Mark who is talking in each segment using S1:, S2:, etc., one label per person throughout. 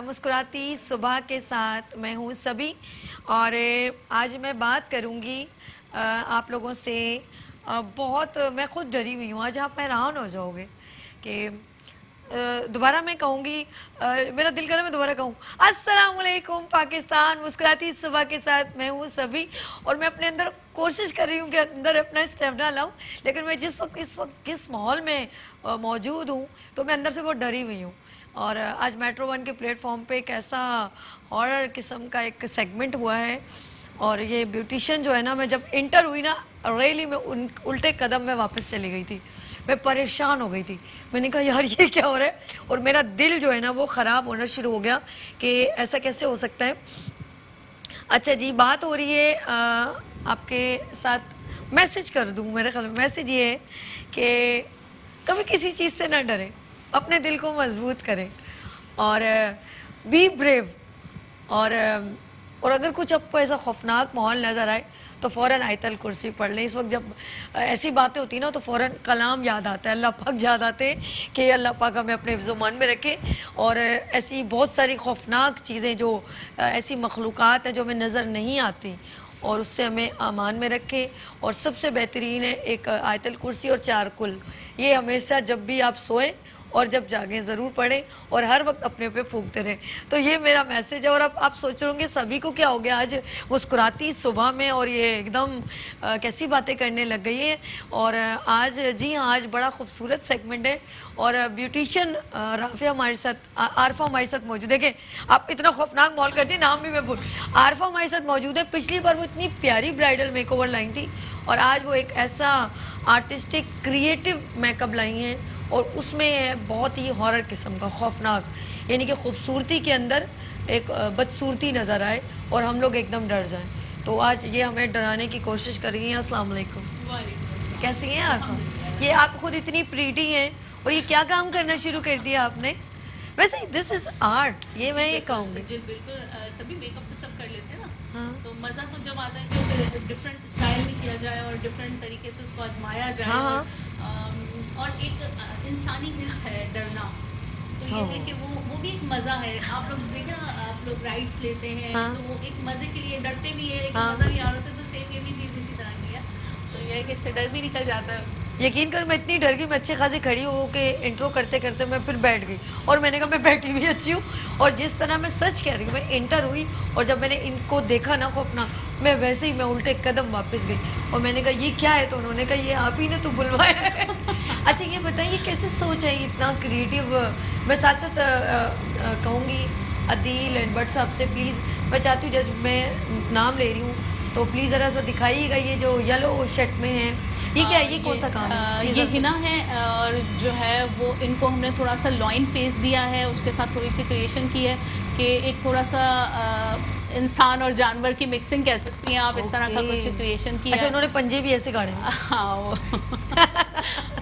S1: मुस्कुराती सुबह के साथ मैं हूँ सभी। और आज मैं बात करूँगी आप लोगों से। बहुत मैं खुद डरी हुई हूँ, आज आप हैरान हो जाओगे कि दोबारा मैं कहूँगी, मेरा दिल कर रहा है मैं दोबारा कहूँ, अस्सलाम वालेकुम पाकिस्तान, मुस्कुराती सुबह के साथ मैं हूँ सभी। और मैं अपने अंदर कोशिश कर रही हूँ कि अंदर अपना स्टेमिना लाऊं, लेकिन मैं इस वक्त किस माहौल में मौजूद हूँ तो मैं अंदर से बहुत डरी हुई हूँ। और आज मेट्रो वन के प्लेटफॉर्म पे एक ऐसा हॉरर किस्म का एक सेगमेंट हुआ है। और ये ब्यूटिशियन जो है ना, मैं जब इंटर हुई ना, रियली मैं उल्टे कदम में वापस चली गई थी। मैं परेशान हो गई थी। मैंने कहा यार ये क्या हो रहा है, और मेरा दिल जो है ना वो ख़राब होना शुरू हो गया कि ऐसा कैसे हो सकता है। अच्छा जी, बात हो रही है आपके साथ मैसेज कर दूं। मेरे ख्याल में मैसेज ये है कि कभी किसी चीज़ से ना डरें, अपने दिल को मजबूत करें और बी ब्रेव। और अगर कुछ आपको ऐसा खौफनाक माहौल नज़र आए तो फ़ौरन आयतल कुर्सी पढ़ लें। इस वक्त जब ऐसी बातें होती ना तो फ़ौरन कलाम याद आता है, अल्लाह पाक याद आते हैं कि अल्लाह पाक हमें अपने ज़ुबान में रखे। और ऐसी बहुत सारी खौफनाक चीज़ें जो ऐसी मखलूक़ात हैं जो हमें नज़र नहीं आती, और उससे हमें अमान में रखे। और सबसे बेहतरीन है एक आयतल कुर्सी और 4 कुल। ये हमेशा जब भी आप सोएं और जब जागें ज़रूर पढ़ें और हर वक्त अपने पे फूंकते रहें। तो ये मेरा मैसेज है। और अब आप सोच रहे होंगे सभी को क्या हो गया आज मुस्कुराती सुबह में, और ये एकदम कैसी बातें करने लग गई है। और आज जी हाँ, आज बड़ा खूबसूरत सेगमेंट है। और ब्यूटिशियन राफिया हमारे साथ, आरफा हमारे साथ मौजूद है। कि आप इतना खौफनाक मॉल करती, नाम भी मैं भूल। आरफा हमारे साथ मौजूद है। पिछली बार वो इतनी प्यारी ब्राइडल मेकओवर लाई थी, और आज वो एक ऐसा आर्टिस्टिक क्रिएटिव मेकअप लाई हैं, और उसमें है बहुत ही हॉरर किस्म का खौफनाक, यानी कि खूबसूरती के अंदर एक बदसूरती नज़र आए और हम लोग एकदम डर जाएं। तो आज ये हमें डराने की कोशिश कर रही हैं। अस्सलाम वालेकुम, कैसी हैं आप? ये आप खुद इतनी प्रीटी हैं और ये क्या काम करना शुरू कर दिया आपने? वैसे दिस इज आर्ट, ये मैं ये कहूँगी।
S2: जी बिल्कुल, सभी मेकअप तो सब कर लेते हैं ना। हाँ। तो मज़ा तो जब आता है कि उसे डिफरेंट स्टाइल में किया जाए और डिफरेंट तरीके से उसको आजमाया जाए। हाँ। और एक इंसानी हिस्स है डरना, तो ये है कि वो भी एक मज़ा है। आप लोग देखें ना, आप लोग राइड्स लेते हैं। हाँ। तो वो एक मज़े के लिए डरते भी है, लेकिन मज़ा भी आ रहा है। तो सेम ये भी चीज़ इसी तरह की है। तो ये है कि इससे डर भी निकल जाता है।
S1: यकीन कर, मैं इतनी डर गई, मैं अच्छे खासी खड़ी हो के इंट्रो करते करते मैं फिर बैठ गई। और मैंने कहा मैं बैठी भी अच्छी हूँ। और जिस तरह मैं सच कह रही हूँ, मैं इंटर हुई और जब मैंने इनको देखा ना खौफना, मैं वैसे ही मैं उल्टे कदम वापस गई। और मैंने कहा ये क्या है, तो उन्होंने कहा ये आप ही ने तो बुलवाया है। अच्छा ये बताइए कैसे सोच है इतना क्रिएटिव? मैं साथ साथ कहूँगी अदील एंड भट्ट साहब से, प्लीज़ मैं चाहती हूँ, जब मैं नाम ले रही हूँ तो प्लीज़ ज़रा सा दिखाइएगा ये जो येलो शर्ट में है, ये क्या है, ये कौन सा काम है?
S2: ये हिना है, और जो है वो इनको हमने थोड़ा सा लॉइन फेस दिया है, उसके साथ थोड़ी सी क्रिएशन की है कि एक थोड़ा सा इंसान और जानवर की मिक्सिंग कह सकती हैं आप। इस तरह का कुछ क्रिएशन किया।
S1: अच्छा, उन्होंने पंजे भी ऐसे गाड़े?
S2: हाँ वो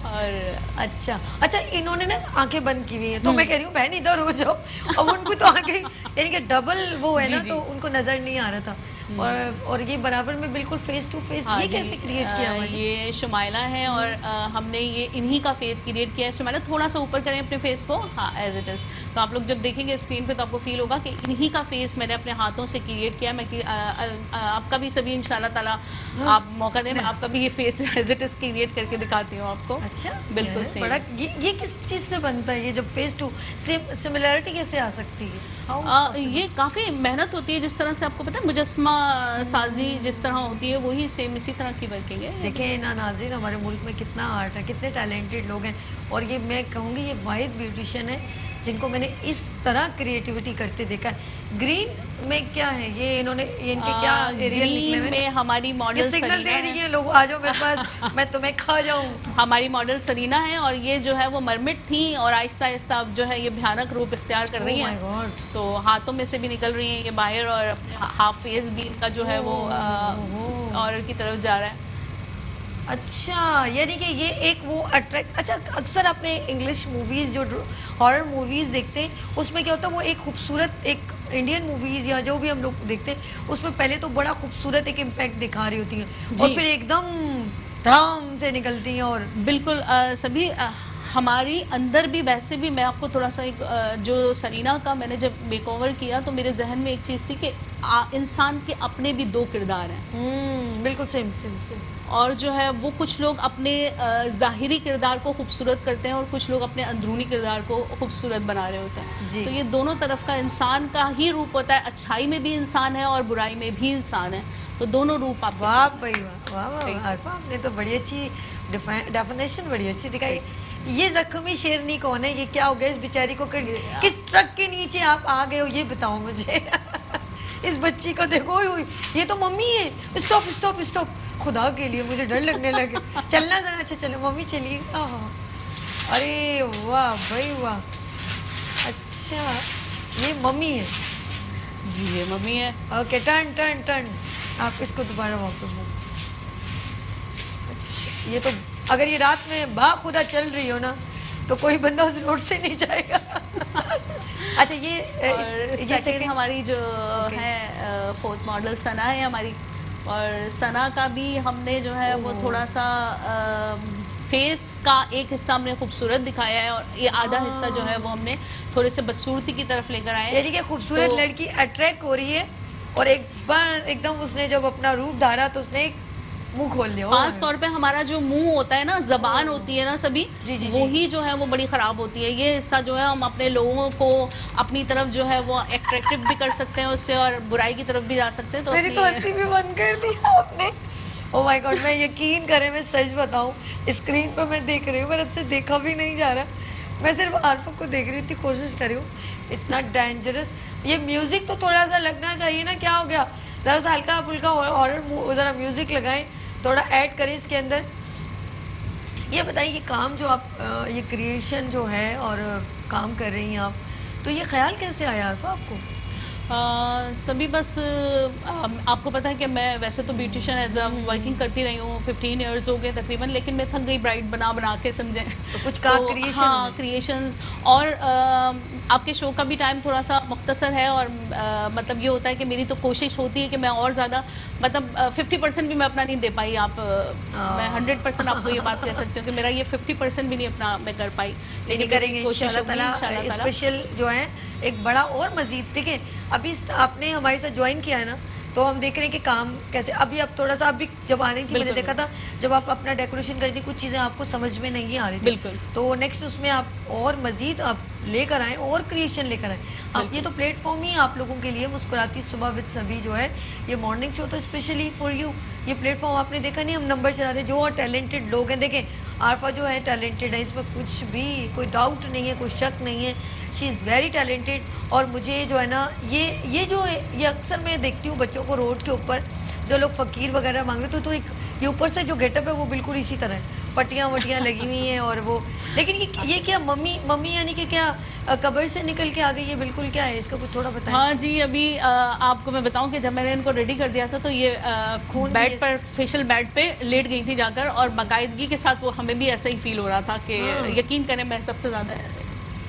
S1: और अच्छा इन्होंने ना आंखें बंद की हुई हैं, तो मैं कह रही हूँ बहन इधर हो जाओ। अब उनको तो आंखें यानी कि डबल वो है ना, तो उनको नजर नहीं आ रहा था। और ये बराबर में बिल्कुल फेस टू फेस। ये कैसे क्रिएट किया हुआ?
S2: ये शुमाइला है और हमने ये इन्हीं का फेस क्रिएट किया है। शुमाइला थोड़ा सा ऊपर करें अपने फेस को, हाँ एज इट इज़। तो आप लोग जब देखेंगे स्क्रीन पे तो आपको फील होगा कि इन्हीं का फेस मैंने अपने हाथों से क्रिएट किया। मैं आपका भी सभी इंशाल्लाह ताला आप मौका दें, मैं आपका भी ये face as it is create करके दिखाती हूँ आपको।
S1: अच्छा,
S2: बिल्कुल सही।
S1: बड़ा ये किस चीज़ से बनता है? ये जब फेस टू सिमिलरिटी कैसे आ सकती है?
S2: ये काफ़ी मेहनत होती है। जिस तरह से आपको पता है मुजस्मा साजी जिस तरह होती है, वही सेम इसी तरह की वर्किंग है।
S1: देखें ना नाज़रीन, हमारे मुल्क में कितना आर्ट है, कितने टैलेंटेड लोग हैं। और ये मैं कहूँगी ये वाहिद ब्यूटिशियन है जिनको मैंने इस तरह क्रिएटिविटी करते देखा है। ग्रीन में क्या है ये, इन्होंने इनके क्या
S2: ग्रीन में हमारी मॉडल
S1: सिग्नल दे रही है, लोग आ जाओ मेरे पास, मैं तुम्हें खा जाऊँ।
S2: हमारी मॉडल सरीना है, और ये जो है वो मरमिट थी और आहिस्ता आहिस्ता अब जो है ये भयानक रूप इख्तियार कर रही हैं। तो हाथों में से भी निकल रही हैं ये बाहर, और हाफ फेस भी इनका जो है वो औरत की तरफ जा रहा है।
S1: अच्छा, यानी कि ये एक वो अट्रैक्ट। अच्छा, अक्सर आपने इंग्लिश मूवीज़ जो हॉरर मूवीज़ देखते हैं उसमें क्या होता है, वो एक खूबसूरत, एक इंडियन मूवीज़ या जो भी हम लोग देखते हैं उसमें पहले तो बड़ा खूबसूरत एक इम्पैक्ट दिखा रही होती है और फिर एकदम धड़ाम से निकलती हैं। और
S2: बिल्कुल सभी हमारी अंदर भी वैसे भी मैं आपको थोड़ा सा एक जो सरीना का मैंने जब मेकओवर किया तो मेरे जहन में एक चीज़ थी कि इंसान के अपने भी दो किरदार हैं।
S1: बिल्कुल सेम सेम सेम।
S2: और जो है वो कुछ लोग अपने ज़ाहिरी किरदार को खूबसूरत करते हैं और कुछ लोग अपने अंदरूनी किरदार को खूबसूरत बना रहे होते हैं। तो ये दोनों तरफ का इंसान का ही रूप होता है, अच्छाई में भी इंसान है और बुराई में भी इंसान है, तो दोनों रूप आप।
S1: वाह भाई वाह, वाह वाह आरफा, आपने तो बड़ी अच्छी डेफिनेशन बड़ी अच्छी दिखाई। ये जख्मी शेरनी कौन है? ये क्या हो गया इस बेचारी को? किस ट्रक के नीचे आप आ गए हो ये बताओ मुझे। इस बच्ची को देखो, ये तो मम्मी है। स्टॉप स्टॉप स्टॉप, खुदा के लिए मुझे डर लगने लगे। चलना जरा। अच्छा चलो मम्मी चलिए। अरे वाह भाई वाह, अच्छा ये मम्मी है
S2: जी, ये मम्मी है।
S1: ओके टर्न टर्न टर्न, आप इसको दोबारा वापस। अच्छा ये तो अगर ये रात में बाखुदा चल रही हो ना तो कोई बंदा उस रोड से नहीं जाएगा। अच्छा ये
S2: सेकंड हमारी जो है फोर्थ मॉडल सना है हमारी, और सना का भी हमने जो है वो थोड़ा सा फेस का एक हिस्सा हमने खूबसूरत दिखाया है और ये आधा हिस्सा जो है वो हमने थोड़े से बदसूरती की तरफ लेकर आए हैं।
S1: यानी कि खूबसूरत तो लड़की अट्रैक्ट हो रही है और एक बार एकदम उसने जब अपना रूप धारा तो उसने एक मुंह खोल लिया।
S2: खास तौर पे हमारा जो मुंह होता है ना, जबान होती है ना सभी, वो ही जो है वो बड़ी खराब होती है। ये हिस्सा जो है हम अपने लोगों को अपनी तरफ जो है वो अट्रैक्टिव भी कर सकते हैं उससे और बुराई की तरफ भी जा सकते हैं। तो
S1: मेरी तो हंसी भी बंद कर दी आपने। ओह माय गॉड, मैं यकीन करें, मैं सच बताऊं, स्क्रीन पर मैं देख रही हूँ, मेरे से देखा भी नहीं जा रहा। मैं सिर्फ आरफा को देख रही थी, कोशिश कर रही हूँ। इतना डेंजरस ये म्यूजिक तो थोड़ा सा लगना चाहिए ना, क्या हो गया? जरा सा हल्का फुल्का हॉरर जरा म्यूजिक लगाएं, थोड़ा ऐड करें इसके अंदर। ये बताइए ये काम जो आप ये क्रिएशन जो है और काम कर रही हैं आप, तो ये ख्याल कैसे आया आरफा आपको?
S2: सभी बस आपको पता है कि मैं वैसे तो ब्यूटिशियन एज अ वर्किंग करती रही हूँ, 15 इयर्स हो गए तकरीबन, लेकिन मैं थक गई ब्राइड बना बना के, समझें।
S1: तो कुछ का क्रिएशन,
S2: हाँ क्रिएशंस, और आपके शो का भी टाइम थोड़ा सा मुख्तसर है और मतलब ये होता है कि मेरी तो कोशिश होती है कि मैं और ज़्यादा, मतलब 50% भी मैं अपना नहीं दे पाई। आप मैं 100% आपको ये बात कह सकती हूँ कि मेरा ये 50% भी नहीं अपना मैं कर पाई, लेकिन
S1: करेंगे इंशाल्लाह ताला। स्पेशल जो है एक बड़ा और मजीद, देखिए अभी आपने हमारे साथ ज्वाइन किया है ना, तो हम देख रहे हैं कि काम कैसे। अभी आप थोड़ा सा, अभी जब आ रही थी मैंने देखा था जब आप अपना डेकोरेशन कर रही थी, कुछ चीज़ें आपको समझ में नहीं आ रही थी।
S2: बिल्कुल।
S1: तो नेक्स्ट उसमें आप और मजीद आप लेकर आए और क्रिएशन लेकर आए। अब ये तो प्लेटफॉर्म ही आप लोगों के लिए, मुस्कुराती सुबह विद सभी जो है ये मॉर्निंग शो, तो स्पेशली फॉर यू ये प्लेटफॉर्म आपने देखा नहीं, हम नंबर चलाते हैं जो और टैलेंटेड लोग हैं। देखें आरफा जो है टैलेंटेड है, इसमें कुछ भी कोई डाउट नहीं है, कोई शक नहीं है। She is very talented. और मुझे जो है ना ये जो है ये अक्सर मैं देखती हूँ बच्चों को रोड के ऊपर जो लोग फ़कीर वगैरह मांग रहे, तो एक ये ऊपर से जो गेटअप है वो बिल्कुल इसी तरह है, पट्टियाँ वटियाँ लगी हुई हैं और वो, लेकिन ये क्या मम्मी यानी कि क्या कब्र से निकल के आ गई? ये बिल्कुल क्या है, इसका कुछ थोड़ा बताएं।
S2: हाँ जी, अभी आपको मैं बताऊं कि जब मैंने इनको रेडी कर दिया था तो ये खून बेड पर, फेशियल बेड पे लेट गई थी जाकर, और बाकायदगी के साथ वो हमें भी ऐसा ही फील हो रहा था कि यकीन करें मैं सबसे ज़्यादा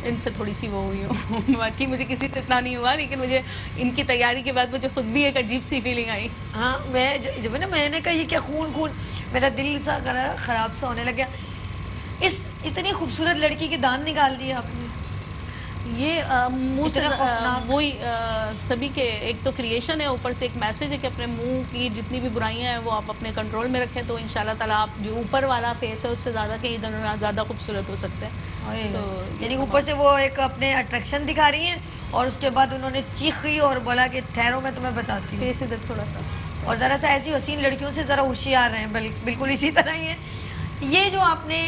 S2: इनसे थोड़ी सी वो हुई हूँ। बाकी मुझे किसी से इतना नहीं हुआ, लेकिन मुझे इनकी तैयारी के बाद मुझे खुद भी एक अजीब सी फीलिंग आई।
S1: हाँ मैं जब ना मैंने कहा ये क्या खून, मेरा दिल सा ख़राब सा होने लग गया। इस इतनी खूबसूरत लड़की के दांत निकाल दिए आपने।
S2: ये मुंह से वही सभी के एक तो क्रिएशन है, ऊपर से एक मैसेज है कि अपने मुंह की जितनी भी बुराइयां हैं वो आप अपने कंट्रोल में रखें, तो इंशाल्लाह ताला आप जो ऊपर वाला फेस है उससे ज़्यादा कहीं ज़्यादा खूबसूरत हो सकते हैं। तो
S1: यानी ऊपर से वो एक अपने अट्रैक्शन दिखा रही हैं और उसके बाद उन्होंने चीखी और बोला कि ठहरो मैं तुम्हें बताती हूँ।
S2: फेस इधर थोड़ा सा,
S1: और ज़रा सा ऐसी हसीन लड़कियों से ज़रा होशियार रहें, बिल्कुल इसी तरह ही है। ये जो आपने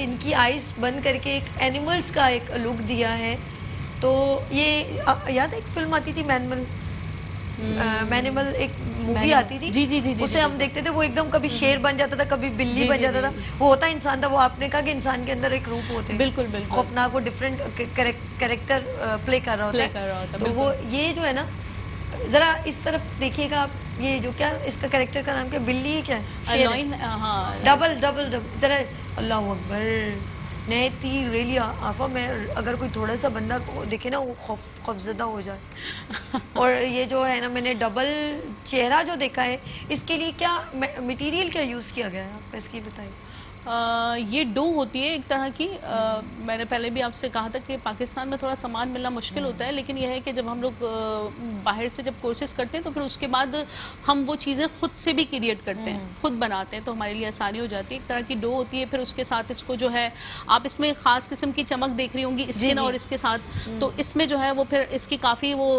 S1: इनकी आइज़ बंद करके एक एनिमल्स का एक लुक दिया है, तो ये याद है एक फिल्म आती थी मैनिमल, एक मूवी आती थी।
S2: जी,
S1: उसे हम देखते थे, वो एकदम कभी शेर बन जाता था, कभी बिल्ली बन जाता था, वो होता इंसान था। वो आपने कहा कि इंसान के अंदर एक रूप होते हैं,
S2: बिल्कुल
S1: खौफनाक, वो डिफरेंट कैरेक्टर प्ले कर रहा होता है। तो वो ये जो है ना, जरा इस तरफ देखिएगा आप, ये जो क्या इसका कैरेक्टर का नाम क्या, बिल्ली है क्या, डबल, जरा अल्लाह अकबर नहती रियली आफा। मैं अगर कोई थोड़ा सा बंदा को देखे ना वो खौफजदा हो जाए। और ये जो है ना मैंने डबल चेहरा जो देखा है, इसके लिए क्या मटेरियल क्या यूज़ किया गया है आपका, इसकी बताइए।
S2: ये डो होती है एक तरह की। मैंने पहले भी आपसे कहा था कि पाकिस्तान में थोड़ा सामान मिलना मुश्किल होता है, लेकिन यह है कि जब हम लोग बाहर से जब कोर्सेज करते हैं तो फिर उसके बाद हम वो चीज़ें खुद से भी क्रिएट करते हैं, खुद बनाते हैं, तो हमारे लिए आसानी हो जाती है। एक तरह की डो होती है, फिर उसके साथ इसको जो है आप इसमें ख़ास किस्म की चमक देख रही होंगी स्किन और इसके साथ, तो इसमें जो है वो फिर इसकी काफ़ी वो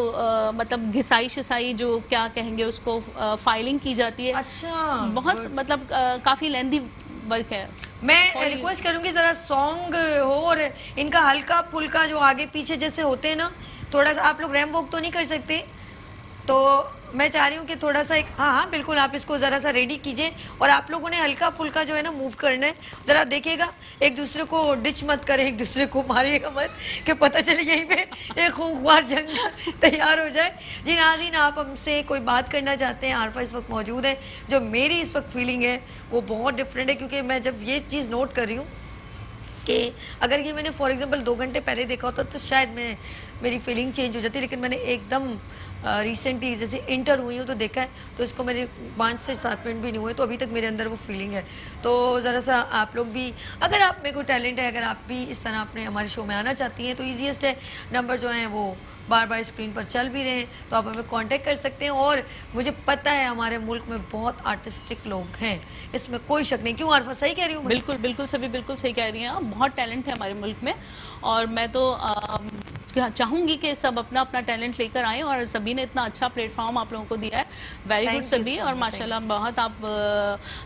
S2: मतलब घिसाई शिसाई जो क्या कहेंगे उसको फाइलिंग की जाती है।
S1: अच्छा,
S2: बहुत मतलब काफ़ी लेंदी वर्क है।
S1: मैं रिक्वेस्ट करूंगी जरा सॉन्ग हो और इनका हल्का फुल्का जो आगे पीछे जैसे होते हैं ना, थोड़ा सा आप लोग रैम वॉक तो नहीं कर सकते, तो मैं चाह रही हूँ कि थोड़ा सा एक हाँ बिल्कुल आप इसको ज़रा सा रेडी कीजिए और आप लोगों ने हल्का फुल्का जो है ना मूव करना है। ज़रा देखिएगा, एक दूसरे को डिच मत करें, एक दूसरे को मारिएगा मत कि पता चले यहीं पे एक खूंखार जंग तैयार हो जाए। जी नाज़रीन, आप हमसे कोई बात करना चाहते हैं, आरफा इस वक्त मौजूद है। जो मेरी इस वक्त फीलिंग है वो बहुत डिफरेंट है, क्योंकि मैं जब ये चीज़ नोट कर रही हूँ कि अगर ये मैंने फॉर एग्जांपल 2 घंटे पहले देखा होता तो शायद मेरी फीलिंग चेंज हो जाती, लेकिन मैंने एकदम रिसेंटली जैसे इंटर हुई हूँ तो देखा है, तो इसको मेरे 5 से 7 मिनट भी नहीं हुए, तो अभी तक मेरे अंदर वो फीलिंग है। तो ज़रा सा आप लोग भी, अगर आप में कोई टैलेंट है, अगर आप भी इस तरह अपने हमारे शो में आना चाहती हैं, तो ईजीएस्ट है, नंबर जो हैं वो बार बार स्क्रीन पर चल भी रहे हैं, तो आप हमें कांटेक्ट कर सकते हैं। और मुझे पता है हमारे मुल्क में बहुत आर्टिस्टिक लोग हैं, इसमें कोई शक नहीं। क्यों आरफा, सही कह रही हूँ? बिल्कुल
S2: बिल्कुल सभी बिल्कुल सही कह रही हैं आप, बहुत टैलेंट है हमारे मुल्क में, और मैं तो चाहूंगी कि सब अपना अपना टैलेंट लेकर आएं, और सभी ने इतना अच्छा प्लेटफॉर्म आप लोगों को दिया है, वेरी गुड सभी। और माशाल्लाह बहुत आप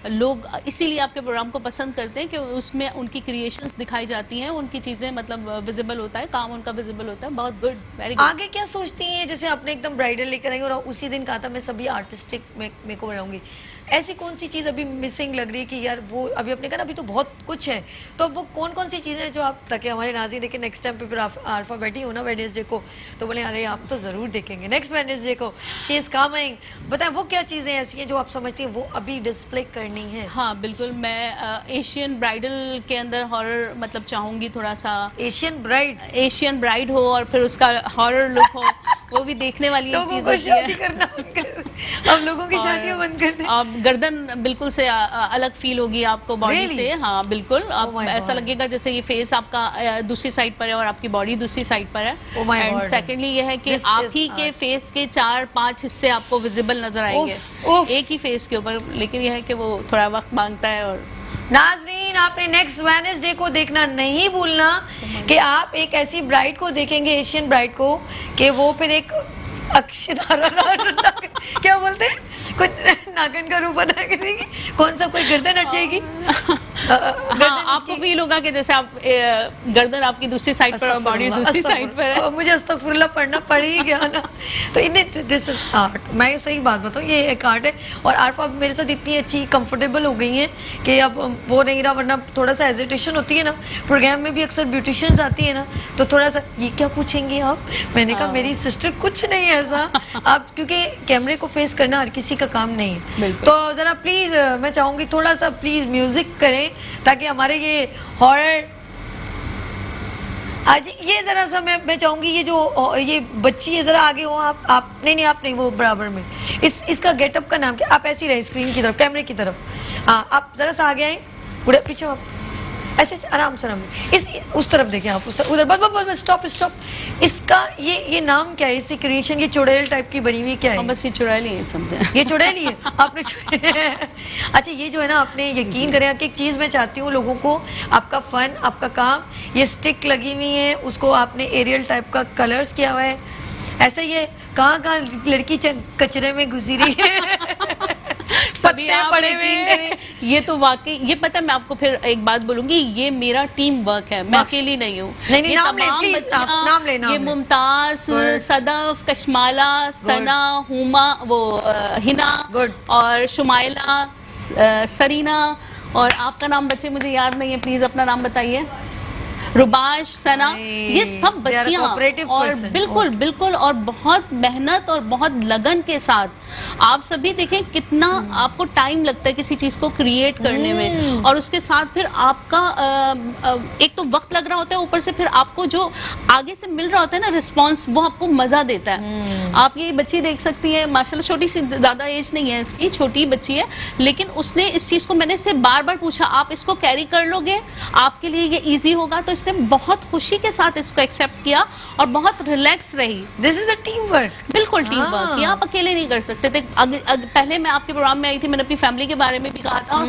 S2: लोग इसीलिए आपके प्रोग्राम को पसंद करते हैं कि उसमें उनकी क्रिएशंस दिखाई जाती हैं, उनकी चीज़ें मतलब विजिबल होता है, काम उनका विजिबल होता है। बहुत गुड, वेरी गुड।
S1: आगे क्या सोचती हैं? जैसे आपने एकदम ब्राइडल लेकर आई और उसी दिन कहा था मैं सभी आर्टिस्टिक मेकओवर बनाऊंगी, ऐसी कौन सी चीज़ अभी मिसिंग लग रही है कि यार वो अभी आपने कहा अभी तो बहुत कुछ है, तो वो कौन कौन सी चीज़ें हैं जो आप, ताकि हमारे नाज़रीन देखें नेक्स्ट टाइम पे फिर आरफा बैठी हो ना वेडनेसडे को तो बोले अरे आप तो ज़रूर देखेंगे नेक्स्ट वेडनेसडे को, शी इज़ कमिंग। बताएं वो क्या चीज़ें ऐसी हैं जो आप समझती हैं वो अभी डिस्प्ले करनी है?
S2: हाँ बिल्कुल, मैं एशियन ब्राइडल के अंदर हॉरर मतलब चाहूँगी, थोड़ा सा
S1: एशियन ब्राइड
S2: हो और फिर उसका हॉरर लुक हो, वो भी देखने वाली चीज़ होती है।
S1: हम लोगों की शादियां बंद कर दें।
S2: आप गर्दन बिल्कुल से अलग फील होगी आपको बॉडी से। हाँ बिल्कुल, आप ऐसा लगेगा जैसे ये फेस आपका दूसरी साइड पर है और आपकी बॉडी दूसरी साइड पर है। एंड सेकेंडली ये है कि आप ही के फेस के 4-5 हिस्से आपको विजिबल नजर आएंगे एक ही फेस के ऊपर, लेकिन यह है कि वो थोड़ा वक्त मांगता है। और
S1: नाजरीन, आपने नेक्स्ट वेडनेसडे को देखना नहीं भूलना कि आप एक ऐसी ब्राइड को देखेंगे, एशियन ब्राइड को, कि वो फिर एक अक्षधारा क्या बोलते हैं, कुछ नागन का रूप अदा करेगी, कौन सा कोई गर्दन हट जाएगी।
S2: आपको फील होगा कि जैसे आप गर्दन आपकी दूसरी साइड पर और बॉडी दूसरी साइड पर है।
S1: मुझे अस्तगफुरुल्लाह पढ़ना पड़ ही गया ना। तो इन्हें दिस इज आर्ट, मैं सही बात बताऊँ, ये एक आर्ट है। और आरफा मेरे साथ इतनी अच्छी कंफर्टेबल हो गई हैं कि अब वो नहीं रहा, वरना थोड़ा सा हेजिटेशन होती है ना। प्रोग्राम में भी अक्सर ब्यूटिशियंस आती है ना, तो थोड़ा सा ये क्या पूछेंगे आप, मैंने कहा मेरी सिस्टर कुछ नहीं है ऐसा। आप क्योंकि कैमरे को फेस करना हर किसी का काम नहीं है, तो जरा प्लीज मैं चाहूंगी थोड़ा सा प्लीज म्यूजिक करें ताकि हमारे ये हॉरर आज ये जरा सा मैं चाहूंगी ये बच्ची है, जरा आगे हो आप नहीं आप नहीं, वो बराबर में इसका गेटअप का नाम क्या, आप ऐसी रहे स्क्रीन की तरफ, कैमरे की तरफ। हाँ आप जरा सा आगे आए, उड़े पीछे आप ऐसे आराम से उस तरफ देखें आप, उधर बस स्टॉप। इसका ये नाम क्या है, इसकी क्रिएशन, ये चुड़ैल टाइप की बनी हुई क्या है?
S2: बस ये चुड़ैल ही है, समझे? ये
S1: चुड़ैल ही है आपने अच्छा ये जो है ना, आपने यकीन करें कि एक चीज़ मैं चाहती हूँ लोगों को, आपका फन, आपका काम, ये स्टिक लगी हुई है, उसको आपने एरियल टाइप का कलर्स किया हुआ है, ऐसे ये कहाँ लड़की कचरे में घुसी रही है।
S2: सभी पड़े हुए, ये तो वाकई, ये पता है, मैं आपको फिर एक बात बोलूंगी, ये मेरा टीम वर्क है, मैं अकेली नहीं हूँ।
S1: नाम ले,
S2: ये मुमताज, सदफ, कशमाला, सना, हुमा, वो हिना और शुमाइला, सरीना, और आपका नाम बच्चे मुझे याद नहीं है, प्लीज अपना नाम बताइए। रुबाश, सना, ये सब बच्चियां और बिल्कुल और बहुत मेहनत और बहुत लगन के साथ आप सभी देखें कितना आपको टाइम लगता है किसी चीज को क्रिएट करने में, और उसके साथ फिर आपका एक तो वक्त लग रहा होता है, ऊपर से फिर आपको जो आगे से मिल रहा होता है ना रिस्पॉन्स, वो आपको मजा देता है। आप ये बच्ची देख सकती है माशाल्लाह, छोटी सी, ज्यादा एज नहीं है इसकी, छोटी बच्ची है, लेकिन उसने इस चीज को, मैंने इससे बार बार पूछा आप इसको कैरी कर लोगे, आपके लिए ये इजी होगा, तो इसने बहुत खुशी के साथ इसको एक्सेप्ट किया और बहुत रिलैक्स रही।
S1: This is the team work.
S2: बिल्कुल टीम वर्क, ये आप अकेले नहीं कर सकते थे। पहले मैं आपके प्रोग्राम में आई थी, मैंने अपनी फैमिली के बारे में भी कहा था,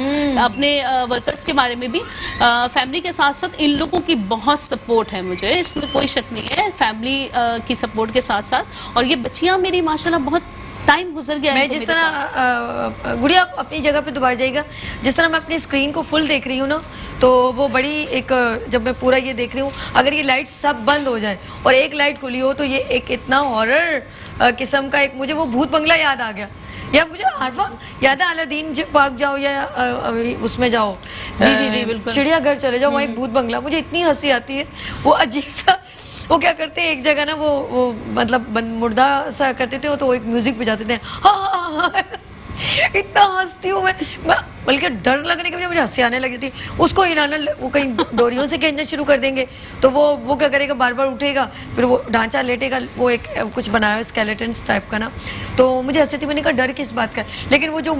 S2: अपने वर्कर्स के बारे में भी। फैमिली के साथ साथ इन लोगों की बहुत सपोर्ट है, मुझे इसमें कोई शक नहीं है, फैमिली की सपोर्ट के साथ साथ। और ये बच्चियां मेरी माशाल्लाह बहुत टाइम गुजर गया।
S1: मैं जिस तरह गुड़िया अपनी जगह पे दोबारा जाएगा, जिस तरह मैं अपनी स्क्रीन को फुल देख रही हूँ ना, तो वो बड़ी एक, जब मैं पूरा ये देख रही हूँ, अगर ये लाइट सब बंद हो जाए और एक लाइट खुली हो, तो ये एक इतना हॉरर किस्म का, एक मुझे वो भूत बंगला याद आ गया, या मुझे आरफा याद है, अलादीन पार्क जाओ या उसमें जाओ,
S2: जी जी जी बिल्कुल,
S1: चिड़ियाघर चले जाओ, वहाँ एक भूत बंगला, मुझे इतनी हंसी आती है। वो अजीब सा, वो क्या करते हैं, एक जगह ना वो मतलब मुर्दा सा करते थे, तो वो एक म्यूजिक बजाते थे, हाँ इतना हंसती हूँ मैं बल्कि डर लगने के वजह मुझे हंसी आने लगी थी। उसको हिलाना, वो कहीं डोरियों से खींचना शुरू कर देंगे, तो वो क्या करेगा, बार बार उठेगा, फिर वो ढांचा लेटेगा, वो एक कुछ बनाया है स्केलेटन टाइप का ना, तो मुझे हंसी थी। मैंने कहा डर किस बात का, लेकिन वो जो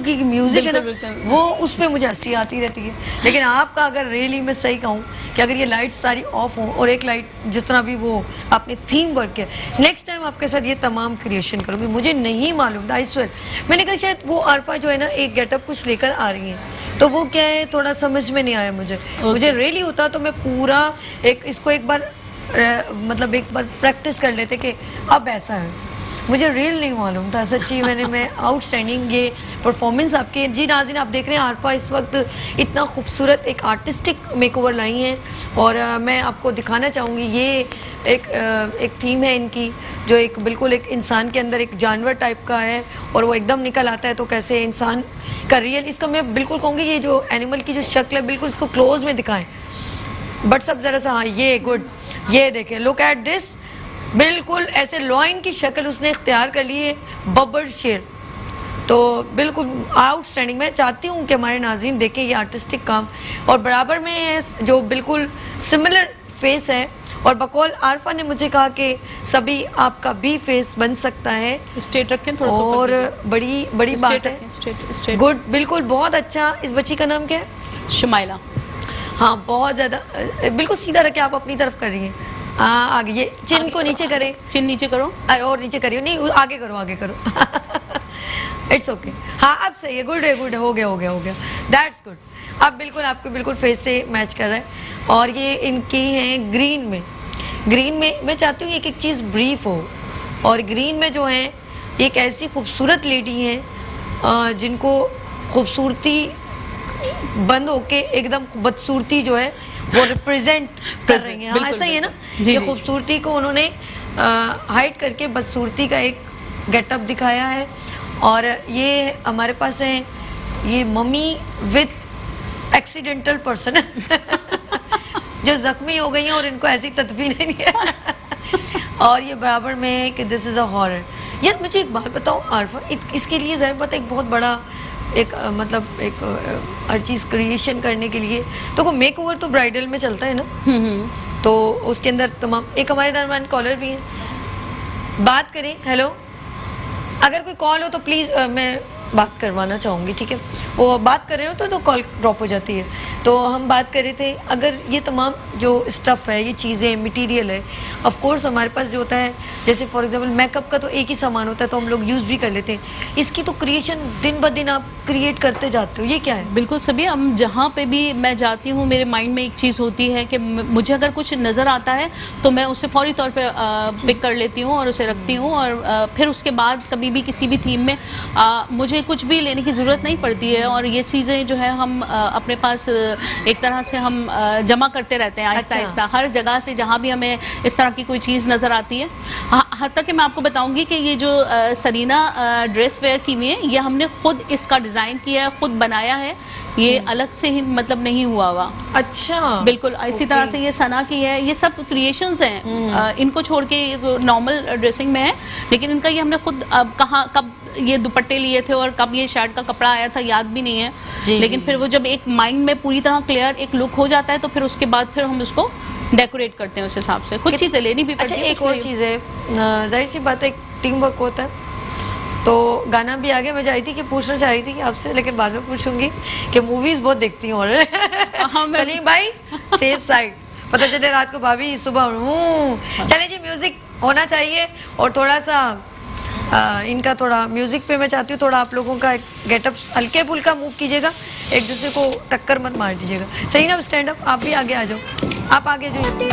S1: की म्यूजिक है ना, वो उस पर मुझे हंसी आती रहती है। लेकिन आपका अगर रियली मैं सही कहूँ कि अगर ये लाइट सारी ऑफ हो और एक लाइट जिस तरह भी वो आपने थीम वर्क किया, नेक्स्ट टाइम आपके साथ ये तमाम क्रिएशन करूँगी। मुझे नहीं मालूम था, आई स्वेयर, मैंने कहा शायद वो आरफा जो है ना एक गेटअप कुछ लेकर आ रही है, तो वो क्या है थोड़ा समझ में नहीं आया मुझे। मुझे रियली होता तो मैं पूरा इसको एक बार मतलब एक बार प्रैक्टिस कर लेते कि अब ऐसा है। मुझे रियल नहीं मालूम था सच्ची। मैं आउटस्टैंडिंग ये परफॉर्मेंस आपके। जी नाज़रीन, आप देख रहे हैं आरफा इस वक्त इतना खूबसूरत एक आर्टिस्टिक मेकओवर लाई हैं, और मैं आपको दिखाना चाहूँगी ये एक थीम है इनकी, जो एक बिल्कुल एक इंसान के अंदर एक जानवर टाइप का है, और वो एकदम निकल आता है, तो कैसे इंसान का रियल, इसका मैं बिल्कुल कहूँगी ये जो एनिमल की जो शक्ल है बिल्कुल इसको क्लोज में दिखाएं, बट सब ज़रा सा, हाँ ये गुड, ये देखें, लुक एट दिस, बिल्कुल ऐसे लॉइन की शक्ल उसने इख्तियार कर ली है, बब्बर शेर, तो बिल्कुल आउटस्टैंडिंग। मैं चाहती हूँ कि हमारे नाज़रीन देखें ये आर्टिस्टिक काम, और बराबर में है जो बिल्कुल सिमिलर फेस है, और बकौल आरफा ने मुझे कहा कि सभी आपका भी फेस बन सकता है।
S2: स्ट्रेट रखें थोड़ा सा,
S1: और बड़ी बड़ी बात है, गुड, बिल्कुल बहुत अच्छा। इस बच्ची का नाम क्या है?
S2: शुमाइला।
S1: हाँ, बहुत ज़्यादा, बिल्कुल सीधा रखे, आप अपनी तरफ कर रही हैं। आगे ये चिन को नीचे करें,
S2: चिन नीचे करो,
S1: अरे और नीचे करियो, नहीं आगे करो, आगे करो। इट्स ओके, हाँ अब सही है, गुड है, गुड है, हो गया, दैट्स गुड। अब बिल्कुल आपके बिल्कुल फेस से मैच कर रहा है। और ये इनकी हैं ग्रीन में मैं चाहती हूँ एक चीज़ ब्रीफ हो, और ग्रीन में जो है एक ऐसी खूबसूरत लेडी हैं जिनको खूबसूरती बंद होके एकदम बदसूरती जो है वो रिप्रेजेंट कर रही हैं। हाँ ऐसा ही है ना, ये खूबसूरती को उन्होंने हाइड करके बदसूरती का एक गेटअप दिखाया है। और ये हमारे पास है ये मम्मी विथ एक्सीडेंटल पर्सन जो जख्मी हो गई हैं और इनको ऐसी तदबीर नहीं है। और ये बराबर में है कि दिस इज़ अ हॉरर। यार मुझे एक बात बताओ आरफा, इसके लिए ज़ाहिर बात है एक बहुत बड़ा एक मतलब एक हर चीज़ क्रिएशन करने के लिए तो को मेक ओवर तो ब्राइडल में चलता है ना, तो उसके अंदर तमाम, एक हमारे दरमियान कॉलर भी हैं, बात करें। हेलो, अगर कोई कॉल हो तो प्लीज़ मैं बात करवाना चाहूँगी, ठीक है? वो बात कर रहे हो तो कॉल ड्रॉप हो जाती है। तो हम बात कर रहे थे, अगर ये तमाम जो स्टफ़ है, ये चीज़ें, मटेरियल है, ऑफ कोर्स हमारे पास जो होता है, जैसे फॉर एग्जांपल मेकअप का तो एक ही सामान होता है तो हम लोग यूज़ भी कर लेते हैं। इसकी तो क्रिएशन दिन ब दिन आप क्रिएट करते जाते हो, ये क्या है?
S2: बिल्कुल सभी, हम जहाँ पे भी मैं जाती हूँ मेरे माइंड में एक चीज़ होती है कि मुझे अगर कुछ नज़र आता है तो मैं उसे फौरी तौर पर पिक कर लेती हूँ और उसे रखती हूँ। और फिर उसके बाद कभी भी किसी भी थीम में मुझे मुझे कुछ भी लेने की ज़रूरत नहीं पड़ती है, और ये चीज़ें जो है हम अपने पास एक तरह से हम जमा करते रहते हैं आहिस्ता आहिस्ता, हर जगह से जहाँ भी हमें इस तरह की कोई चीज़ नज़र आती है। हत्ता कि मैं आपको बताऊंगी कि ये जो सरीना ड्रेस वेयर की हुई है, ये हमने खुद इसका डिज़ाइन किया है, खुद बनाया है, ये अलग से ही मतलब नहीं हुआ हुआ।
S1: अच्छा,
S2: बिल्कुल इसी तरह से ये सना की है, ये सब क्रिएशंस हैं। इनको छोड़ के ये तो नॉर्मल ड्रेसिंग में है, लेकिन इनका ये हमने खुद कहाँ कब ये दुपट्टे लिए थे और कब ये शर्ट का कपड़ा आया था याद भी नहीं है, लेकिन फिर वो जब एक माइंड में पूरी तरह क्लियर एक लुक हो जाता है तो फिर उसके बाद फिर हम उसको डेकोरेट करते हैं उस हिसाब से। कुछ चीज़ें लेनी भी पड़ती है।
S1: एक और चीज़ है, जाहिर सी बात है, टीम वर्क होता है, तो गाना भी आगे मैं चाहती थी कि पूछना चाह रही थी कि आपसे, लेकिन बाद में पूछूंगी कि मूवीज बहुत देखती हूँ सलीम भाई सेफ साइड, पता चले रात को भाभी सुबह चले जी म्यूजिक होना चाहिए, और थोड़ा सा इनका थोड़ा म्यूजिक पे मैं चाहती हूँ थोड़ा आप लोगों का गेटअप हल्के फुल्का मूव कीजिएगा, एक दूसरे को टक्कर मत मार दीजिएगा। सही ना, स्टैंड अप, आप भी आगे आ जाओ, आप आगे जाइए।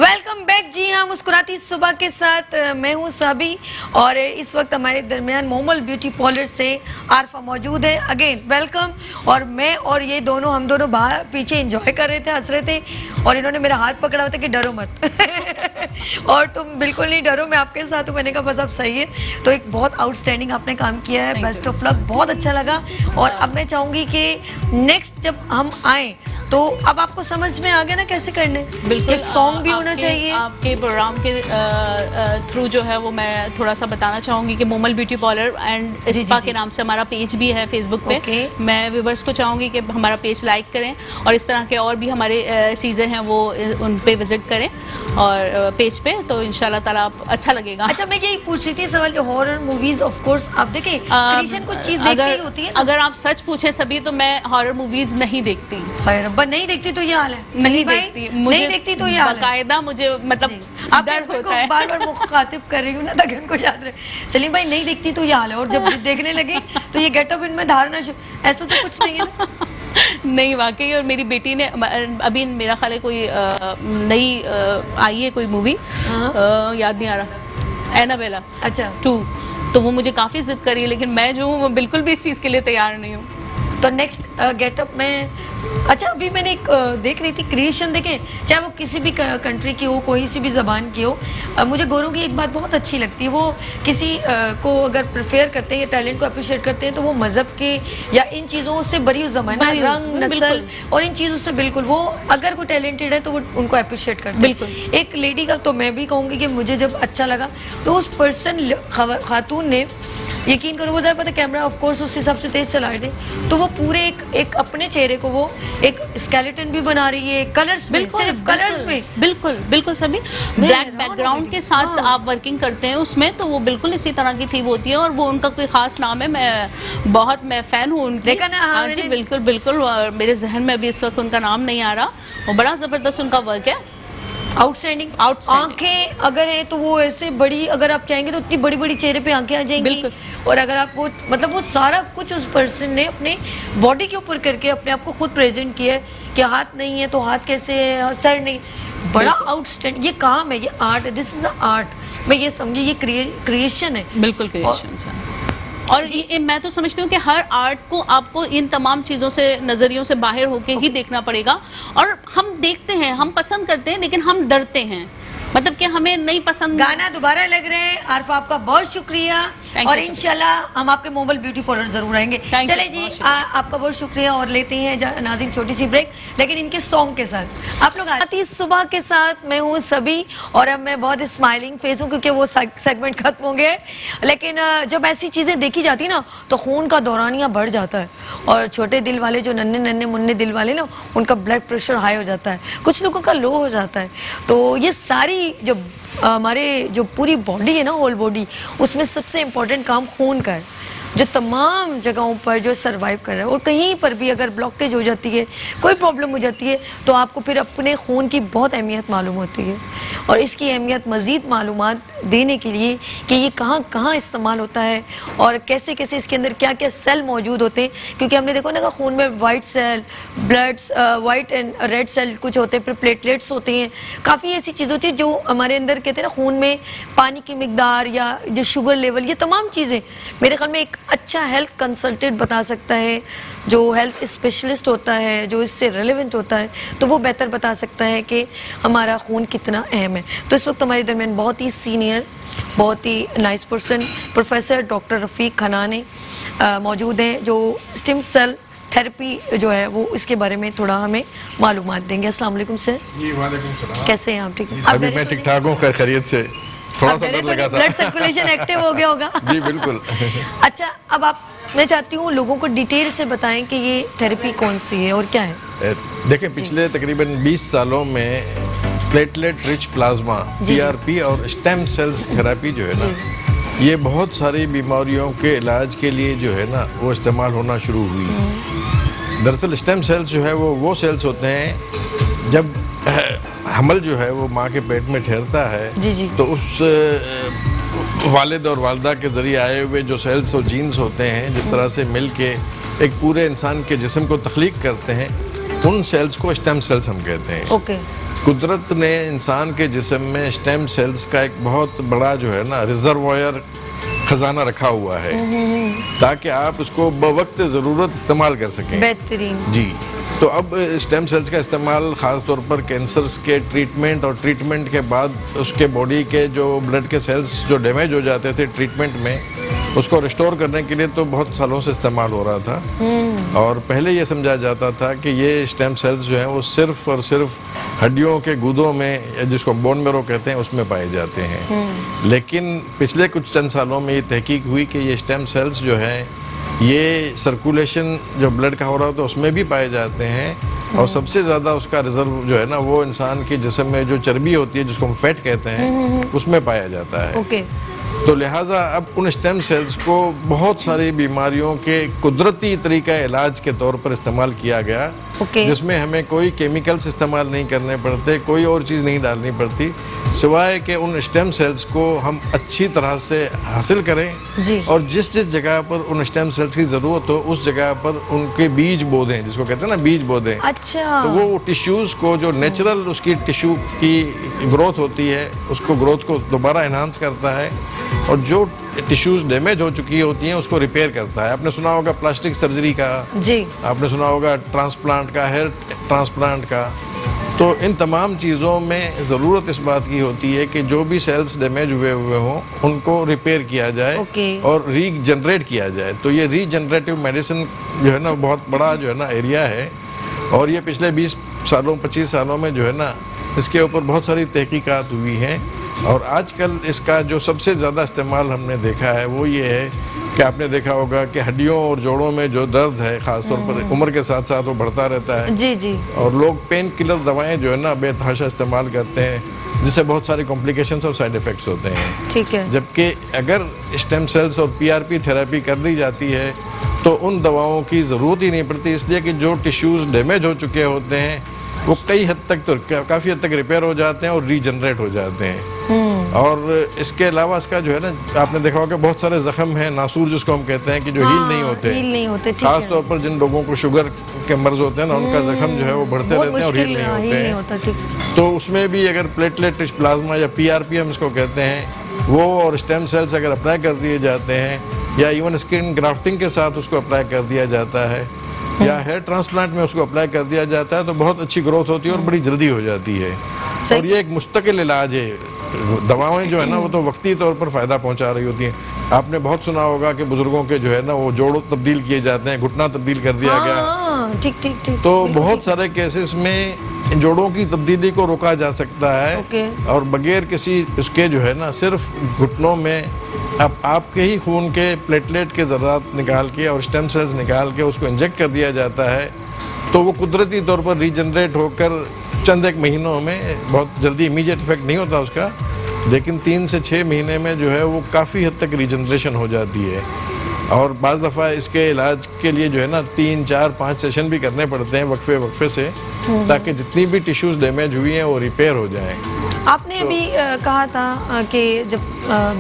S1: Welcome back. जी हाँ, मुस्कुराती सुबह के साथ मैं हूँ साबी, और इस वक्त हमारे दरमियान मोमल ब्यूटी पार्लर से आरफा मौजूद है। Again welcome. और मैं और ये दोनों, हम दोनों बाहर पीछे एंजॉय कर रहे थे, हंस रहे थे, और इन्होंने मेरा हाथ पकड़ा हुआ था कि डरो मत और तुम बिल्कुल नहीं डरो, मैं आपके साथ हूँ। मैंने कहा बस अब सही है। तो एक बहुत आउटस्टैंडिंग आपने काम किया है, बेस्ट ऑफ लक, बहुत अच्छा लगा। और अब मैं चाहूँगी कि नेक्स्ट जब हम आए तो अब आपको समझ में आ गया ना कैसे करने।
S2: बिल्कुल,
S1: एक सॉन्ग भी होना चाहिए
S2: आपके प्रोग्राम के थ्रू जो है वो मैं थोड़ा सा बताना चाहूँगी कि मोमल ब्यूटी पार्लर एंड इस्पा के नाम से हमारा पेज भी है फेसबुक पे। मैं व्यूवर्स को चाहूँगी कि हमारा पेज लाइक करें, और इस तरह के और भी हमारे चीज़ें हैं वो उन पे विजिट करें और पेज पे, तो इंशाल्लाह ताला अच्छा लगेगा।
S1: अच्छा, मैं यही पूछ रही थी सवाल, जो हॉरर मूवीज ऑफ कोर्स आप देखें, क्रिएशन कुछ चीज देखती ही होती है।
S2: अगर आप सच पूछे सभी तो मैं हॉरर मूवीज नहीं देखती।
S1: नहीं देखती तो ये हाल है,
S2: नहीं देखती,
S1: मुझे नहीं देखती तो ये हाल है,
S2: बाकायदा मुझे मतलब
S1: आप होता है। बार-बार मुखातिब कर रही हूँ ना ताकि उनको याद रहे। सलीम भाई नहीं देखती तो ये हाल है, और जब देखने लगे तो ये गेटअप इनमें धारना, ऐसा तो कुछ नहीं है ना।
S2: नहीं वाकई, और मेरी बेटी ने अभी मेरा ख्याल है कोई नई आई है कोई मूवी, याद नहीं आ रहा, एनाबेला,
S1: अच्छा
S2: 2, तो वो मुझे काफ़ी जिद करी है, लेकिन मैं जो हूँ वो बिल्कुल भी इस चीज़ के लिए तैयार नहीं हूँ।
S1: तो नेक्स्ट गेटअप में, अच्छा अभी मैंने एक देख रही थी क्रिएशन, देखें चाहे वो किसी भी कंट्री की हो, कोई सी भी ज़बान की हो, मुझे गोरों की एक बात बहुत अच्छी लगती है, वो किसी को अगर प्रिफेयर करते हैं या टैलेंट को अप्रिशिएट करते हैं तो वो मज़हब के या इन चीज़ों से बरी उस ज़माना, रंग, नस्ल और इन चीज़ों से बिल्कुल, वो अगर कोई टैलेंटेड है तो वो उनको अप्रिशिएट करते हैं।
S2: बिल्कुल
S1: एक लेडी का तो मैं भी कहूँगी कि मुझे जब अच्छा लगा तो उस पर्सन खातून ने, यकीन करो वो ज़रा पता कैमरा ऑफ कोर्स उस हिसाब से तेज चला रहे थे, तो वो पूरे एक अपने चेहरे को वो एक स्केलेटन भी बना रही है, कलर्स में, सिर्फ कलर्स में,
S2: बिल्कुल बिल्कुल सभी ब्लैक बैकग्राउंड के साथ आप वर्किंग करते हैं उसमें, तो वो बिल्कुल इसी तरह की थीम होती है, और वो उनका कोई खास नाम है, मैं फैन हूँ उनकी।
S1: देखा ना?
S2: हाँ जी बिल्कुल बिल्कुल, मेरे जहन में अभी इस वक्त उनका नाम नहीं आ रहा, वो बड़ा ज़बरदस्त उनका वर्क है,
S1: आउटस्टैंडिंग। आंखें अगर है तो वो ऐसे बड़ी, अगर आप चाहेंगे तो इतनी बड़ी बड़ी चेहरे पे आंखें आ जाएंगी, और अगर आप वो मतलब वो सारा कुछ उस पर्सन ने अपने बॉडी के ऊपर करके अपने आप को खुद प्रेजेंट किया है कि हाथ नहीं है तो हाथ कैसे है, सर नहीं, बड़ा आउटस्टैंडिंग ये काम है, ये आर्ट है, दिस इज अ आर्ट। मैं ये समझिए ये क्रिएशन है,
S2: बिल्कुल क्रिएशन है। और ये मैं तो समझती हूँ कि हर आर्ट को आपको इन तमाम चीज़ों से, नज़रियों से बाहर होके ही देखना पड़ेगा, और हम देखते हैं, हम पसंद करते हैं, लेकिन हम डरते हैं, मतलब कि हमें नहीं पसंद।
S1: गाना दोबारा लग रहे हैं, आरफा आपका बहुत शुक्रिया, और इंशाल्लाह हम आपके मोबाइल ब्यूटी पार्लर जरूर आएंगे। चले जी, आपका बहुत शुक्रिया, और लेते हैं नाज़रीन छोटी सी ब्रेक, लेकिन इनके सॉन्ग के साथ। आप लोग आती सुबह के साथ मैं हूँ सभी, और अब मैं बहुत स्माइलिंग फेस हूँ क्योंकि वो सेगमेंट खत्म हो गया है, लेकिन जब ऐसी चीज़ें देखी जाती ना तो खून का दौरानिया बढ़ जाता है, और छोटे दिल वाले जो नन्हे नन्हे मुन्ने दिल वाले ना, उनका ब्लड प्रेशर हाई हो जाता है, कुछ लोगों का लो हो जाता है। तो ये सारी जो हमारे जो पूरी बॉडी है ना, होल बॉडी, उसमें सबसे इम्पोर्टेंट काम खून का है। जो तमाम जगहों पर जो सर्वाइव कर रहा है, और कहीं पर भी अगर ब्लॉकेज हो जाती है, कोई प्रॉब्लम हो जाती है, तो आपको फिर अपने खून की बहुत अहमियत मालूम होती है। और इसकी अहमियत मज़ीद मालूमात देने के लिए कि ये कहाँ कहाँ इस्तेमाल होता है और कैसे कैसे इसके अंदर क्या क्या सेल मौजूद होते हैं, क्योंकि हमने देखो ना कि खून में white cell, bloods, white and red cell कुछ होते हैं, फिर प्लेटलेट्स होती हैं, काफ़ी ऐसी चीज़ होती है जो हमारे अंदर कहते हैं ना खून में पानी की मिकदार या जो शुगर लेवल, ये तमाम चीज़ें मेरे ख्याल में एक अच्छा हेल्थ कंसल्टेंट बता सकता है, जो हेल्थ स्पेशलिस्ट होता है, जो इससे रेलेवेंट होता है, तो वो बेहतर बता सकता है कि हमारा खून कितना अहम है। तो इस वक्त हमारे दरमियान बहुत ही सीनियर, बहुत ही नाइस पर्सन प्रोफेसर डॉक्टर रफ़ीक खनानी मौजूद हैं, जो स्टेम सेल थेरेपी जो है वो इसके बारे में थोड़ा हमें मालूमात देंगे। अस्सलाम वालेकुम सर।
S3: जी वालेकुम सलाम।
S1: कैसे हैं आप? ठीक है?
S3: अभी मैं ठीक ठाक हूँ, खैरियत से। थोड़ा सा डर लगा था।
S1: ब्लड सर्कुलेशन एक्टिव हो गया होगा।
S3: जी बिल्कुल।
S1: अच्छा, अब आप, मैं चाहती हूँ लोगों को डिटेल से बताएं कि ये थेरेपी कौन सी है और क्या है।
S3: देखें, पिछले तकरीबन 20 सालों में प्लेटलेट रिच प्लाज्मा PRP और स्टेम सेल्स थेरेपी जो है ना, ये बहुत सारी बीमारियों के इलाज के लिए जो है ना वो इस्तेमाल होना शुरू हुई। दरअसल स्टेम सेल्स जो है वो सेल्स होते हैं जब हमल जो है वो माँ के पेट में ठहरता है,
S1: जी जी।
S3: तो उस वालिद और वालदा के ज़रिए आए हुए जो सेल्स और जीन्स होते हैं, जिस तरह से मिल के एक पूरे इंसान के जिस्म को तख्लीक करते हैं, उन सेल्स को स्टेम सेल्स हम कहते हैं।
S1: ओके।
S3: कुदरत ने इंसान के जिस्म में स्टेम सेल्स का एक बहुत बड़ा जो है ना रिजर्वायर खजाना रखा हुआ है, ताकि आप उसको बवक्त ज़रूरत इस्तेमाल कर सकें।
S1: बेहतरीन।
S3: जी। तो अब स्टेम सेल्स का इस्तेमाल ख़ास तौर पर कैंसर्स के ट्रीटमेंट और ट्रीटमेंट के बाद उसके बॉडी के जो ब्लड के सेल्स जो डैमेज हो जाते थे ट्रीटमेंट में, उसको रिस्टोर करने के लिए तो बहुत सालों से इस्तेमाल हो रहा था। और पहले ये समझा जाता था कि ये स्टेम सेल्स जो हैं वो सिर्फ और सिर्फ हड्डियों के गुदों में, जिसको बोन मैरो कहते हैं, उसमें पाए जाते हैं। लेकिन पिछले कुछ चंद सालों में ये तहकीक हुई कि ये स्टेम सेल्स जो हैं ये सर्कुलेशन जो ब्लड का हो रहा होता है उसमें भी पाए जाते हैं, और सबसे ज़्यादा उसका रिजर्व जो है ना वो इंसान के जिस्म में जो चर्बी होती है, जिसको हम फैट कहते हैं, उसमें पाया जाता है।
S1: ओके।
S3: तो लिहाजा अब उन स्टेम सेल्स को बहुत सारी बीमारियों के कुदरती तरीका इलाज के तौर पर इस्तेमाल किया गया, जिसमें हमें कोई केमिकल्स इस्तेमाल नहीं करने पड़ते, कोई और चीज़ नहीं डालनी पड़ती, सिवाय कि उन स्टेम सेल्स को हम अच्छी तरह से हासिल करें
S1: जी।
S3: और जिस जिस जगह पर उन स्टेम सेल्स की ज़रूरत हो उस जगह पर उनके बीज बो दें, जिसको कहते हैं ना बीज बो दें।
S1: अच्छा।
S3: तो वो टिश्यूज़ को, जो नेचुरल उसकी टिश्यू की ग्रोथ होती है, उसको ग्रोथ को दोबारा एनहांस करता है, और जो टिश्यूज डैमेज हो चुकी होती हैं उसको रिपेयर करता है। आपने सुना होगा प्लास्टिक सर्जरी का
S1: जी, आपने
S3: सुना होगा ट्रांसप्लांट का, हेयर ट्रांसप्लांट का। तो इन तमाम चीज़ों में ज़रूरत इस बात की होती है कि जो भी सेल्स डैमेज हुए हों उनको रिपेयर किया जाए और रीजनरेट किया जाए। तो ये रीजनरेटिव मेडिसिन जो है ना बहुत बड़ा जो है ना एरिया है, और ये पिछले 20 सालों 25 सालों में जो है ना इसके ऊपर बहुत सारी तहकीकात हुई हैं। और आजकल इसका जो सबसे ज़्यादा इस्तेमाल हमने देखा है वो ये है कि आपने देखा होगा कि हड्डियों और जोड़ों में जो दर्द है, ख़ासतौर पर उम्र के साथ साथ वो बढ़ता रहता है।
S1: जी जी।
S3: और लोग पेन किलर दवाएं जो है ना बेतहाशा इस्तेमाल करते हैं, जिससे बहुत सारे कॉम्प्लिकेशंस और साइड इफ़ेक्ट्स होते हैं।
S1: ठीक है।
S3: जबकि अगर स्टेम सेल्स और PRP थेरेपी कर दी जाती है तो उन दवाओं की ज़रूरत ही नहीं पड़ती, इसलिए कि जो टिश्यूज़ डैमेज हो चुके होते हैं वो कई हद तक, तो काफ़ी हद तक रिपेयर हो जाते हैं और रीजनरेट हो जाते हैं। और इसके अलावा इसका जो है ना आपने देखा होगा बहुत सारे जख्म हैं, नासूर जिसको हम कहते हैं, कि जो हील नहीं होते, खास तौर पर जिन लोगों को शुगर के मर्ज होते हैं ना, उनका जख्म जो है वो बढ़ते रहते हैं और हील नहीं होते हैं। तो उसमें भी अगर प्लेटलेट रिच प्लाज्मा या PRP हम इसको कहते हैं, वो और स्टेम सेल्स अगर अप्लाई कर दिए जाते हैं, या इवन स्किन ग्राफ्टिंग के साथ उसको अप्लाई कर दिया जाता है, या हेयर ट्रांसप्लांट में उसको अप्लाई कर दिया जाता है, तो बहुत अच्छी ग्रोथ होती है और बड़ी जल्दी हो जाती है। और ये एक मुस्तकिल इलाज है। दवाएं जो है ना वो तो वक्ती तौर पर फ़ायदा पहुंचा रही होती हैं। आपने बहुत सुना होगा कि बुजुर्गों के जो है ना वो जोड़ तब्दील किए जाते हैं, घुटना तब्दील कर दिया गया।
S1: ठीक ठीक ठीक।
S3: तो बहुत सारे केसेस में जोड़ों की तब्दीली को रोका जा सकता है, और बगैर किसी उसके जो है ना सिर्फ घुटनों में अब आपके ही खून के प्लेटलेट के ज़रात निकाल के और स्टेम सेल्स निकाल के उसको इंजेक्ट कर दिया जाता है, तो वो कुदरती तौर पर रीजनरेट होकर चंद एक महीनों में, बहुत जल्दी इमीडिएट इफेक्ट नहीं होता उसका, लेकिन 3 से 6 महीने में जो है वो काफ़ी हद तक रीजनरेशन हो जाती है। और बाज़ दफ़ा इसके इलाज के लिए जो है ना 3, 4, 5 सेशन भी करने पड़ते हैं वक्फे से, ताकि जितनी भी टिश्यूज़ डैमेज हुई हैं वो रिपेयर हो जाएं।
S1: आपने अभी कहा था कि जब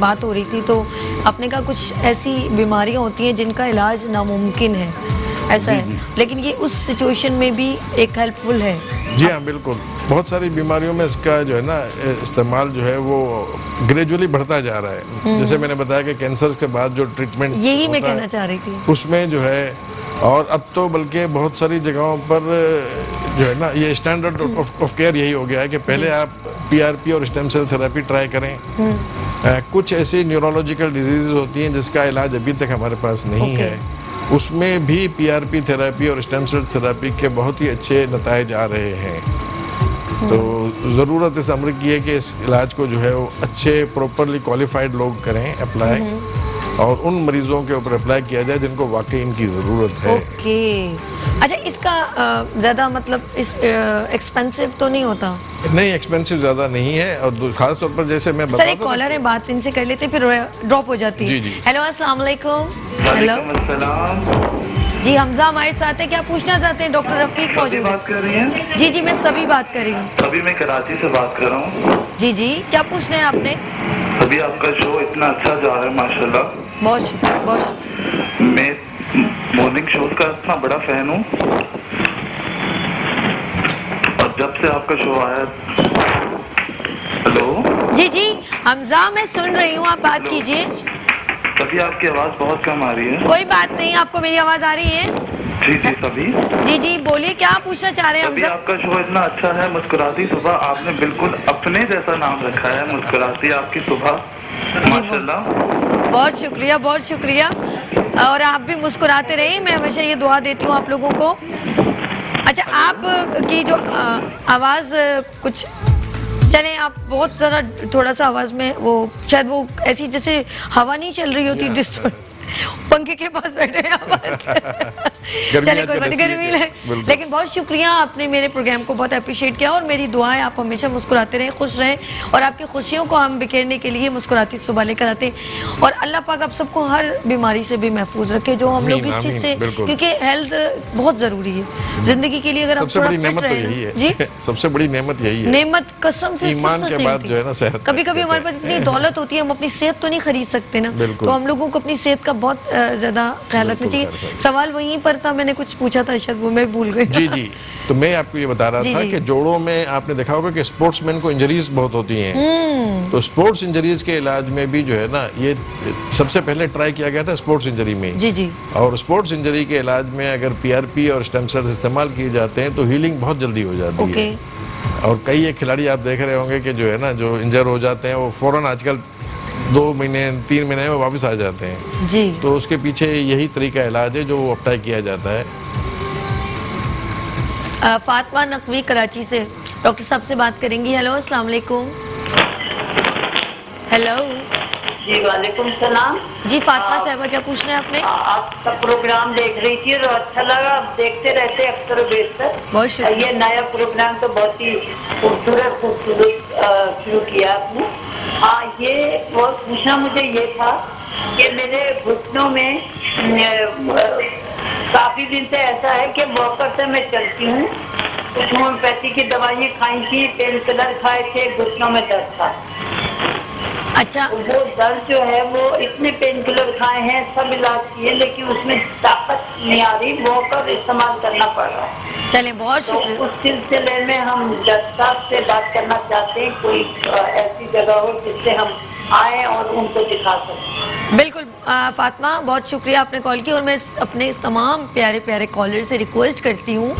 S1: बात हो रही थी तो आपने कहा कुछ ऐसी बीमारियां होती हैं जिनका इलाज नामुमकिन है, ऐसा है, लेकिन ये उस सिचुएशन में भी एक हेल्पफुल है।
S3: जी हाँ, बिल्कुल। बहुत सारी बीमारियों में इसका जो है ना इस्तेमाल जो है वो ग्रेजुअली बढ़ता जा रहा है। जैसे मैंने बताया कि कैंसर के बाद जो ट्रीटमेंट
S1: यही मैं कहना चाह रही थी,
S3: उसमें जो है, और अब तो बल्कि बहुत सारी जगहों पर जो है ना ये स्टैंडर्ड ऑफ केयर यही हो गया है कि पहले आप PRP और स्टेम सेल थेरेपी ट्राई करें। कुछ ऐसी न्यूरोलॉजिकल डिजीज़ होती हैं जिसका इलाज अभी तक हमारे पास नहीं है, उसमें भी PRP थेरेपी और स्टेम सेल थेरेपी के बहुत ही अच्छे नताइज आ रहे हैं। तो ज़रूरत इस अमर की है कि इस इलाज को जो है वो अच्छे प्रॉपरली क्वालिफाइड लोग करें अप्लाई, और उन मरीजों के ऊपर अप्लाई किया जाए जिनको वाकई इनकी ज़रूरत है।
S1: ओके। अच्छा, इसका ज़्यादा मतलब इस एक्सपेंसिव तो नहीं होता?
S3: नहीं, एक्सपेंसिव ज़्यादा नहीं है, और ख़ास तौर पर जैसे मैं
S1: सर एक कॉलर है, बात इनसे कर लेते फिर ड्रॉप हो जाती है।
S3: जी।
S1: हेलो, अस्सलाम वालेकुम। हेलो जी, हमजा हमारे साथ है, क्या पूछना चाहते हैं? डॉक्टर रफीक मौजूद
S4: बात कर रही हैं?
S1: जी जी, मैं सभी बात कर रही हूँ।
S4: अभी मैं कराची से बात कर रहा हूँ।
S1: जी जी, क्या पूछना है आपने?
S4: अभी आपका शो इतना अच्छा जा रहा है माशाल्लाह।
S1: बहुत
S4: मैं मॉर्निंग शो का इतना बड़ा फैन हूँ, और जब से आपका शो आया। हेलो
S1: जी जी, हमजा मैं सुन रही हूँ, आप बात कीजिए।
S4: तभी आपकी आवाज़ बहुत कम आ रही है।
S1: कोई बात नहीं, आपको मेरी आवाज़ आ रही है?
S4: जी जी सभी।
S1: जी जी, बोलिए, क्या पूछना चाह रहे हैं
S4: अभी
S1: हमजा?
S4: आपका शो इतना अच्छा है, मुस्कुराती सुबह, आपने बिल्कुल अपने जैसा नाम रखा है, मुस्कुराती आपकी सुबह, माशाल्लाह।
S1: बहुत शुक्रिया, बहुत शुक्रिया, और आप भी मुस्कुराते रहिए, मैं हमेशा ये दुआ देती हूँ आप लोगों को। अच्छा, आप की जो आवाज़ कुछ चलें, आप बहुत ज़रा थोड़ा सा आवाज़ में वो शायद वो ऐसी जैसे हवा नहीं चल रही होती, डिस्टर्ब, पंखे के पास बैठे हैं चले कोई बात, गर्मी है, लेकिन बहुत शुक्रिया, आपने मेरे प्रोग्राम को बहुत अप्रिशिएट किया, और मेरी दुआ है आप हमेशा मुस्कुराते रहें, खुश रहें, और आपकी खुशियों को हम बिखेरने के लिए मुस्कुराती सुबह लेकर आते हैं। और अल्लाह पाक आप सबको हर बीमारी से भी महफूज रखे, जो हम लोग इस चीज़ से, क्योंकि हेल्थ बहुत ज़रूरी है ज़िंदगी के लिए। अगर आप थोड़ा फिट रहें, जी
S3: सबसे बड़ी नेमत यही है,
S1: नेमत कसम से
S3: ईमान के बाद जो है ना सेहत।
S1: कभी कभी हमारे पास इतनी दौलत होती है, हम अपनी सेहत तो नहीं खरीद सकते ना, तो हम लोगों को अपनी सेहत का बहुत ज़्यादा ख्याल रखना चाहिए। सवाल वहीं पर था, मैंने कुछ पूछा था शायद वो मैं भूल गई।
S3: जी, तो मैं आपको ये बता रहा था कि जोड़ों में आपने देखा होगा कि स्पोर्ट्समैन को इंजरीज बहुत होती हैं, तो स्पोर्ट्स इंजरीज के इलाज में भी जो है ना ये सबसे पहले ट्राई किया गया था स्पोर्ट्स इंजरी में।
S1: जी।
S3: और स्पोर्ट्स इंजरी के इलाज में अगर PRP और स्टेम सेल्स इस्तेमाल किए जाते हैं तो हीलिंग बहुत जल्दी हो जाती है। और कई एक खिलाड़ी आप देख रहे होंगे कि जो है ना जो इंजर हो जाते हैं वो फौरन आजकल 2 महीने 3 महीने में वापस आ जाते हैं
S1: जी।
S3: तो उसके पीछे यही तरीका इलाज है जो अप्लाई किया जाता है।
S1: फातिमा नकवी कराची से डॉक्टर साहब से बात करेंगी। हेलो, अस्सलाम वालेकुम। हेलो
S5: जी, वालेकुम सलाम।
S1: जी, फातिमा साहबा, क्या पूछना है आपने?
S5: आपका प्रोग्राम देख रही थी और अच्छा लगा, देखते रहते अक्सर बेशतर।
S1: बहुत शुक्रिया।
S5: ये नया प्रोग्राम तो बहुत ही खूबसूरत शुरू किया आपने। हाँ, ये बहुत पूछना मुझे ये था कि मेरे घुटनों में काफी दिन से ऐसा है कि वॉकर से मैं चलती हूँ, कुछ होम्योपैथी की दवाइयाँ खाई थी, पेन किलर खाए थे, घुटनों में दर्द था।
S1: अच्छा,
S5: वो दर्द जो है वो इतने पेन किलर खाए हैं, सब इलाज किए, लेकिन उसमें ताकत नहीं आ रही, वॉकर इस्तेमाल करना पड़ रहा है।
S1: चले, बहुत शुक्रिया।
S5: तो उस सिलसिले में हम जज साहब से बात करना चाहते हैं, कोई ऐसी जगह हो जिससे हम आए और उनको दिखा सकें।
S1: बिल्कुल फातिमा, बहुत शुक्रिया आपने कॉल की, और मैं अपने इस तमाम प्यारे प्यारे कॉलर से रिक्वेस्ट करती हूँ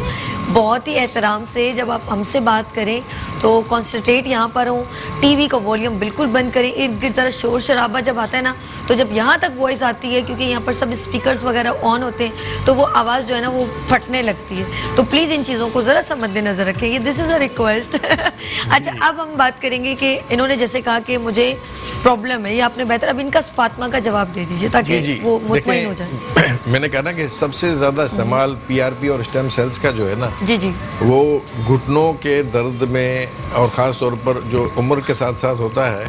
S1: बहुत ही एहतराम से जब आप हमसे बात करें तो कॉन्सेंट्रेट यहाँ पर हो, टीवी का वॉल्यूम बिल्कुल बंद करें, इर्द गिर्द ज़रा शोर शराबा जब आता है ना, तो जब यहाँ तक वॉइस आती है, क्योंकि यहाँ पर सब स्पीकर्स वगैरह ऑन होते हैं, तो वो आवाज़ जो है ना वो फटने लगती है, तो प्लीज़ इन चीज़ों को ज़रा सा मद्देनज़र रखें, ये दिस इज़ अ रिक्वेस्ट। अच्छा, अब हम बात करेंगे कि इन्होंने जैसे कहा कि मुझे प्रॉब्लम है, ये आपने बेहतर, अब इनका फातिमा का जवाब दे दीजिए ताकि वो मुतमईन हो जाए।
S3: मैंने कहा ना कि सबसे ज़्यादा इस्तेमाल PRP और स्टेम सेल्स का जो है ना,
S1: जी,
S3: वो घुटनों के दर्द में, और ख़ास तौर पर जो उम्र के साथ साथ होता है,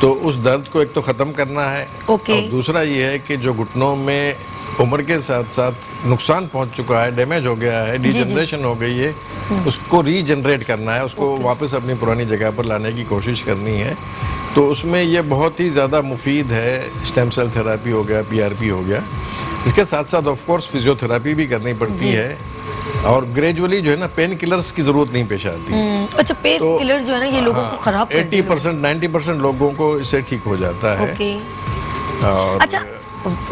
S3: तो उस दर्द को एक तो ख़त्म करना है,
S1: ओके।
S3: और दूसरा ये है कि जो घुटनों में उम्र के साथ साथ नुकसान पहुंच चुका है, डैमेज हो गया है, डिजनरेशन हो गई है, उसको रीजनरेट करना है, उसको वापस अपनी पुरानी जगह पर लाने की कोशिश करनी है। तो उसमें ये बहुत ही ज़्यादा मुफीद है। स्टेम सेल थेरेपी हो गया, PRP हो गया, इसके साथ साथ ऑफ कोर्स फिजियोथेरेपी भी करनी पड़ती है, और ग्रेजुअली जो है ना पेन किलर्स की जरूरत नहीं पेश आती।
S1: अच्छा, पेन किलर्स जो है ना ये लोगों को खराब कर
S3: 80% 90% लोगों को इससे ठीक हो जाता है।
S1: ओके।
S3: और
S1: अच्छा,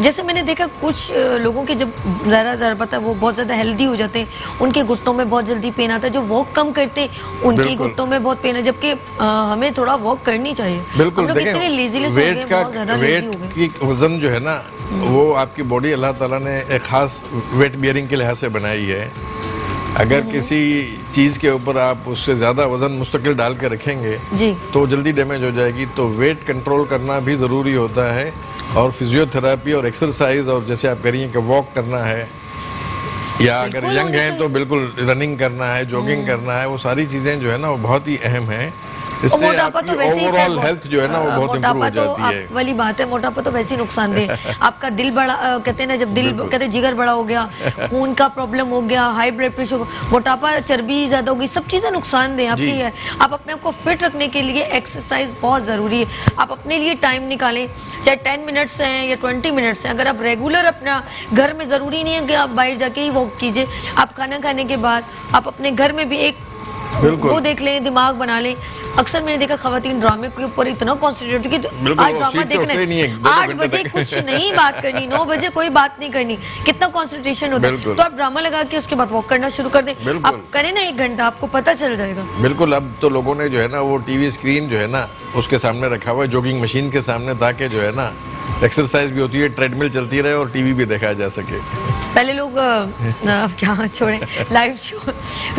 S1: जैसे मैंने देखा कुछ लोगों के जब ज़रा पता है वो बहुत ज़्यादा हेल्दी हो जाते हैं, उनके घुटनों में बहुत जल्दी पेन आता है। जो वॉक कम करते हैं उनके घुटनों में बहुत पेन है, जबकि हमें थोड़ा वॉक करनी चाहिए।
S3: बिल्कुल,
S1: हम लोग इतने लेजीलेस हो गए, बहुत ज़्यादा लेजी हो गए।
S3: वेट की वजन जो है ना वो आपकी बॉडी अल्लाह ताला ने एक खास वेट बियरिंग के लिहाज से बनाई है। अगर किसी चीज़ के ऊपर आप उससे ज़्यादा वजन मुस्तकिल डाल के रखेंगे
S1: जी,
S3: तो जल्दी डैमेज हो जाएगी। तो वेट कंट्रोल करना भी ज़रूरी होता है, और फिजियोथेरेपी और एक्सरसाइज, और जैसे आप कह रही हैं कि वॉक करना है, या अगर यंग हैं तो बिल्कुल रनिंग करना है, जॉगिंग करना है, वो सारी चीज़ें जो है ना वो बहुत ही अहम है। इससे आपकी ओवरऑल हेल्थ जो है ना वो बहुत इंप्रूव हो जाती है।
S1: वाली बात है, मोटापा तो वैसे ही नुकसानदेह। आपका दिल बड़ा कहते हैं ना, जब दिल कहते हैं जिगर बड़ा हो गया, खून का प्रॉब्लम हो गया, हाई ब्लड प्रेशर, मोटापा, चर्बी ज्यादा हो गई, सब चीजें नुकसानदेह आपकी है। आप अपने आप को फिट रखने के लिए एक्सरसाइज बहुत जरूरी है। आप अपने लिए टाइम निकालें, चाहे 10 मिनट्स हैं या 20 मिनट्स हैं। अगर आप रेगुलर अपना घर में, जरूरी नहीं है कि आप बाहर जाके ही वॉक कीजिए, आप खाना खाने के बाद आप अपने घर में भी एक वो देख लें, दिमाग बना लें। अक्सर मैंने देखा खवातीन ड्रामे के ऊपर इतना कॉन्सेंट्रेट कि आज ड्रामा देखना है, 8 बजे कुछ नहीं बात करनी, 9 बजे कोई बात नहीं करनी, कितना कॉन्सेंट्रेशन होता है। तो आप ड्रामा लगा के उसके बाद वॉक करना शुरू कर दें, आप करें ना 1 घंटा, आपको पता चल जाएगा।
S3: बिल्कुल। अब तो लोगों ने जो है ना वो टीवी स्क्रीन जो है ना उसके सामने रखा हुआ है, जॉगिंग मशीन के सामने, ताकि जो है ना एक्सरसाइज भी होती है, ट्रेडमिल चलती रहे और टीवी भी देखा जा सके।
S1: पहले लोग क्या छोड़े लाइव शो,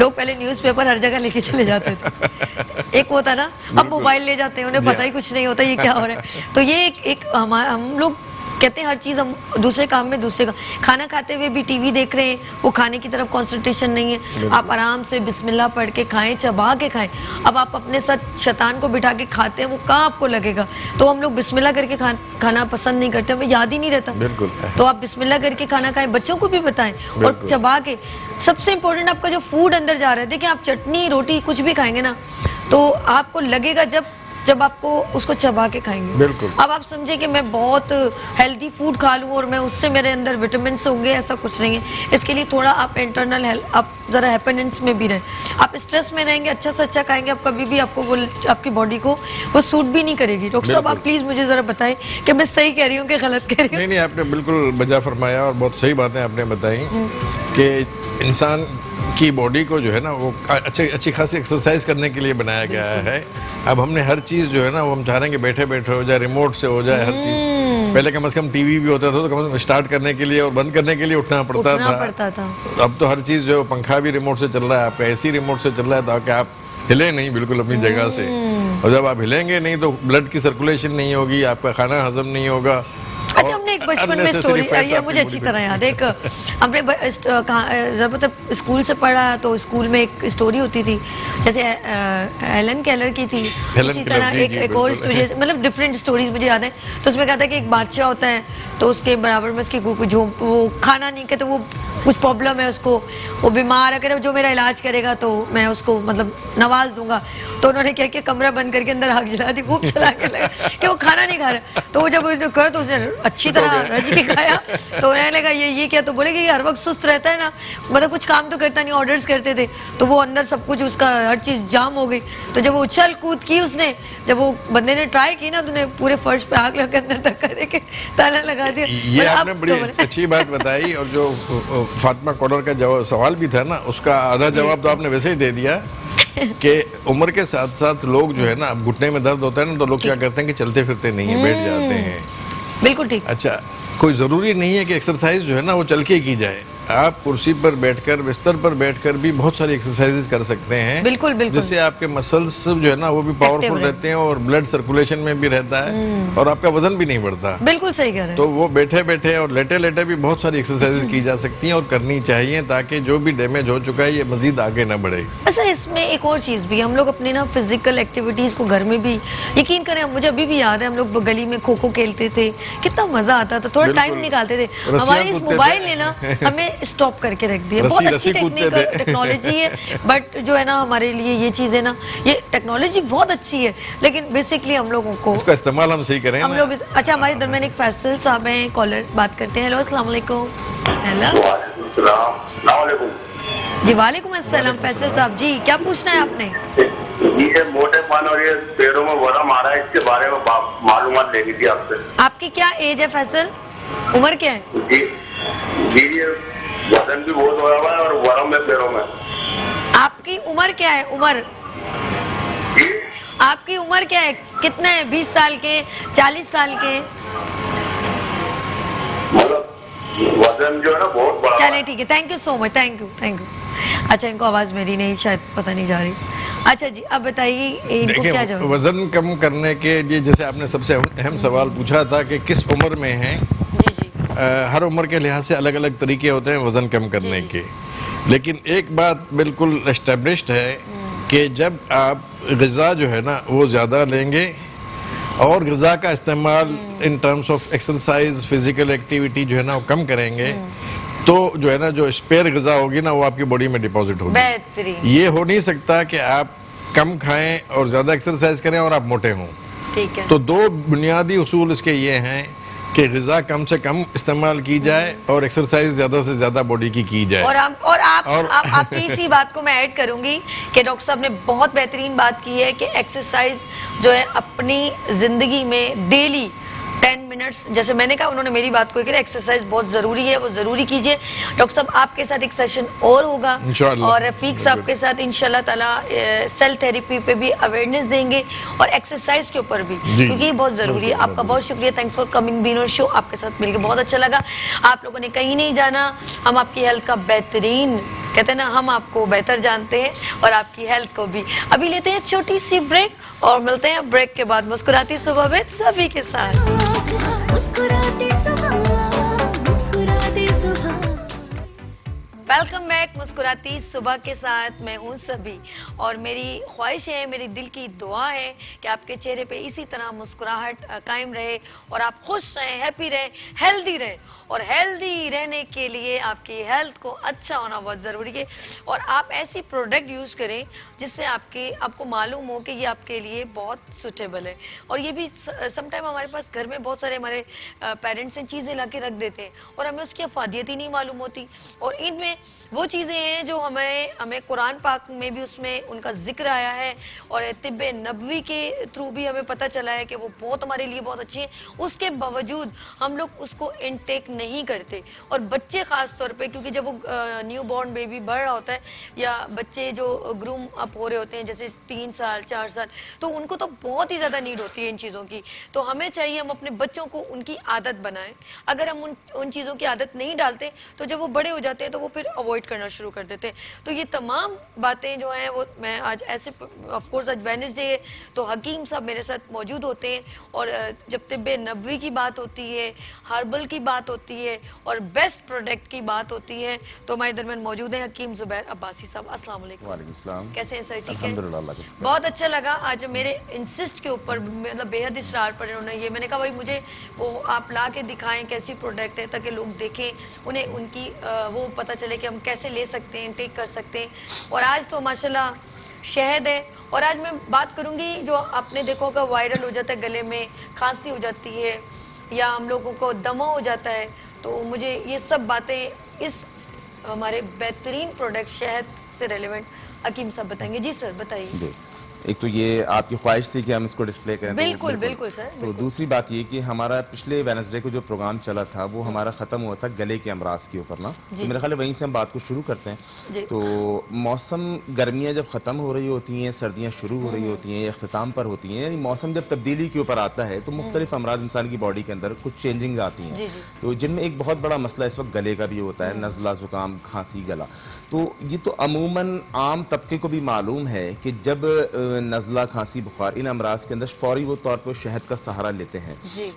S1: लोग पहले न्यूज़पेपर हर जगह लेके चले जाते थे, एक होता ना, अब मोबाइल ले जाते हैं, उन्हें पता ही कुछ नहीं होता ये क्या हो रहा है। तो ये एक हम लोग कहते हैं हर चीज़ हम दूसरे काम में दूसरे का, खाना खाते हुए भी टीवी देख रहे हैं, वो खाने की तरफ कंसंट्रेशन नहीं है। आप आराम से बिस्मिल्लाह पढ़ के खाएं, चबा के खाएं। अब आप अपने साथ शैतान को बिठा के खाते हैं, वो कहाँ आपको लगेगा। तो हम लोग बिस्मिल्लाह करके खाना पसंद नहीं करते, हमें याद ही नहीं रहता।
S3: बिल्कुल।
S1: तो आप बिस्मिल्लाह करके खाना खाएं, बच्चों को भी बताएं, और चबा के। सबसे इंपॉर्टेंट आपका जो फूड अंदर जा रहा है, देखिए आप चटनी रोटी कुछ भी खाएंगे ना तो आपको लगेगा जब आपको उसको चबा के खाएंगे।
S3: बिल्कुल।
S1: अब आप समझे कि मैं बहुत हेल्दी फूड खा लूँ और मैं उससे मेरे अंदर विटामिन होंगे, ऐसा कुछ नहीं है। इसके लिए थोड़ा आप इंटरनल हेल्थ, आप ज़रा हैप्पीनेस में भी रहें। आप स्ट्रेस में रहेंगे, अच्छा से अच्छा खाएंगे, आप कभी भी आपको वो आपकी बॉडी को वो सूट भी नहीं करेगी। डॉक्टर साहब आप प्लीज़ मुझे ज़रा बताएं कि मैं सही कह रही हूँ कि गलत कह रही हूँ।
S3: नहीं, आपने बिल्कुल बजा फरमाया और बहुत सही बातें आपने बताई कि इंसान की बॉडी को जो है ना वो अच्छी खासी एक्सरसाइज करने के लिए बनाया गया है। अब हमने हर चीज़ जो है ना वो हम चाह रहे हैं कि बैठे बैठे हो जाए, रिमोट से हो जाए हर चीज़। पहले कम से कम टीवी भी होता था तो कम से कम स्टार्ट करने के लिए और बंद करने के लिए उठना पड़ता था। अब तो हर चीज़ जो पंखा भी रिमोट से चल रहा है, आपका AC रिमोट से चल रहा है, ताकि आप हिले नहीं बिल्कुल अपनी जगह से। और जब आप हिलेंगे नहीं तो ब्लड की सर्कुलेशन नहीं होगी, आपका खाना हजम नहीं होगा।
S1: अच्छा, हमने एक बचपन में स्टोरी, ये मुझे अच्छी तरह याद है, एक हमने जब मतलब स्कूल से पढ़ा तो स्कूल में एक स्टोरी होती थी, जैसे हेलन केलर की थी, इसी तरह एक और स्टोरी, मतलब डिफरेंट स्टोरीज मुझे याद है। तो उसमें कहता है कि एक बादशाह होता है, तो उसके बराबर में उसकी जो वो खाना नहीं कहते, वो कुछ प्रॉब्लम है उसको, वो बीमार है, अगर जो मेरा इलाज करेगा तो मैं उसको मतलब नवाज दूंगा। तो उन्होंने क्या किया, कमरा बंद करके अंदर आग जला दी, खूब चला के लगा कि वो खाना नहीं खा रहा। तो वो जब उसने कहा तो उसने अच्छी तरह रज के खाया, तो उन्हें लगा ये क्या, तो बोले कि हर वक्त सुस्त रहता है ना, मतलब कुछ काम तो करता नहीं, ऑर्डर्स करते थे, तो वो अंदर सब कुछ उसका हर चीज़ जाम हो गई। तो जब वो उछल कूद की उसने, जब वो बंदे ने ट्राई की ना, तो उन्हें पूरे फर्श पे आग लगा अंदर धक्का दे के ताला लगा दिया।
S3: ये आपने बड़ी अच्छी बात बताई। और जो फातिमा कौडर का जवाब सवाल भी था ना, उसका आधा जवाब तो आपने वैसे ही दे दिया कि उम्र के साथ साथ लोग जो है ना, अब घुटने में दर्द होता है ना, तो लोग क्या करते हैं कि चलते फिरते नहीं है, बैठ जाते हैं।
S1: बिल्कुल ठीक।
S3: अच्छा, कोई ज़रूरी नहीं है कि एक्सरसाइज जो है ना वो चल के की जाए। आप कुर्सी पर बैठकर, बिस्तर पर बैठकर भी बहुत सारी एक्सरसाइजेज कर सकते हैं।
S1: बिल्कुल बिल्कुल।
S3: जिससे आपके मसल्स जो है ना वो भी पावरफुल रहते हैं और ब्लड सर्कुलेशन में भी रहता है और आपका वजन भी नहीं बढ़ता।
S1: बिल्कुल सही कह रहे हैं।
S3: तो वो बैठे बैठे और लेटे लेटे भी बहुत सारी एक्सरसाइजेज की जा सकती हैं और करनी चाहिए, ताकि जो भी डैमेज हो चुका है ये मजीद आगे ना बढ़े।
S1: अच्छा, इसमें एक और चीज़ भी, हम लोग अपने ना फिजिकल एक्टिविटीज़ को घर में भी, यकीन करें मुझे अभी भी याद है हम लोग गली में खो खो खेलते थे, कितना मजा आता था, थोड़ा टाइम निकालते थे। हमारे इस मोबाइल ने ना हमें स्टॉप करके रख दिया। बहुत अच्छी टेक्नोलॉजी है, बट जो है ना हमारे लिए ये चीज़ है ना, ये टेक्नोलॉजी बहुत अच्छी है, लेकिन बेसिकली हम लोगों को
S3: इसका इस्तेमाल हम सही करें
S1: हम लोग। अच्छा, हमारे दरमियान एक फैसल साहब हैं, कॉलर बात करते हैं। हेलो, अस्सलाम वालेकुम। हेलो जी, वालेकुम अस्सलाम। फैसल साहब जी, क्या पूछना है आपने?
S6: ये मोटेपन और ये पैरों में वरम आ रहा है, इसके बारे में मालूमात लेनी थी आपसे।
S1: आपकी क्या एज है फैसल, उम्र क्या है?
S6: जी जी, ये वजन भी बहुत हो रहा है और वरम है पैरों में।
S1: आपकी उम्र क्या है? उम्र आपकी उम्र क्या है? कितने है? 20 साल के, 40 साल के?
S6: मतलब वजन जो है ना बहुत बड़ा।
S1: चले ठीक है, thank you so much, thank you. अच्छा, इनको आवाज मेरी नहीं, शायद पता नहीं जा रही। अच्छा जी, अब बताइए इनको क्या जवाब?
S3: वजन कम करने के लिए जैसे आपने सबसे अहम सवाल पूछा था कि किस उम्र में है।
S1: जी।
S3: हर उम्र के लिहाज से अलग अलग तरीके होते हैं वजन कम करने के, लेकिन एक बात बिल्कुल एस्टेब्लिश्ड है कि जब आप ग़िज़ा जो है ना वो ज़्यादा लेंगे और ग़िज़ा का इस्तेमाल in terms of exercise, physical activity जो है ना वो कम करेंगे, तो जो है ना जो स्पेयर ग़िज़ा होगी ना वो आपकी बॉडी में डिपॉजिट होगी।
S1: बेहतरीन।
S3: ये हो नहीं सकता कि आप कम खाएं और ज़्यादा एक्सरसाइज करें और आप मोटे हों।
S1: ठीक है।
S3: तो दो बुनियादी उसूल इसके ये हैं कि ग़िज़ा कम से कम इस्तेमाल की जाए और एक्सरसाइज ज़्यादा से ज़्यादा बॉडी की जाए।
S1: और आपकी इसी बात को मैं ऐड करूंगी कि डॉक्टर साहब ने बहुत बेहतरीन बात की है कि एक्सरसाइज जो है अपनी ज़िंदगी में डेली 10 मिनट्स, जैसे मैंने कहा, उन्होंने मेरी बात को कहा, एक्सरसाइज बहुत ज़रूरी है, वो ज़रूरी कीजिए। डॉक्टर साहब आपके साथ एक सेशन और होगा और रफीक साहब के साथ इंशाल्लाह ताला सेल थेरेपी पे भी अवेयरनेस देंगे और एक्सरसाइज के ऊपर भी, क्योंकि ये बहुत ज़रूरी है। आपका बहुत शुक्रिया, थैंक्स फॉर कमिंग बीन और शो। आपके साथ मिलकर बहुत अच्छा लगा। आप लोगों ने कहीं नहीं जाना, हम आपकी हेल्थ का बेहतरीन, कहते हैं ना, हम आपको बेहतर जानते हैं और आपकी हेल्थ को भी। अभी लेते हैं छोटी सी ब्रेक और मिलते हैं ब्रेक के बाद मुस्कुराती सुबह में सभी के साथ। वेलकम बैक मुस्कुराती सुबह के साथ, मैं हूँ सभी और मेरी ख्वाहिश है, मेरी दिल की दुआ है कि आपके चेहरे पे इसी तरह मुस्कुराहट कायम रहे और आप खुश रहें, हैप्पी रहें, हेल्दी रहें। और हेल्दी रहने के लिए आपकी हेल्थ को अच्छा होना बहुत ज़रूरी है और आप ऐसी प्रोडक्ट यूज़ करें जिससे आपको मालूम हो कि ये आपके लिए बहुत सूटेबल है। और ये भी समटाइम हमारे पास घर में बहुत सारे हमारे पेरेंट्स हैं, चीज़ें ला के रख देते हैं और हमें उसकी अफादियत ही नहीं मालूम होती। और इनमें वो चीज़ें हैं जो हमें कुरान पाक में भी उसमें उनका जिक्र आया है और तिब्ब नबवी के थ्रू भी हमें पता चला है कि वो बहुत हमारे लिए बहुत अच्छी है। उसके बावजूद हम लोग उसको इनटेक नहीं करते और बच्चे ख़ास तौर पे, क्योंकि जब वो न्यू बॉर्न बेबी बढ़ रहा होता है या बच्चे जो ग्रूम अप हो रहे होते हैं, जैसे 3 साल 4 साल, तो उनको तो बहुत ही ज़्यादा नीड होती है इन चीज़ों की। तो हमें चाहिए हम अपने बच्चों को उनकी आदत बनाएं। अगर हम उन चीज़ों की आदत नहीं डालते तो जब वो बड़े हो जाते हैं तो वो फिर अवॉइड करना शुरू कर देते हैं। तो ये तमाम बातें जो हैं वो मैं आज ऐसे, ऑफ कोर्स आज वेडनेसडे है तो हकीम साहब मेरे साथ मौजूद होते हैं और जब तिब्ब नबवी की बात होती है, हर्बल की बात होती है और बेस्ट प्रोडक्ट की बात होती है तो हमारे दरमियान मौजूद हैं हकीम जुबैर अब्बासी साहब। अस्सलाम वालेकुम।
S7: वालेकुम सलाम।
S1: कैसे हैं सर? ठीक है,
S7: अल्हम्दुलिल्लाह।
S1: बहुत अच्छा लगा आज मेरे इंसिस्ट के ऊपर, मतलब बेहद इसरार पर उन्होंने ये, मैंने कहा भाई मुझे वो आप ला के दिखाएं कैसी प्रोडक्ट है ताकि लोग देखें, उन्हें उनकी वो पता चले कि हम कैसे ले सकते हैं, टेक कर सकते हैं। और आज तो माशाल्लाह शहद है और आज मैं बात करूंगी जो आपने देखा होगा वायरल हो जाता है, गले में खांसी हो जाती है या हम लोगों को दमा हो जाता है, तो मुझे ये सब बातें इस हमारे बेहतरीन प्रोडक्ट शहद से रेलेवेंट हकीम साहब बताएंगे। जी सर बताइए।
S7: जी, एक तो ये आपकी ख्वाहिश थी कि हम इसको डिस्प्ले करें।
S1: बिल्कुल बिल्कुल सर।
S7: तो दूसरी बात ये कि हमारा पिछले वेडनेसडे को जो प्रोग्राम चला था वो हमारा ख़त्म हुआ था गले के अमराज के ऊपर ना, तो मेरा ख्याल है वहीं से हम बात को शुरू करते हैं। तो मौसम गर्मियाँ जब ख़त्म हो रही होती हैं, सर्दियाँ शुरू हो रही होती हैं, अख्ताम पर होती हैं, यानी मौसम जब तब्दीली के ऊपर आता है तो मुख्तलिफ अमराज इंसान की बॉडी के अंदर कुछ चेंजिंग आती हैं। तो जिनमें एक बहुत बड़ा मसला इस वक्त गले का भी होता है, नज़ला, ज़ुकाम, खांसी, गला। तो ये तो अमूमन आम तबके को भी मालूम है कि जब नज़ला, खांसी, बुखार इन अमराज के अंदर फौरी वो तौर पर शहद का सहारा लेते हैं।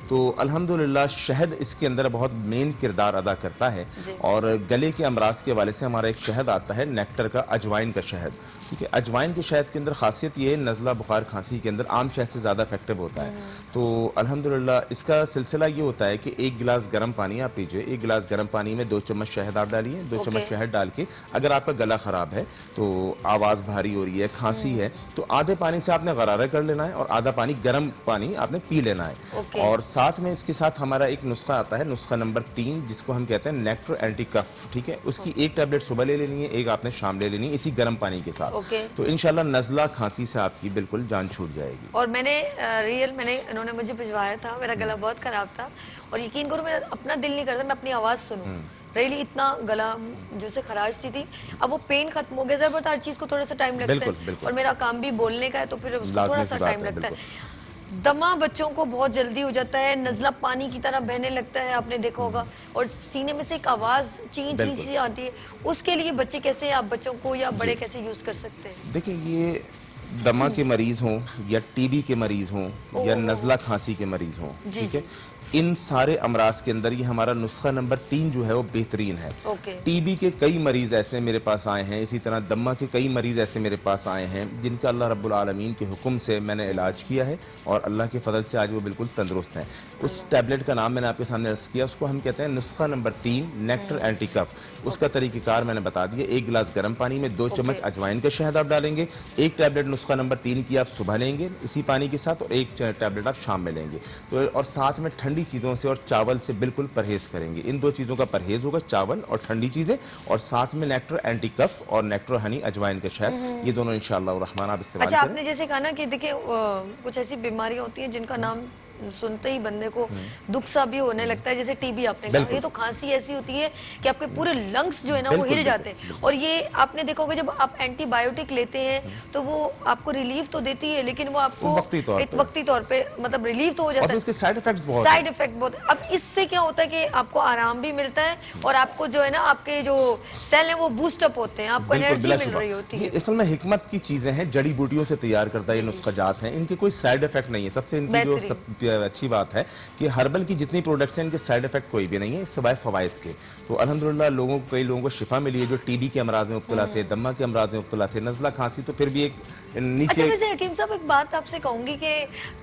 S7: तो अल्हम्दुलिल्लाह शहद इसके अंदर बहुत मेन किरदार अदा करता है। और गले के अमराज के हवाले से हमारा एक शहद आता है नेक्टर का, अजवाइन का शहद, क्योंकि अजवाइन के शहद के अंदर खासियत ये है नज़ला, बुखार, खांसी के अंदर आम शहद से ज़्यादा इफेक्टिव होता है। तो अल्हम्दुलिल्लाह इसका सिलसिला ये होता है कि 1 गिलास गर्म पानी आप पीजिए, 1 गिलास गर्म पानी में 2 चम्मच शहद आप डालिए। 2 चम्मच शहद डाल के अगर आपका गला ख़राब है तो आवाज़ भारी हो रही है, खांसी है, तो आधे पानी से आपने गरारा कर लेना है और आधा पानी गर्म पानी आपने पी लेना है। और साथ में इसके साथ हमारा एक नुस्खा आता है, नुस्खा नंबर 3, जिसको हम कहते हैं नेक्टर एंटी कफ, ठीक है। उसकी 1 टैबलेट सुबह ले लेनी है, 1 आपने शाम ले लेनी है, इसी गर्म पानी के साथ। तो इंशाल्लाह नज़ला, खांसी से आपकी बिल्कुल जान छूट जाएगी।
S1: और मैंने इन्होंने मुझे भिजवाया था, मेरा गला बहुत खराब था और यकीन करो मेरा अपना दिल नहीं करता मैं अपनी आवाज़ सुनूं। रियली इतना गला जो से खराश सी थी, अब वो पेन खत्म हो गया। जरूरत हर चीज़ को थोड़ा सा टाइम लगता है और मेरा काम भी बोलने का है, तो फिर उसको थोड़ा सा टाइम लगता है। दमा बच्चों को बहुत जल्दी हो जाता है, नज़ला पानी की तरह बहने लगता है, आपने देखा होगा, और सीने में से एक आवाज़ चीं चीं सी आती है। उसके लिए बच्चे कैसे, आप बच्चों को या बड़े कैसे यूज़ कर सकते हैं?
S7: देखिए, ये दमा के मरीज हों या टीबी के मरीज हों या नज़ला, खांसी के मरीज हों, ठीक है, इन सारे अमराज के अंदर ये हमारा नुस्खा नंबर 3 जो है वो बेहतरीन है। टीबी के कई मरीज ऐसे मेरे पास आए हैं, इसी तरह दम्मा के कई मरीज ऐसे मेरे पास आए हैं जिनका अल्लाह रब्बुल आलमीन के हुक्म से मैंने इलाज किया है और अल्लाह के फजल से आज वो बिल्कुल तंदुरुस्त हैं। उस टैबलेट का नाम मैंने आपके सामने अर्ज किया, उसको हम कहते हैं नुस्खा नंबर 3 नेक्टर एंटी कफ। उसका तरीक़ेकार मैंने बता दिया। 1 गिलास गर्म पानी में 2 चम्मच अजवाइन का शहद आप डालेंगे, 1 टैबलेट नुस्खा नंबर 3 की आप सुबह लेंगे इसी पानी के साथ, और 1 टैबलेट आप शाम में लेंगे। तो और साथ में ठंडी चीज़ों से और चावल से बिल्कुल परहेज करेंगे। इन 2 चीज़ों का परहेज होगा, चावल और ठंडी चीज़ें, और साथ में नेक्टर एंटी कफ और नेक्टर हनी अजवाइन का शहद, ये दोनों इंशाअल्लाह रहमान आप इस्तेमाल करें।
S1: अच्छा, आपने जैसे कहा ना कि देखिए कुछ ऐसी बीमारियां होती हैं जिनका नाम सुनते ही बंदे को दुख सा भी होने लगता है, जैसे टीबी आपने कहा। ये तो खांसी ऐसी होती है कि आपके पूरे लंग्स जो है ना वो हिल जाते हैं। और ये आपने देखा होगा जब आप एंटीबायोटिक लेते हैं तो वो आपको रिलीफ तो देती है, लेकिन वो आपको एक वक्ती तौर पे मतलब रिलीफ तो हो जाता है,
S7: उसके साइड इफेक्ट
S1: बहुत। अब इससे क्या होता है कि आपको आराम भी मिलता है और आपको जो है ना आपके जो सेल है वो बूस्टअप होते हैं, आपको एनर्जी मिल रही होती है।
S7: असल में हिकमत की चीजें हैं, जड़ी बूटियों से तैयार करता है ये नुस्खा जात हैं, इनके कोई साइड इफेक्ट नहीं है। सबसे इनकी जो अच्छी बात है कि हर्बल की जितनी प्रोडक्ट्स हैं इनके साइड इफेक्ट कोई भी नहीं है सिवाय फवायद के। तो अल्हम्दुलिल्लाह कई लोगों को शिफा मिली है जो टीबी के अमराज में मुब्तला थे, दम्मा के अमराज में मुब्तला थे, नज़ला, खांसी, तो फिर भी एक नीचे।
S1: अच्छा, वैसे हकीम साहब एक बात आपसे कहूंगी कि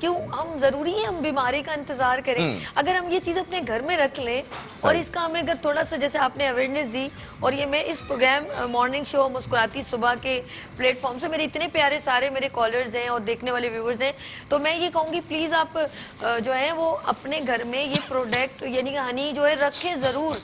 S1: क्यों हम जरूरी है हम बीमारी का इंतजार करें? अगर हम ये चीज अपने घर में रख लें और इसका हमें अगर थोड़ा सा जैसे आपने अवेयरनेस दी, और ये मैं इस प्रोग्राम मॉर्निंग शो मुस्कुराती सुबह के प्लेटफॉर्म से मेरे इतने प्यारे सारे मेरे कॉलर्स हैं और देखने वाले व्यूअर्स हैं, तो मैं ये कहूँगी प्लीज़ आप जो है वो अपने घर में ये प्रोडक्ट यानी कि हनी जो है रखें ज़रूर।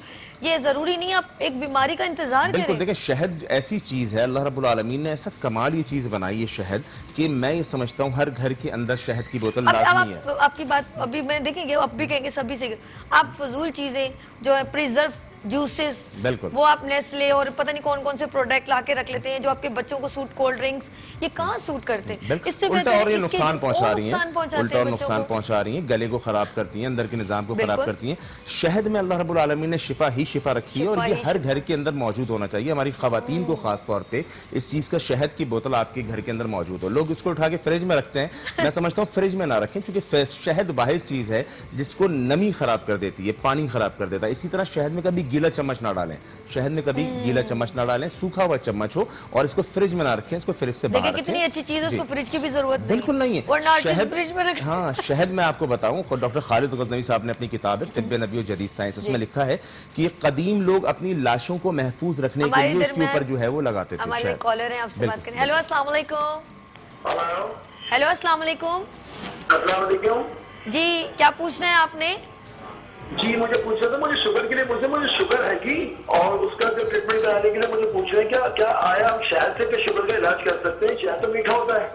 S1: ये जरूरी नहीं आप एक बीमारी का इंतजार
S7: बिल्कुल
S1: करें।
S7: देखिए, शहद ऐसी चीज है, अल्लाह रब्बुल आलमीन ने ऐसा कमाल ये चीज बनाई है शहद, कि मैं ये समझता हूँ हर घर के अंदर शहद की बोतल लाजमी है।
S1: आपकी बात अभी मैं देखेंगे, आप भी कहेंगे सभी से, आप फजूल चीजें जो है प्रिजर्व जूसेस,
S7: बिल्कुल
S1: वो आप नेस्ले और पता नहीं कौन कौन से प्रोडक्ट लाके रख लेते हैं जो आपके बच्चों को सूट, कोल्ड ड्रिंक्स, ये कहाँ सूट करते हैं? इससे
S7: उल्टा और ये नुकसान पहुंचा रही हैं, उल्टा और नुकसान पहुंचा रही हैं, गले को खराब करती हैं, अंदर के निजाम को खराब करती हैं। शहद में अल्लाह रब्बुल आलमीन ने शिफा ही शिफा रखी है और ये हर घर के अंदर मौजूद होना चाहिए। हमारी खवातीन को खास तौर पे इस चीज का शहद की बोतल आपके घर के अंदर मौजूद हो। लोग इसको उठा के फ्रिज में रखते हैं, मैं समझता हूँ फ्रिज में ना रखें, क्योंकि शहद वाहिद चीज है जिसको नमी खराब कर देती है, पानी खराब कर देता है। इसी तरह शहद में कभी गीला चम्मच ना डालें, शहद में कभी गीला चम्मच ना डालें, सूखा हुआ चम्मच हो, और इसको फ्रिज में ना रखें, इसको फ्रिज से बाहर रखें।
S1: कितनी अच्छी चीज है, इसको फ्रिज की भी जरूरत
S7: बिल्कुल नहीं है।
S1: शहद फ्रिज में रखें।
S7: हाँ, शहद में आपको बताऊं, डॉक्टर खालिद गजनवी साहब ने अपनी किताब है तिब्बे नबी और जदीद साइंस, उसमें लिखा है कि कदीम लोग अपनी लाशों को महफूज रखने के लिए उसके ऊपर जो है वो लगाते थे।
S1: हमारे कॉलर हैं, आपसे बात करें। हेलो अस्सलाम वालेकुम। हेलो अस्सलाम वालेकुम जी, क्या पूछना है आपने?
S6: जी, मुझे पूछना था, मुझे शुगर के लिए पूछना, मुझे शुगर है कि, और उसका जो ट्रीटमेंट कराने के लिए मुझे पूछ रहे हैं क्या आया हम शहद से शुगर का इलाज कर सकते हैं? शहद तो मीठा होता है।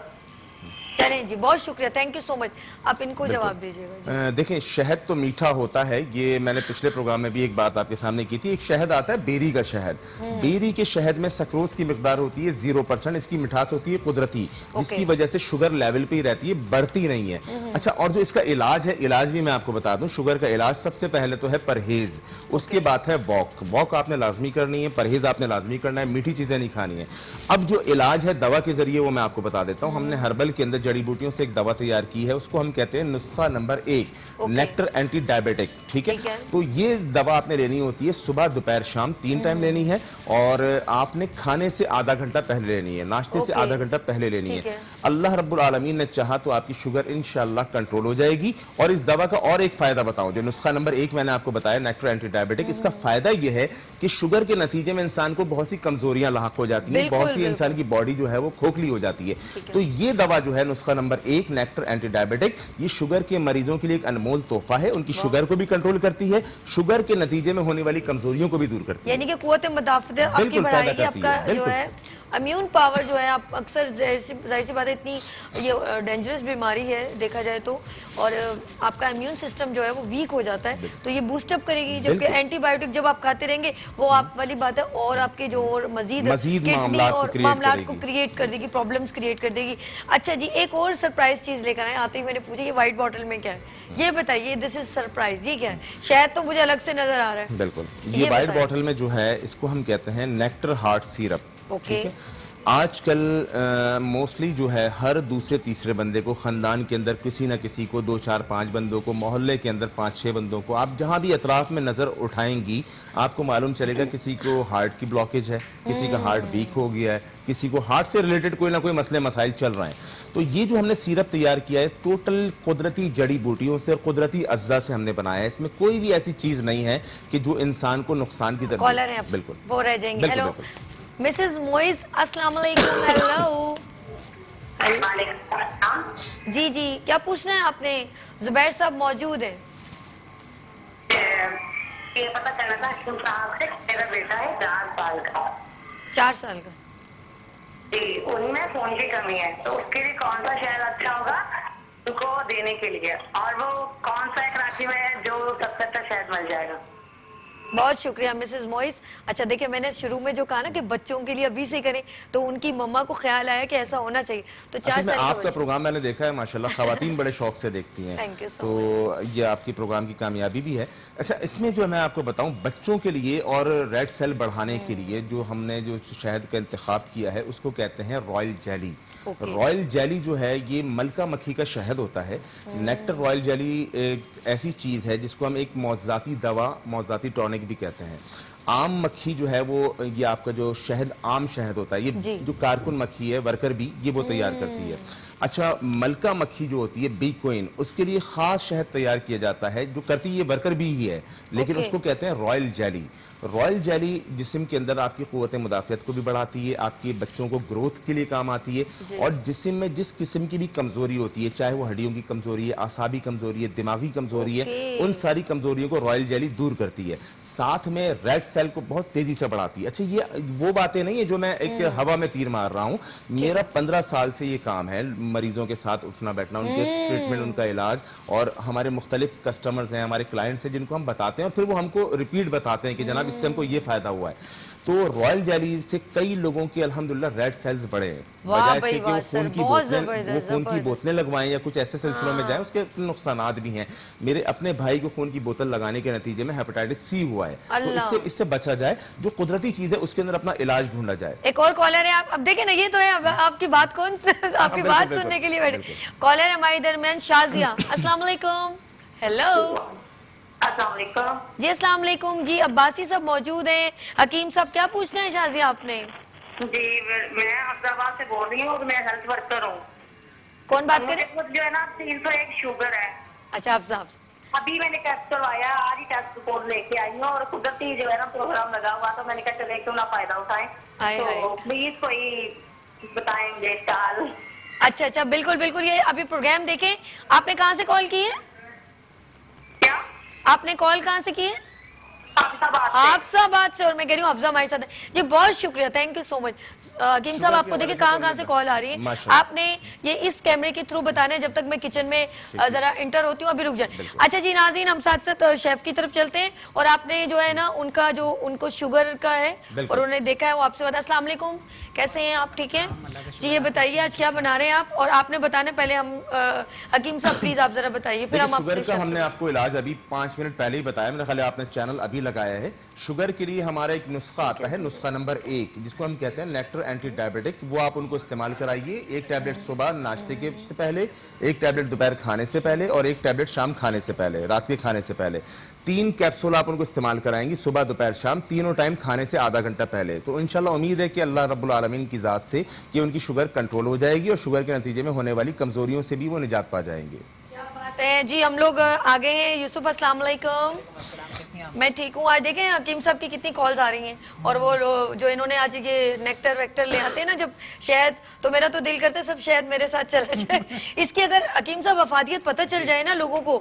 S1: चलें जी, बहुत शुक्रिया, थैंक यू सो मच। आप इनको जवाब दीजिएगा।
S7: देखें, शहद तो मीठा होता है, ये मैंने पिछले प्रोग्राम में भी एक बात आपके सामने की थी। एक शहद आता है बेरी का शहद, बेरी के शहद में सक्रोज की मिकदार होती है 0%, इसकी मिठास होती है कुदरती, जिसकी वजह से शुगर लेवल पे ही रहती है, बढ़ती नहीं है। अच्छा, और जो इसका इलाज है, इलाज भी मैं आपको बता दूं, शुगर का इलाज सबसे पहले तो है परहेज, उसके बाद है वॉक आपने लाजमी करनी है, परहेज आपने लाजमी करना है, मीठी चीजें नहीं खानी है। अब जो इलाज है दवा के जरिए, वो मैं आपको बता देता हूँ। हमने हर्बल के अंदर जड़ी बूटियों से एक दवा तैयार की है, उसको हम कहते हैं नुस्खा नंबर 1, नेक्टर एंटी डायबिटिक। ठीक है, तो ये दवा आपने लेनी होती है सुबह, दोपहर, शाम 3 टाइम लेनी है, और आपने खाने से आधा घंटा पहले लेनी है, नाश्ते से आधा घंटा पहले लेनी है। अल्लाह रब्बुल आलमीन ने चाहा तो आपकी शुगर इंशाल्लाह कंट्रोल हो जाएगी। और इस दवा का और एक फायदा बताऊं, जो नुस्खा नंबर 1 मैंने आपको बताया, नेक्टर एंटी डायबिटिक, इसका फायदा यह है कि शुगर के नतीजे में इंसान को बहुत सी कमजोरियां लाहक हो जाती हैं, बहुत सी इंसान की बॉडी जो है वो खोखली हो जाती है। तो ये दवा जो है नुस्खा नंबर 1 नेक्टर एंटी डायबिटिक, ये शुगर के मरीजों के लिए एक अनमोल तोहफा है। उनकी शुगर को भी कंट्रोल करती है, शुगर के नतीजे में होने वाली कमजोरियों को भी दूर करती है,
S1: यानी कि कुव्वत मुदाफ़त आपकी बढ़ाएगी, आपका जो है इम्यून पावर जो है। आप अक्सर जाहिर सी बात है, इतनी ये डेंजरस बीमारी है देखा जाए तो, और आपका इम्यून सिस्टम जो है वो वीक हो जाता है, तो ये बूस्टअप करेगी। जबकि एंटीबायोटिक जब आप खाते रहेंगे, वो आप वाली बात है, और आपके जो और मजीद किडनी और मामलात को क्रिएट कर देगी, प्रॉब्लम्स क्रिएट कर देगी। अच्छा जी, एक और सरप्राइज चीज लेकर आए, आते ही मैंने पूछा ये व्हाइट बॉटल में क्या है, ये बताइए, दिस इज सरप्राइज, ये क्या है? शायद तो मुझे अलग से नजर आ रहा है।
S7: बिल्कुल, ये व्हाइट बॉटल में जो है, इसको हम कहते हैं नेक्टर हार्ट सिरप। ओके, आजकल मोस्टली जो है हर दूसरे तीसरे बंदे को, खानदान के अंदर किसी ना किसी को, 2, 4, 5 बंदों को, मोहल्ले के अंदर 5, 6 बंदों को, आप जहां भी अतराफ में नजर उठाएंगी, आपको मालूम चलेगा किसी को हार्ट की ब्लॉकेज है, किसी का हार्ट वीक हो गया है, किसी को हार्ट से रिलेटेड कोई ना कोई मसले मसाइल चल रहे हैं। तो ये जो हमने सिरप तैयार किया है, टोटल कुदरती जड़ी बूटियों से और कुदरती अज्जा से हमने बनाया है। इसमें कोई भी ऐसी चीज नहीं है कि जो इंसान को नुकसान की तरफ।
S1: कॉलर है, बिल्कुल वो रह जाएंगे। हेलो मिसेस मोइज, अस्सलाम वालेकुम। हेलो जी जी, क्या पूछना है आपने? जुबैर साहब मौजूद हैं।
S5: ये पता चला था कि मेरा बेटा है 4 साल का।
S1: 4 साल का
S5: जी, उनमें फोन की कमी है, तो उसके लिए कौन सा शहर अच्छा होगा उनको देने के लिए, और वो कौन सा कराची में है जो सबसे अच्छा शहर मिल जाएगा?
S1: बहुत शुक्रिया मिसेस मॉइस। अच्छा देखिए, मैंने शुरू में जो कहा ना कि बच्चों के लिए अभी से करें, तो उनकी मम्मा को ख्याल आया कि ऐसा होना चाहिए। तो 4 साल
S7: आपका प्रोग्राम मैंने देखा है, माशाल्लाह खवातीन बड़े शौक से देखती हैं।
S1: थैंक यू सो
S7: तो ये आपकी प्रोग्राम की कामयाबी भी है। अच्छा, इसमें जो मैं आपको बताऊं, बच्चों के लिए और रेड सेल बढ़ाने के लिए जो हमने जो शहद का इंतखाब किया है, उसको कहते हैं रॉयल जेली। रॉयल जेली जो है, ये मलका मक्खी का शहद होता है। नेक्टर रॉयल जेली एक ऐसी चीज है जिसको हम एक मौजाती दवा, मौजाती टॉनिक भी कहते हैं। आम मक्खी जो है वो, ये आपका जो शहद आम शहद होता है, ये जो कारकुन मक्खी है, वर्कर बी, ये वो तैयार करती है। अच्छा, मलका मक्खी जो होती है, बी क्वीन, उसके लिए खास शहद तैयार किया जाता है, जो करती है वर्कर बी ही है, लेकिन उसको कहते हैं रॉयल जेली। रॉयल जेली जिस्म के अंदर आपकी क़ुव्वत मुदाफ़ियत को भी बढ़ाती है, आपके बच्चों को ग्रोथ के लिए काम आती है, और जिस्म में जिस किस्म की भी कमजोरी होती है, चाहे वो हड्डियों की कमजोरी है, आसाबी कमजोरी है, दिमागी कमजोरी है, उन सारी कमजोरियों को रॉयल जेली दूर करती है। साथ में रेड सेल को बहुत तेजी से बढ़ाती है। अच्छा, ये वो बातें नहीं है जो मैं एक हवा में तीर मार रहा हूँ। मेरा 15 साल से ये काम है, मरीजों के साथ उठना बैठना, उनके ट्रीटमेंट, उनका इलाज, और हमारे मुख्तलिफ कस्टमर्स हैं, हमारे क्लाइंट्स हैं, जिनको हम बताते हैं और फिर वो हमको रिपीट बताते हैं कि जनाब इससे हमको ये फायदा हुआ है। तो रॉयल जेली से कई लोगों के अल्हम्दुलिल्लाह रेड सेल्स बढ़े हैं, बजाय इसके कि वो खून की बोतलें लगवाएं या कुछ ऐसे सिलसिलों में जाएं, उसके नुकसानात भी हैं। मेरे अपने भाई को खून की बोतल लगाने के नतीजे में हेपेटाइटिस सी हुआ है, तो इससे बचा जाए, जो कुदरती चीज है उसके अंदर अपना इलाज ढूंढा जाए।
S1: एक और कॉलर है, आप अब देखें ना, ये तो है आपकी बात, कौन आपकी बात सुनने के लिए बैठे कॉलर है हमारे दरमियान। शाजिया, अस्सलाम वालेकुम। हेलो जी, अस्सलाम वालेकुम जी। अब्बासी साहब मौजूद हैं। हकीम साहब, क्या पूछना है शाजिया आपने?
S5: जी, मैं अफजाबाद से बोल रही हूँ, मैं हेल्थ वर्कर हूँ।
S1: कौन बात कर रहे हैं?
S5: जो है ना 301 शुगर है।
S1: अच्छा, आप साहब,
S5: अभी मैंने टेस्ट करवाया, आज ही टेस्ट रिपोर्ट लेके आई हूँ, और कुदरती जो है ना प्रोग्राम लगा हुआ, तो मैंने कहा चले क्यों ना फायदा उठाएं, तो प्लीज कोई बताएंगे चाल।
S1: अच्छा अच्छा, बिल्कुल बिल्कुल, ये अभी प्रोग्राम देखें। आपने कहाँ से कॉल की है?
S5: क्या
S1: आपने कॉल कहाँ से की है? हाफसाबाद से, और मैं कह रही हूँ हफ्जा हमारे साथ है जी। बहुत शुक्रिया, थैंक यू सो मच। हकीम साहब, आपको देखिए कहाँ से कॉल आ रही है। आपने ये इस कैमरे के थ्रू बताना है, जब तक मैं किचन में जरा इंटर होती हूँ, अभी रुक जाए। अच्छा जी नाज़रीन, हम साथ साथ शेफ की तरफ चलते हैं, और आपने जो है ना उनका जो उनको शुगर का है और उन्होंने देखा है, वो आपसे बता। अस्सलाम वालेकुम, कैसे हैं आप? ठीक है जी। ये बताइए आज क्या बना रहे हैं आप, और आपने बताने पहले हम हकीम साहब प्लीज आप जरा बताइए, फिर हम
S7: शुगर का हमने आपको इलाज अभी 5 मिनट पहले ही बताया, मेरे ख्याल आपने चैनल अभी लगाया है। शुगर के लिए हमारा एक नुस्खा आता है, नुस्खा नंबर 1, जिसको हम कहते हैं नेक्टर एंटी डायबिटिक। वो आप उनको इस्तेमाल कराइए। 1 टैबलेट सुबह नाश्ते के से पहले, 1 टैबलेट दोपहर खाने से पहले, और 1 टैबलेट शाम खाने से पहले, रात के खाने से पहले। 3 कैप्सूल आप उनको इस्तेमाल कराएंगी सुबह दोपहर शाम, तीनों टाइम खाने से आधा घंटा पहले। तो इंशाल्लाह उम्मीद है कि अल्लाह रब्बुल आलमीन की ज़ात से कि उनकी शुगर कंट्रोल हो जाएगी, और शुगर के नतीजे में होने वाली कमजोरियों से भी वो निजात पा जाएंगे।
S1: क्या बात है जी। हम लोग आगे हैं। यूसुफ, अस्सलाम वालेकुम। मैं ठीक हूँ। आज देखें हकीम साहब की कितनी कॉल्स आ रही हैं, और वो जो इन्होंने आज ये नेक्टर वेक्टर ले आते हैं ना जब शहद, तो मेरा तो दिल करता है सब शहद मेरे साथ चला जाए। इसकी अगर हकीम साहब अफादियत पता चल जाए ना लोगों को,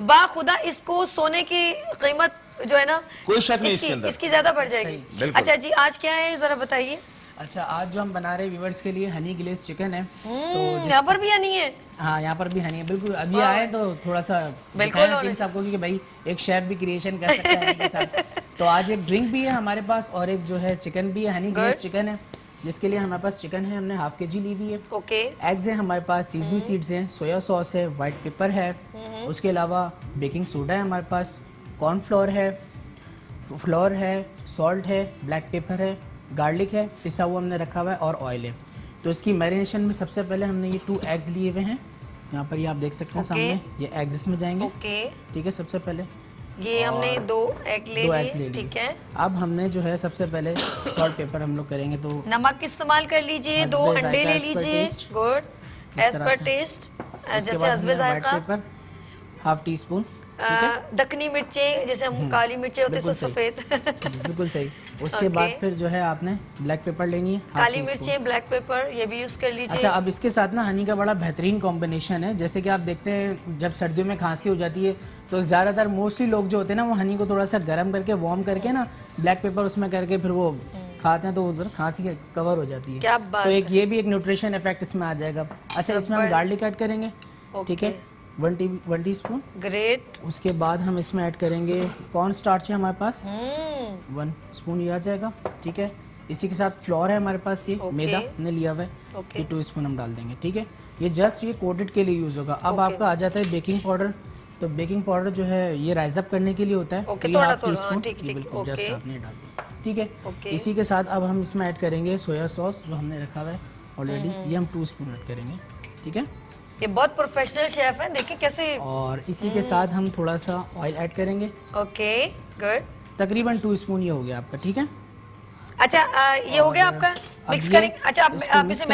S1: बाखुदा इसको सोने की कीमत जो है ना,
S7: कोई शक नहीं
S1: इसकी ज्यादा बढ़ जाएगी। अच्छा जी, आज क्या है जरा बताइए।
S8: अच्छा, आज जो हम बना रहे व्यूअर्स के लिए हनी ग्लेज चिकन है। तो
S1: यहाँ पर भी हनी है?
S8: हाँ, यहाँ पर भी हनी है, बिल्कुल। अभी आए तो थोड़ा सा बिल्कुल आपको कि भाई एक शेफ भी क्रिएशन कर सकता है के साथ। तो आज एक ड्रिंक भी है हमारे पास, और एक जो है चिकन भी है, हनी ग्लेज चिकन है, जिसके लिए हमारे पास चिकन है, हमने हाफ kg ली हुई है।
S1: ओके।
S8: एग्स है हमारे पास, सीजमी सीड्स हैं, सोया सॉस है, व्हाइट पेपर है, उसके अलावा बेकिंग सोडा है हमारे पास, कॉर्नफ्लोर है, फ्लोर है, सॉल्ट है, ब्लैक पेपर है, गार्लिक है पिसा हुआ हमने रखा हुआ है, और ऑयल है। तो इसकी मैरिनेशन में सबसे पहले हमने ये 2 एग्स लिए हुए हैं, यहाँ पर ये आप देख सकते हैं सामने, ये एग्स इसमें जाएंगे। ठीक है, सबसे पहले
S1: ये हमने 2 एग ले लिए। ठीक है।
S8: अब हमने जो है सबसे पहले सॉल्ट पेपर हम लोग करेंगे, तो
S1: नमक इस्तेमाल कर लीजिए, 2 अंडे ले लीजिए। गुड, एज पर टेस्ट, जैसे हस्बे जायका।
S8: Paper half tea spoon,
S1: Dakhni मिर्चें, जैसे हम काली मिर्चें होते हैं सफेद।
S8: बिल्कुल सही। उसके बाद फिर जो है आपने ब्लैक पेपर लेनी है,
S1: काली मिर्चें, ब्लैक पेपर, ये भी यूज कर लीजिए।
S8: अच्छा, अब इसके साथ ना हनी का बड़ा बेहतरीन कॉम्बिनेशन है। जैसे कि आप देखते हैं जब सर्दियों में खांसी हो जाती है, तो ज़्यादातर मोस्टली लोग जो होते हैं ना, वो हनी को थोड़ा सा गर्म करके, वार्म करके ना, ब्लैक पेपर उसमें करके फिर वो खाते हैं, तो उधर खांसी कवर हो जाती है।
S1: क्या बात।
S8: तो एक ये भी एक न्यूट्रिशन इफेक्ट इसमें आ जाएगा। अच्छा, इसमें हम गार्लिक ऐड करेंगे। ठीक है, 1 टीस्पून।
S1: ग्रेट।
S8: उसके बाद हम इसमें ऐड करेंगे कॉर्न स्टार्च है हमारे पास, 1 स्पून ये आ जाएगा। ठीक है, इसी के साथ फ्लोर है हमारे पास, ये मैदा हमने लिया हुआ है, ये 2 स्पून हम डाल देंगे। ठीक है, ये जस्ट ये कोटेड के लिए यूज होगा। अब आपका आ जाता है बेकिंग पाउडर। तो बेकिंग पाउडर जो है ये राइज अप करने के लिए होता है,
S1: तो ये हाफ
S8: टीस्पून बिल्कुल जस्ट आपने डाल दिया। ठीक है, इसी के साथ अब हम इसमें ऐड करेंगे सोया सॉस जो हमने रखा हुआ है ऑलरेडी, ये हम 2 स्पून ऐड करेंगे। ठीक है,
S1: ये बहुत प्रोफेशनल शेफ है, देखिए कैसे।
S8: और इसी के साथ हम थोड़ा सा ऑयल ऐड करेंगे।
S1: Okay, good.
S8: तकरीबन 2 स्पून ये हो गया आपका। ठीक है।
S1: अच्छा, ये हो गया आपका, मिक्स करेंगे। अच्छा, आप इसे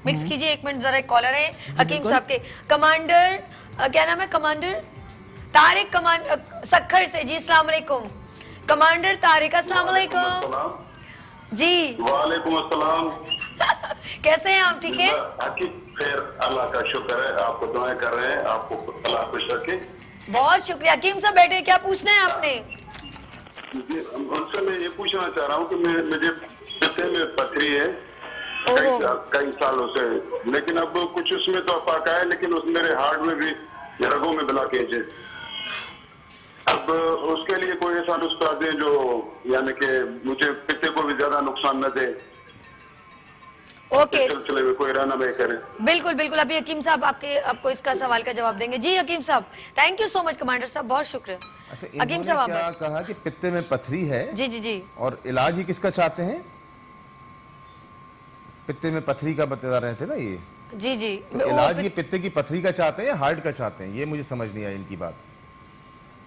S1: मिक्स कीजिए। 1 मिनट, जरा एक कॉलर है हकीम साहब के। कमांडर, क्या नाम है? कमांडर तारिक, सखर से जी। अस्सलाम वालेकुम कमांडर तारिक। अस्सलाम वालेकुम जी।
S6: वालेकुम अस्सलाम।
S1: कैसे हैं आप? ठीक है,
S6: खैर, अल्लाह का शुक्र है, आपको दुआएं कर रहे हैं, आपको अल्लाह खुश रखे।
S1: बहुत शुक्रिया। हकीम साहब बैठे, क्या पूछना है आपने?
S6: उनसे मैं ये पूछना चाह रहा हूँ कि मुझे पित्ते में पथरी है कई सालों से, लेकिन अब कुछ उसमें तो अफाक है, लेकिन उस मेरे हार्ट में भी रगों में ब्लॉकेज है। अब उसके लिए कोई ऐसा नुस्खा दें जो यानी कि मुझे पित्ते को भी ज्यादा नुकसान न दे,
S1: ओके।
S6: सिलसिले में कोई रहना नहीं करे।
S1: बिल्कुल बिल्कुल, अभी हकीम साहब आपको इसका सवाल का जवाब देंगे। जी हकीम साहब, thank you so much commander साहब, बहुत शुक्रिया।
S7: अच्छा, हकीम साहब क्या कहा कि पित्ते में पथरी है?
S1: जी जी जी।
S7: और इलाज ही किसका चाहते हैं? पित्ते में पथरी का बता रहे थे ना ये?
S1: जी जी।
S7: तो इलाज ये पित्ते की पथरी का चाहते हैं या हार्ट का चाहते हैं? ये मुझे समझ नहीं आया इनकी बात।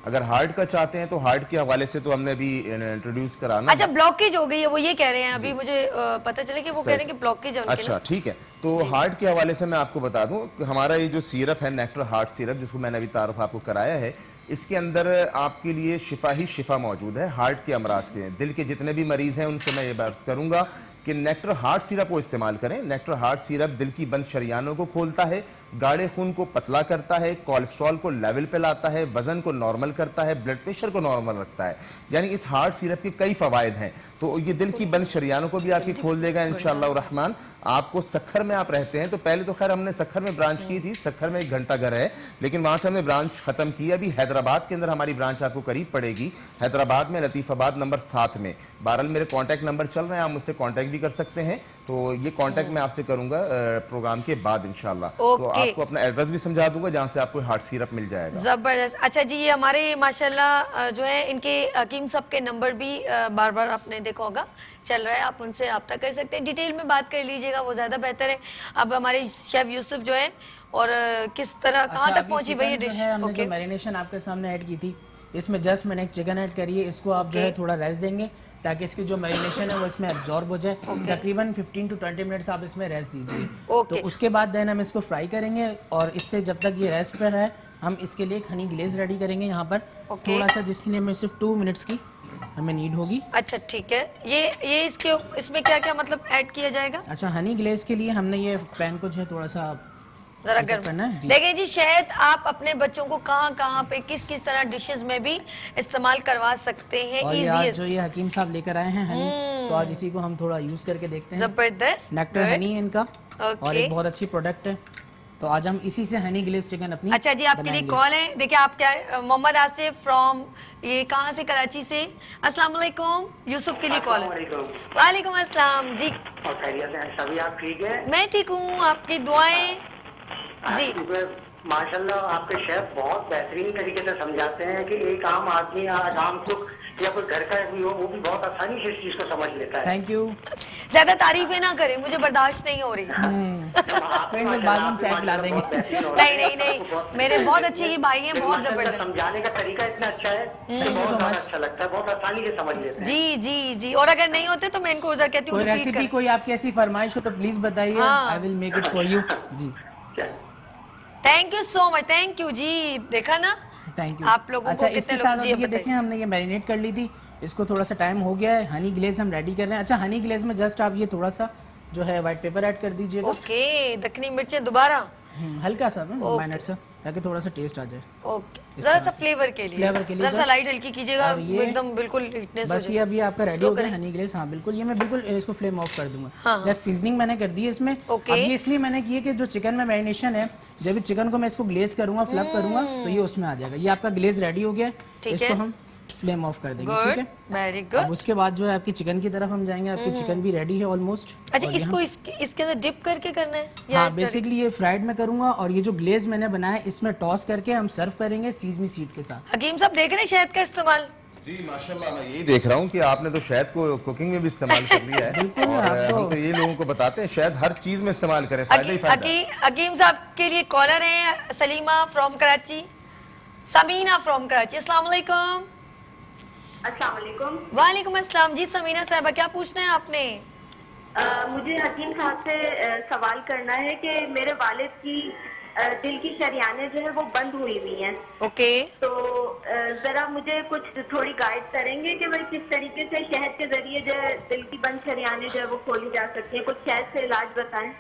S7: अगर हार्ट का चाहते हैं तो हार्ट के हवाले से तो हमने अभी इंट्रोड्यूस कराना।
S1: अच्छा, ब्लॉकेज हो गई है, वो ये कह रहे हैं अभी मुझे पता चले कि वो कह रहे हैं कि ब्लॉकेज है उनके।
S7: अच्छा, ठीक है। तो हार्ट के हवाले से मैं आपको बता दूं कि हमारा ये जो सिरप है, नेक्टर हार्ट सिरप, जिसको मैंने अभी तारुफ आपको कराया है, इसके अंदर आपके लिए शिफा ही शिफा मौजूद है हार्ट के अमराज के। दिल के जितने भी मरीज हैं उनसे मैं ये बात करूंगा कि नेक्टर हार्ट सिरप को इस्तेमाल करें। नेक्टर हार्ट सिरप दिल की बंद शरियानों को खोलता है, गाढ़े खून को पतला करता है, कोलेस्ट्रॉल को लेवल पे लाता है, वजन को नॉर्मल करता है, ब्लड प्रेशर को नॉर्मल रखता है। यानी इस हार्ट सिरप के कई फवायद हैं। तो ये दिल की बंद शरियानों को भी आपकी खोल देगा इंशाअल्लाह रहमान। आपको सक्खर में आप रहते हैं तो पहले तो खैर हमने सक्खर में ब्रांच की थी, सक्खर में 1 घंटा घर है, लेकिन वहां से हमने ब्रांच खत्म की। अभी हैदराबाद के अंदर हमारी ब्रांच आपको करीब पड़ेगी, हैदराबाद में लतीफाबाद नंबर 7 में। बहरहाल मेरे कॉन्टैक्ट नंबर चल रहे हैं, आप मुझसे कॉन्टैक्ट भी कर सकते हैं। तो ये कांटेक्ट मैं आपसे करूंगा प्रोग्राम के बाद इंशाल्लाह। तो आपको अपना एड्रेस भी समझा दूंगा जहां से आपको हार्ट सिरप मिल जाएगा।
S1: जबरदस्त। अच्छा जी, ये हमारे माशाल्लाह जो है इनके हकीम साहब के नंबर भी बार बार आपने देखा होगा चल रहा है, आप उनसे रब्ता कर सकते हैं। डिटेल में बात कर लीजिएगा, वो ज्यादा बेहतर है। अब हमारे शेफ यूसुफ जो है और किस तरह कहाँ तक पहुंची भाई डिश?
S8: हमने जो मैरिनेशन आपके सामने ऐड की थी, इसमें जस्ट मैंने एक चिकन ऐड करी है। इसको आप जो है थोड़ा रेस्ट देंगे ताकि इसकी जो मैरिनेशन है वो इसमें एब्जॉर्ब हो जाए। तकरीबन 15 to 20 मिनट्स आप इसमें रेस्ट दीजिए। तो उसके बाद देन हम इसको फ्राई करेंगे और इससे जब तक ये रेस्ट पर है हम इसके लिए एक हनी ग्लेज रेडी करेंगे यहाँ पर थोड़ा सा, जिसके लिए हमें सिर्फ 2 मिनट्स की हमें नीड होगी। अच्छा ठीक है। ये इसमें क्या क्या मतलब ऐड किया जाएगा? अच्छा, हनी ग्लेज के लिए हमने ये पैन को जो है थोड़ा सा
S1: जरा गर्म। देखिए जी, शहद आप अपने बच्चों को कहाँ पे किस किस तरह डिशेस में भी इस्तेमाल करवा सकते हैं।
S8: और आज जो ये हकीम साहब लेकर आए हैं हनी, तो आज इसी को हम थोड़ा यूज करके देखते हैं।
S1: जबरदस्त।
S8: नेक्टर हनी है इनका और एक बहुत अच्छी प्रोडक्ट है। तो आज हम इसी से हनी ग्लेज चिकन अपनी।
S1: अच्छा जी, आपके लिए कॉल है। देखिए आप क्या, मोहम्मद आसिफ फ्रॉम ये कहाँ से? कराची से। अस्सलाम वालेकुम। यूसुफ के लिए कॉल है। वालेकुम अस्सलाम जी।
S9: सभी आप ठीक है?
S1: मैं ठीक हूँ, आपकी दुआएं जी।
S9: माशाल्लाह आपके शेफ बहुत बेहतरीन तरीके से समझाते हैं कि एक आम आदमी आम कुक या कोई घर का भी हो, वो भी बहुत आसानी से इस चीज को समझ लेता है।
S8: Thank you.
S1: ज्यादा तारीफें ना करें, मुझे बर्दाश्त नहीं हो रही।
S8: बाद में चाय पिला देंगे।
S1: नहीं, मेरे बहुत अच्छे ये भाई हैं, बहुत जबरदस्त।
S9: समझाने का तरीका इतना अच्छा है, बहुत अच्छा लगता है, बहुत आसानी से समझ लेते हैं।
S1: जी जी जी। और अगर नहीं होते तो मैं इनको उधर कहती हूँ
S8: कोई रेसिपी, कोई आपकी ऐसी फरमाइश हो तो प्लीज बताइए, I will make it for you. जी
S1: thank you so much. Thank you जी। देखा ना,
S8: थैंक यू
S1: आप लोगों को
S8: इसके साथ ये देखें हमने ये मैरिनेट कर ली थी, इसको थोड़ा सा टाइम हो गया है। हनी ग्लेज हम रेडी कर रहे हैं। अच्छा, हनी ग्लेज में जस्ट आप ये थोड़ा सा जो है व्हाइट पेपर ऐड कर दीजिएगा।
S1: ओके, दखनी मिर्चें दोबारा
S8: हल्का सा माइनर सा, ताकि थोड़ा सा टेस्ट आ जाए।
S1: ओके, जरा सा फ्लेवर के लिए जरा सा लाइट हल्की कीजिएगा, एकदम बिल्कुल हीटनेस हो
S8: बस। ये अभी आपका रेडी हो गया हनी ग्लेज। हाँ बिल्कुल, ये मैं बिल्कुल इसको फ्लेम ऑफ कर दूंगा। जस्ट सीजनिंग मैंने कर दी है इसमें। अब ये इसलिए मैंने की है कि जो चिकन में मैरिनेशन है, जब चिकन को मैं इसको ग्लेज करूंगा, फ्लप करूंगा, तो ये उसमें आ जाएगा। ये आपका ग्लेज रेडी हो गया है। इसको हम फ्लेम ऑफ कर देंगे। ठीक है,
S1: वेरी गुड।
S8: अब उसके बाद जो है आपकी चिकन की तरफ हम जाएंगे। आपकी चिकन भी रेडी है ऑलमोस्ट।
S1: अच्छा, इसको इसके अंदर डिप करके करना है?
S8: हाँ, बेसिकली ये फ्राइड में करूंगा और ये जो ग्लेज मैंने बनाया इसमें टॉस करके हम सर्व करेंगे सीजमी सीड के साथ।
S1: हकीम साहब देख रहे हैं शहद का इस्तेमाल?
S7: जी माशाल्लाह, मैं यही देख रहा हूँ कि आपने तो शहद को कुकिंग में भी इस्तेमाल कर लिया है। और हम तो ये लोगों को बताते हैं शहद हर चीज में इस्तेमाल करें, फायदा ही फायदा।
S1: हकीम साहब के लिए कॉलर है सलीमा फ्रॉम कराची, समीना फ्रॉम कराची। अस्सलाम वालेकुम।
S5: अस्सलाम वालेकुम।
S1: वालेकुम अस्सलाम जी। समीना साहबा, क्या पूछना है आपने?
S5: मुझे हकीम साहब से सवाल करना है कि मेरे वालिद की दिल की शरियानें जो है वो बंद हुई हुई हैं।
S1: ओके।
S5: तो जरा मुझे कुछ थोड़ी गाइड करेंगे कि भाई किस तरीके से शहद के जरिए जो है दिल की बंद शरियानें जो है वो खोली जा सकती हैं। कुछ शहद से इलाज बताएं।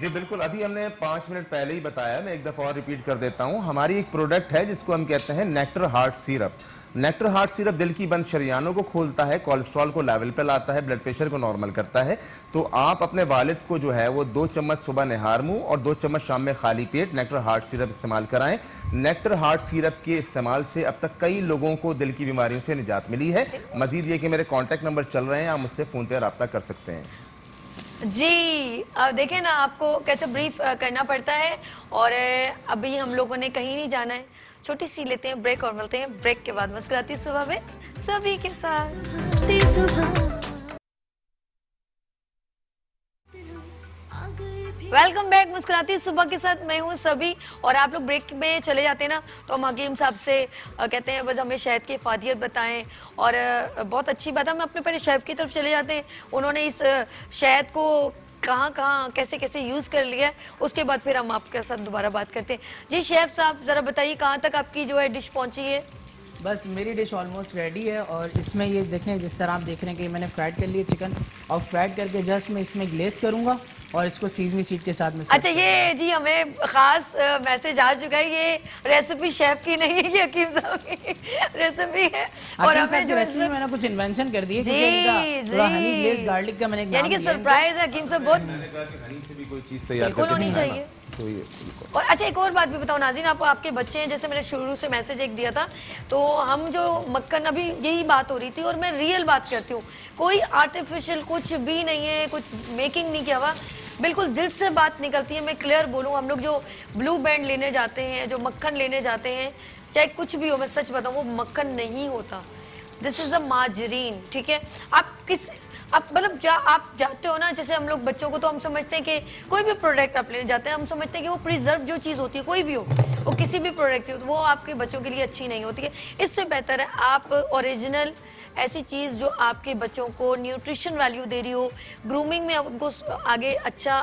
S7: जी बिल्कुल, अभी हमने 5 मिनट पहले ही बताया, मैं एक दफ़ा और रिपीट कर देता हूँ। हमारी एक प्रोडक्ट है जिसको हम कहते हैं nectar heart syrup. Nectar heart syrup दिल की बंद शरियानों को खोलता है, कोलेस्ट्रॉल को लेवल पे लाता है, ब्लड प्रेशर को नॉर्मल करता है। तो आप अपने वालिद को जो है वो 2 चम्मच सुबह निहार मुंह और 2 चम्मच शाम में खाली पेट नेक्टर हार्ट सिरप इस्तेमाल कराएं। नेक्टर हार्ट सिरप के इस्तेमाल से अब तक कई लोगों को दिल की बीमारियों से निजात मिली है। मजीद ये कि मेरे कॉन्टैक्ट नंबर चल रहे हैं, आप मुझसे फ़ोन पर रब्ता कर सकते हैं।
S1: जी देखें ना, आपको कैसे ब्रीफ करना पड़ता है। और अभी हम लोगों ने कहीं नहीं जाना है, छोटी सी लेते हैं ब्रेक और मिलते हैं ब्रेक के बाद मुस्कुराती सुबह में सभी के साथ। वेलकम बैक मुस्कुराती सुबह के साथ, मैं हूँ सभी। और आप लोग ब्रेक में चले जाते हैं ना, तो हम हकीम साहब से कहते हैं बस हमें शहद की इफादियत बताएं। और बहुत अच्छी बात है, हम अपने पहले शेफ की तरफ चले जाते हैं। उन्होंने इस शहद को कहाँ कैसे कैसे यूज़ कर लिया है, उसके बाद फिर हम आपके साथ दोबारा बात करते हैं। जी शेफ साहब, ज़रा बताइए कहाँ तक आपकी जो है डिश पहुँची है?
S8: बस मेरी डिश ऑलमोस्ट रेडी है और इसमें ये देखें जिस तरह आप देख रहे हैं कि मैंने फ्राइड कर लिया चिकन और फ्राइड करके जस्ट मैं इसमें ग्लेस करूँगा और इसको सीजमी सीड के साथ में।
S1: अच्छा ये जी हमें खास मैसेज आ चुका है, ये रेसिपी शेफ की नहीं है, ये हकीम साहब की रेसिपी है और हमें जो
S8: मैंने कुछ इन्वेंशन कर दी है क्योंकि हनी ग्लेज गार्लिक का मैंने
S1: यानी कि सरप्राइज है हकीम साहब, बहुत
S7: हनी से भी कोई चीज तैयार
S1: बिल्कुल होनी चाहिए।
S7: तो ये
S1: और अच्छा एक और बात भी बताओ नाज़रीन, आपके बच्चे हैं, जैसे मैंने शुरू से मैसेज एक दिया था, तो हम जो मक्खन अभी यही बात हो रही थी और मैं रियल बात करती हूँ, कोई आर्टिफिशियल कुछ भी नहीं है, कुछ मेकिंग नहीं किया हुआ, बिल्कुल दिल से बात निकलती है। मैं क्लियर बोलूँ, हम लोग जो ब्लू बैंड लेने जाते हैं, जो मक्खन लेने जाते हैं, चाहे कुछ भी हो, मैं सच बताऊँ वो मक्खन नहीं होता, दिस इज अ माजरीन। ठीक है, आप मतलब आप जाते हो ना, जैसे हम लोग बच्चों को तो हम समझते हैं कि कोई भी प्रोडक्ट आप लेने जाते हैं, हम समझते हैं कि वो प्रिजर्व जो चीज़ होती है कोई भी हो, वो किसी भी प्रोडक्ट की हो, तो वो आपके बच्चों के लिए अच्छी नहीं होती है। इससे बेहतर है आप ओरिजिनल ऐसी चीज़ जो आपके बच्चों को न्यूट्रिशन वैल्यू दे रही हो, ग्रूमिंग में उनको आगे अच्छा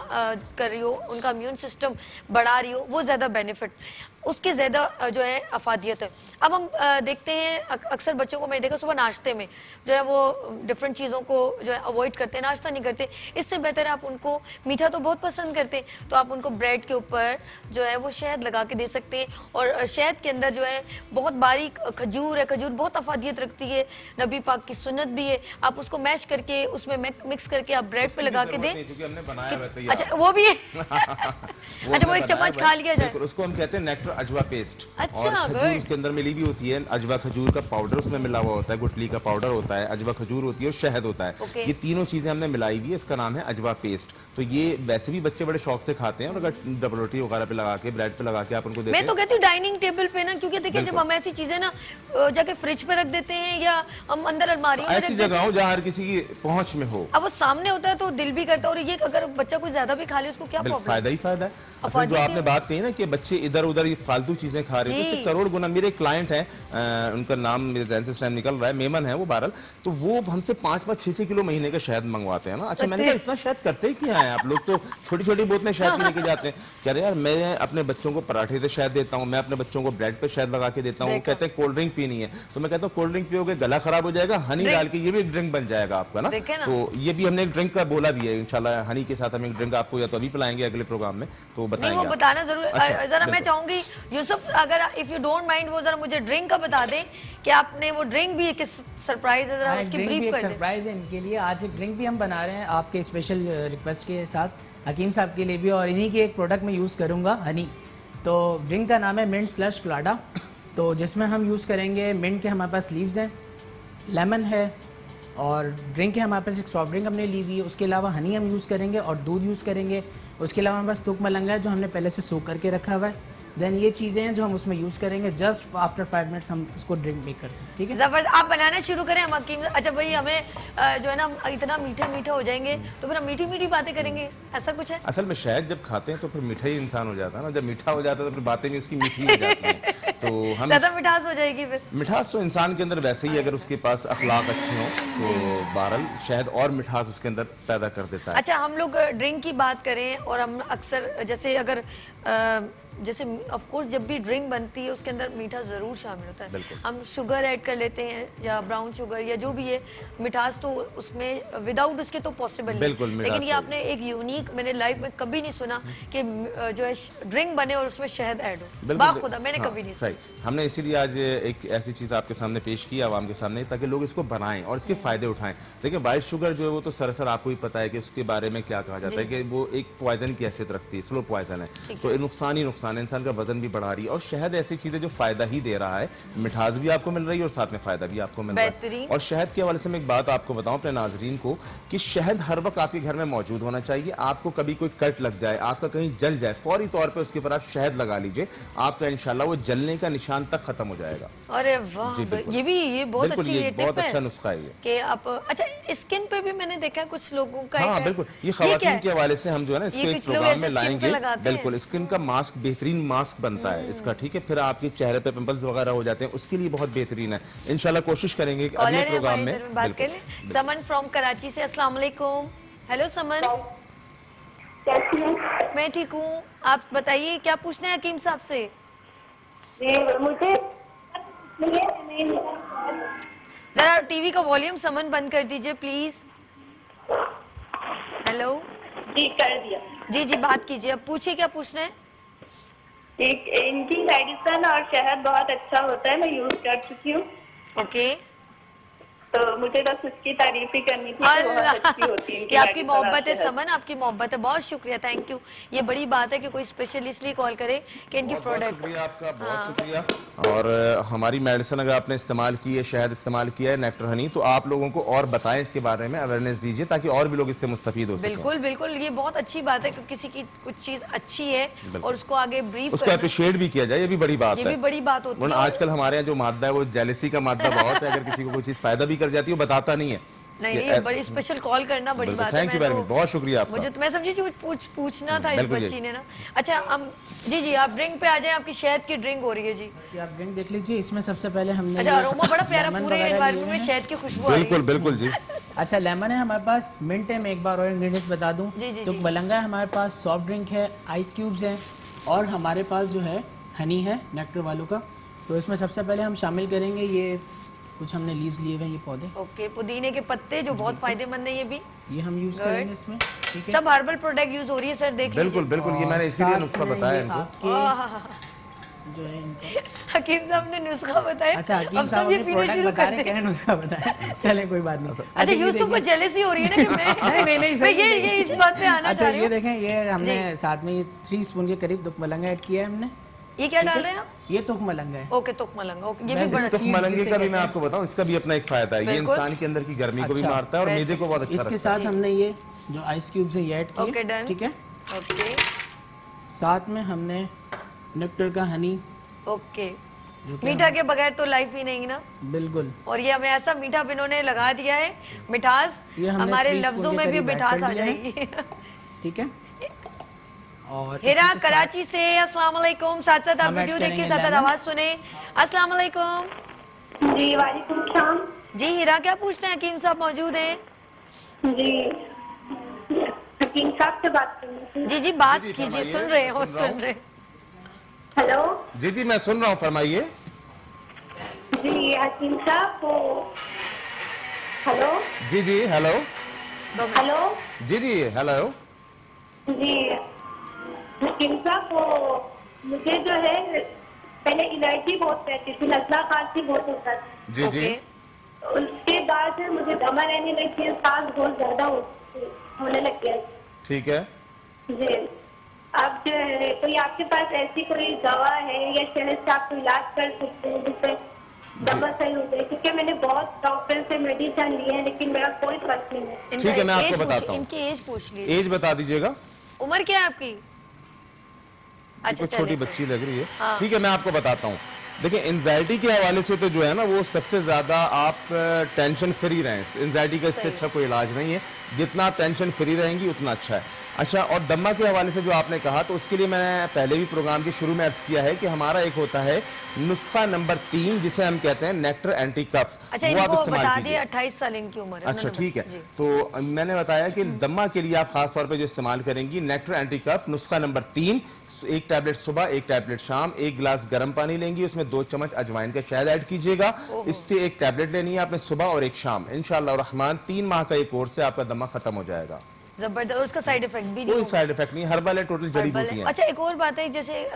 S1: कर रही हो, उनका इम्यून सिस्टम बढ़ा रही हो, वो ज़्यादा बेनिफिट, उसकी ज़्यादा जो है अफादियत है। अब हम देखते हैं अक्सर बच्चों को मैंने देखा सुबह नाश्ते में जो है वो डिफरेंट चीज़ों को जो है अवॉइड करते हैं, नाश्ता नहीं करते। इससे बेहतर है आप उनको, मीठा तो बहुत पसंद करते हैं, तो आप उनको ब्रेड के ऊपर जो है वो शहद लगा के दे सकते हैं और शहद के अंदर जो है बहुत बारीक खजूर है, खजूर बहुत अफादियत रखती है, नबी पाक की सुन्नत भी है, आप उसको मैश करके उसमें मिक्स करके आप ब्रेड पे लगा के दें। अच्छा वो भी है अच्छा वो एक चम्मच खा लिया जाए,
S7: उसको हम कहते हैं नेक्टर अजवा पेस्ट।
S1: अच्छा,
S7: और खजूर उसके अंदर मिली भी होती है, अजवा खजूर का पाउडर उसमें मिला हुआ होता है, गुठली का पाउडर होता है, अजवा खजूर होती है और शहद होता है। ये तीनों चीजें हमने मिलाई हुई है, इसका नाम है अजवा पेस्ट। तो ये वैसे भी बच्चे बड़े शौक से खाते हैं और अगर डबल रोटी वगैरह पे लगा के, ब्रेड पे लगा के आप उनको देते हैं।
S1: मैं तो कहती हूँ डाइनिंग टेबल पे ना, क्योंकि देखिए जब हम ऐसी चीजें ना जाके फ्रिज पे रख देते हैं या हम अंदर अलमारी में
S7: ऐसी जगह हो जहाँ हर किसी की पहुंच में हो,
S1: अब वो सामने होता है तो दिल भी करता है। और ये अगर बच्चा कुछ ज्यादा भी खा ले उसको क्या प्रॉब्लम?
S7: फायदा ही फायदा है। असल जो आपने बात कही ना कि बच्चे इधर उधर ये फालतू चीजें खा रहे हैं, तो इससे करोड़ गुना। मेरे क्लाइंट हैं, उनका नाम मेरे ज़हन से निकल रहा है, मेमन है वो बहरहाल, तो वो हमसे 5-5, 6-6 किलो महीने का शहद मंगवाते हैं ना। अच्छा मैंने कहा इतना शहद करते ही क्या है आप लोग, तो छोटी छोटी बोतलें शहद की लेके जाते हैं। कह रहे यार मैं अपने बच्चों को पराठे से शहद देता हूँ, मैं अपने बच्चों को ब्रेड पे शहद लगा के देता हूँ, वो कहते हैं कोल्ड ड्रिंक पीनी है, तो मैं कहता हूँ कोल्ड ड्रिंक पियोगे गला खराब हो जाएगा, हनी डाल के ये भी एक ड्रिंक बन जाएगा आपका ना। तो ये भी हमने एक ड्रिंक का बोला भी है, इंशाल्लाह हनी के साथ हम एक ड्रिंक आपको या तो अभी पिलाएंगे अगले प्रोग्राम में, तो बताएंगे।
S1: वो बताना जरूर। जरा मैं चाहूंगी यूसुफ अगर इफ यू डोंट माइंड वो जरा मुझे ड्रिंक का बता दें कि आपने वो ड्रिंक भी एक सरप्राइज है, जरा उसकी ब्रीफ कर दें।
S8: सरप्राइज है इनके लिए, आज एक ड्रिंक भी हम बना रहे हैं आपके स्पेशल रिक्वेस्ट के साथ हकीम साहब के लिए भी, और इन्हीं के एक प्रोडक्ट में यूज़ करूँगा हनी। तो ड्रिंक का नाम है मिंट स्लश कोलाडा, तो जिसमें हम यूज़ करेंगे मिंट के हमारे पास लीव्स हैं, लेमन है और ड्रिंक है हमारे पास एक सॉफ्ट ड्रिंक हमने ली हुई है, उसके अलावा हनी हम यूज़ करेंगे और दूध यूज़ करेंगे। उसके अलावा हमारे पास तुक मलंगा है जो हमने पहले से सोख करके रखा हुआ है। देन ये चीज़ें हैं जो हम उसमें यूज़ करेंगे, जस्ट आफ्टर 5 मिनट्स हम इसको ड्रिंक मेक करते हैं। ठीक है,
S1: जबरदस्त। आप बनाना शुरू करें हम हकीम। अच्छा भाई हमें जो है ना इतना मीठा मीठा हो जाएंगे तो फिर हम मीठी मीठी बातें करेंगे, ऐसा कुछ है?
S7: असल में शहद जब खाते हैं तो फिर मीठा ही इंसान हो जाता है ना, जब मीठा हो जाता है तो फिर बातें भी उसकी मीठी हो जाती हैं, तो हम
S1: ज़्यादा मिठास हो जाएगी फिर।
S7: मिठास तो इंसान के अंदर वैसे ही अगर उसके पास अखलाक अच्छी हो तो बहरहाल शहद और मिठास उसके अंदर पैदा कर देता है।
S1: अच्छा हम लोग ड्रिंक की बात करें और हम अक्सर जैसे अगर जैसे ऑफ कोर्स जब भी ड्रिंक बनती है उसके अंदर मीठा ज़रूर शामिल होता है। हम शुगर ऐड कर लेते हैं या ब्राउन शुगर या जो भी है, मिठास तो उसमें विदाउट उसके तो पॉसिबल नहीं। लेकिन ये आपने एक यूनिक, मैंने लाइफ में कभी नहीं सुना कि जो है ड्रिंक बने और उसमें शहद ऐड हो, बाखुदा मैंने कभी नहीं सुना।
S7: हमने इसीलिए आज एक ऐसी चीज़ आपके सामने पेश की आवाम के सामने, ताकि लोग इसको बनाएं और इसके फ़ायदे उठाएं। देखिए वाइट शुगर जो है वो तो सरासर आपको ही पता है कि उसके बारे में क्या कहा जाता है कि वो एक पॉइजन की हैसियत रखती है, स्लो पॉइजन है, तो नुकसान ही नुकसान है, इंसान का वजन भी बढ़ा रही है। और शहद ऐसी चीज़ है जो फ़ायदा ही दे रहा है, मिठास भी आपको मिल रही है और साथ में फ़ायदा भी आपको मिल रहा है। और शहद के हवाले से मैं एक बात आपको बताऊं अपने नाजरीन को कि शहद हर वक्त आपके घर में मौजूद होना चाहिए। आपको कभी कोई कट लग जाए, आपका कहीं जल जाए, फौरी तौर पर उसके ऊपर आप शहद लगा लीजिए, आपका इंशाल्लाह वो जलने का निशान तक खत्म हो जाएगा।
S1: अरे वाह, ये बहुत अच्छी टिप है,
S7: बहुत अच्छा नुस्खा है ये
S1: कि आप। अच्छा स्किन पे भी मैंने देखा कुछ लोगों का।
S7: हाँ बिल्कुल, ये खवातीन के हवाले से हम जो है ना इसको एक प्रोग्राम में लाएंगे। बिल्कुल स्किन का मास्क, बेहतरीन मास्क बनता है इसका, ठीक है, फिर आपके चेहरे पे पिंपल्स वगैरह हो जाते हैं, उसके लिए बहुत बेहतरीन है। इंशाल्लाह कोशिश करेंगे कि अगले प्रोग्राम में
S1: बात कर लें। समन फ्रॉम कराची से, अस्सलाम वालेकुम। हेलो समन। मैं ठीक हूँ, आप बताइए क्या पूछना है हकीम साहब से?
S5: मुझे
S1: जरा टीवी का वॉल्यूम समन बंद कर दीजिए प्लीज। हेलो
S5: जी, कर दिया।
S1: जी जी, बात कीजिए, अब पूछिए क्या पूछना है।
S5: इनकी मेडिसिन और शहद बहुत अच्छा होता है, मैं यूज कर चुकी हूँ।
S1: ओके,
S5: तो मुझे बस उसकी तारीफ ही करनी थी, बहुत अच्छी होती है।
S1: ये आपकी मोहब्बत है समन, आपकी मोहब्बत है, बहुत शुक्रिया, थैंक यू। ये बड़ी बात है कि कोई स्पेशल इसलिए कॉल करे कि इनकी प्रोडक्ट।
S7: शुक्रिया आपका, बहुत शुक्रिया। और हमारी मेडिसिन अगर आपने इस्तेमाल की है, शहद इस्तेमाल किया है, नेक्टर हनी, तो आप लोगों को और बताएं इसके बारे में, अवेयरनेस दीजिए ताकि और भी लोग इससे मुस्तफीद हो सकें।
S1: बिल्कुल बिल्कुल, ये बहुत अच्छी बात है कि किसी की कुछ चीज अच्छी है और उसको आगे ब्रीफ,
S7: उसको अप्रिशिएट भी किया जाए, ये भी बड़ी बात है,
S1: ये भी बड़ी बात होती है।
S7: आजकल हमारे यहाँ जो मादा है वो जेलसी का मादा बहुत है, अगर किसी को कोई चीज फायदा भी कर जाती है वो बताता नहीं है।
S1: नहीं, बड़ी स्पेशल कॉल करना बड़ी बात है।
S7: थैंक यू वेरी मच, बहुत शुक्रिया आपका।
S1: मुझे तो मैं समझी थी कुछ पूछना था इस बच्ची ने ना। अच्छा, हम जी जी, आप ड्रिंक पे आ जाएं, आपकी शहद की ड्रिंक हो रही है जी।
S8: आप ड्रिंक देख लीजिए, इसमें सबसे पहले हमने
S1: अच्छा, अरोमा बड़ा प्यारा, पूरे एनवायरनमेंट में शहद की खुशबू आ रही है।
S7: बिल्कुल बिल्कुल जी।
S8: अच्छा, लेमन है हमारे पास, मिंट है, मैं एक बार और इंग्रेडिएंट्स बता दूं। तो मलंगा है हमारे पास, सॉफ्ट ड्रिंक है, आइस क्यूब्स हैं, और हमारे पास जो है हनी है नेक्टर वालों का। तो इसमें सबसे पहले हम शामिल करेंगे, ये कुछ हमने लीव्स लिए हुए हैं, ये पौधे।
S1: ओके, पुदीने के पत्ते जो बहुत फायदेमंद है, ये हम
S8: यूज करेंगे इसमें। ठीक है,
S1: सब हर्बल प्रोडक्ट यूज हो रही है सर, देख लीजिए।
S7: बिल्कुल बिल्कुल, ये मैंने इसीलिए नुस्खा बताया इनको
S8: जो है इनका।
S1: हकीम साहब ने नुस्खा बताया।
S8: अच्छा, हकीम साहब ये पीने शुरू करते हैं, नुस्खा बताया। चले कोई बात नहीं।
S1: अच्छा, यूसुफ को जेलसी हो रही है ना कि मैं नहीं ये इस बात पे आना चाह रही हूं।
S8: ये देखें, ये हमने साथ में ये 3 स्पून के करीब तुक मलंगा ऐड किया है हमने।
S1: ये क्या डाल रहे हैं आप?
S8: ये तुक मलंगा है।
S1: ओके, तुक मलंगा, ओके, ये भी बड़ा।
S7: तुक मलंगे का भी मैं आपको बताऊं, इसका भी अपना एक फायदा है, ये इंसान के अंदर की गर्मी को भी मारता है और मैदे को बहुत अच्छा रखता है।
S8: इसके साथ हमने ये जो आइस क्यूब्स है ये ऐड किए।
S1: Okay, done.
S8: ठीक है,
S1: ओके,
S8: साथ में हमने नेक्टर का हनी।
S1: ओके, मीठा के बगैर तो लाइफ ही नहीं ना।
S8: बिल्कुल,
S1: और ये हमें ऐसा मीठा इन्होंने लगा दिया है, मिठास, हमारे लफ्जों में भी मिठास आ जाएगी।
S8: ठीक है, और
S1: हिरा कराची से अस्सलाम वालेकुम, साथ साथ आप वीडियो देखिए, साथ साथ आवाज सुने। अस्सलाम वालेकुम।
S5: जी वालेकुम सलाम।
S1: जी हिरा, क्या पूछते हैं? हकीम साहब मौजूद हैं
S5: जी, हकीम साहब से बात करनी।
S1: जी जी, बात कीजिए, सुन रहे हो, सुन रहे।
S5: हेलो
S7: जी जी, मैं सुन रहा हूँ, फरमाइए।
S5: जी हकीम साहब को, हेलो
S7: जी जी, हेलो
S5: हेलो
S7: जी जी, हेलो
S5: जी हकीम साहब को, मुझे जो है पहले एलर्जी बहुत रहती थी, नज़ला खांसी बहुत होता था।
S7: जी जी,
S5: उसके बाद मुझे दमा रहने लगी, सांस बहुत ज्यादा होने लग गया।
S7: ठीक है
S5: जी, अब जो है कोई आपके पास ऐसी कोई दवा है या शहद से आप इलाज कर सकते हैं जिससे दमा सही हो जाए? क्योंकि मैंने बहुत डॉक्टर से मेडिसिन लिए हैं लेकिन मेरा कोई फर्क नहीं है।
S7: ठीक है, मैं आपको बताता हूँ।
S1: इनकी एज पूछ लीजिए।
S7: एज बता दीजिएगा।
S1: उम्र क्या है आपकी?
S7: अच्छा, छोटी बच्ची लग रही है। ठीक है, मैं आपको बताता हूँ। देखिए, एंजाइटी के हवाले से तो जो है ना, वो सबसे ज्यादा आप टेंशन फ्री रहें। एंजाइटी का इससे अच्छा कोई इलाज नहीं है, जितना आप टेंशन फ्री रहेंगी उतना अच्छा है। अच्छा, और दमा के हवाले से जो आपने कहा, तो उसके लिए मैंने पहले भी प्रोग्राम के शुरू में अर्ज किया है कि हमारा एक होता है नुस्खा नंबर 3, जिसे हम कहते हैं नेक्टर एंटी कफ।
S1: अच्छा, वो आप इस्तेमाल कीजिए। 28 साल इनकी उम्र है।
S7: अच्छा, ठीक है, तो मैंने बताया कि दमा के लिए आप खास तौर पे जो इस्तेमाल करेंगी नेक्टर एंटी कफ, नुस्खा नंबर 3, 1 टैबलेट सुबह, 1 टैबलेट शाम, 1 गिलास गर्म पानी लेंगी, उसमें 2 चम्मच अजवाइन का शहद ऐड कीजिएगा। इससे 1 टैबलेट लेनी है आपने सुबह और 1 शाम। इंशाअल्लाह रहमान 3 माह का ये कोर्स से आपका दमा खत्म हो जाएगा।
S1: जबरदस्त, उसका साइड इफेक्ट भी नहीं,
S7: कोई साइड इफेक्ट नहीं, हर्बल है, टोटल जड़ी बूटी है।
S1: अच्छा, एक और बात है, जैसे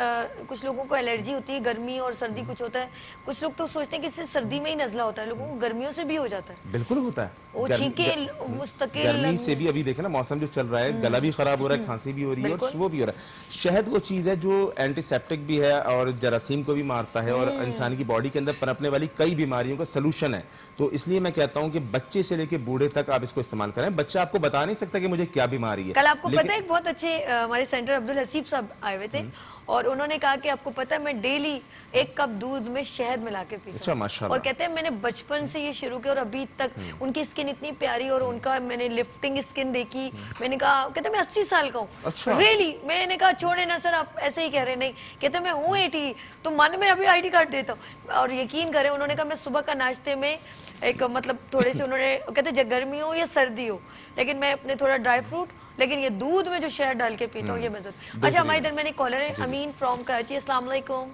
S1: कुछ लोगों को एलर्जी होती है, गर्मी और सर्दी कुछ होता है, कुछ लोग तो सोचते हैं कि इससे सर्दी में ही नजला होता है, लोगों को गर्मियों से भी हो जाता है।
S7: बिल्कुल होता है,
S1: वो छींके मुस्तकिल
S7: गर्मी से भी। अभी देखे ना, मौसम जो चल रहा है, गला भी खराब हो रहा है, खांसी भी हो रही है और वो भी हो रहा है। शहद वो चीज है जो एंटीसेप्टिक भी है और जरासीम को भी मारता है और इंसान की बॉडी के अंदर पनपने वाली कई बीमारियों का सोल्यूशन है। तो इसलिए मैं कहता हूँ कि बच्चे से लेके बूढ़े तक आप इसको इस्तेमाल करें। बच्चा आपको बता नहीं सकता कि मुझे क्या बीमारी है।
S1: कल आपको पता है, एक बहुत अच्छे हमारे सेंटर अब्दुल हसीब साहब आए हुए थे और उन्होंने कहा कि आपको पता है, मैं डेली 1 कप दूध में शहद मिला के पीता हूं।
S7: अच्छा, माशाल्लाह।
S1: और कहते हैं मैंने बचपन से ये शुरू किया और अभी तक उनकी स्किन इतनी प्यारी और उनका मैंने लिफ्टिंग स्किन देखी। मैंने कहा, कहते मैं 80 साल का हूँ।
S7: अच्छा।
S1: रियली? मैंने कहा छोड़े ना सर, आप ऐसे ही कह रहे। नहीं, कहते मैं हूँ 80, तो मन में अभी ID कार्ड देता हूँ। और यकीन करें, उन्होंने कहा मैं सुबह का नाश्ते में एक मतलब थोड़े से, उन्होंने कहते गर्मी हो या सर्दी हो, लेकिन मैं अपने थोड़ा ड्राई फ्रूट, लेकिन ये दूध में जो शहद डाल के पीता हूँ ये मैं। अच्छा, हमारे इधर मैंने कॉलर है अमीन फ्रॉम कराची। अस्सलाम वालेकुम।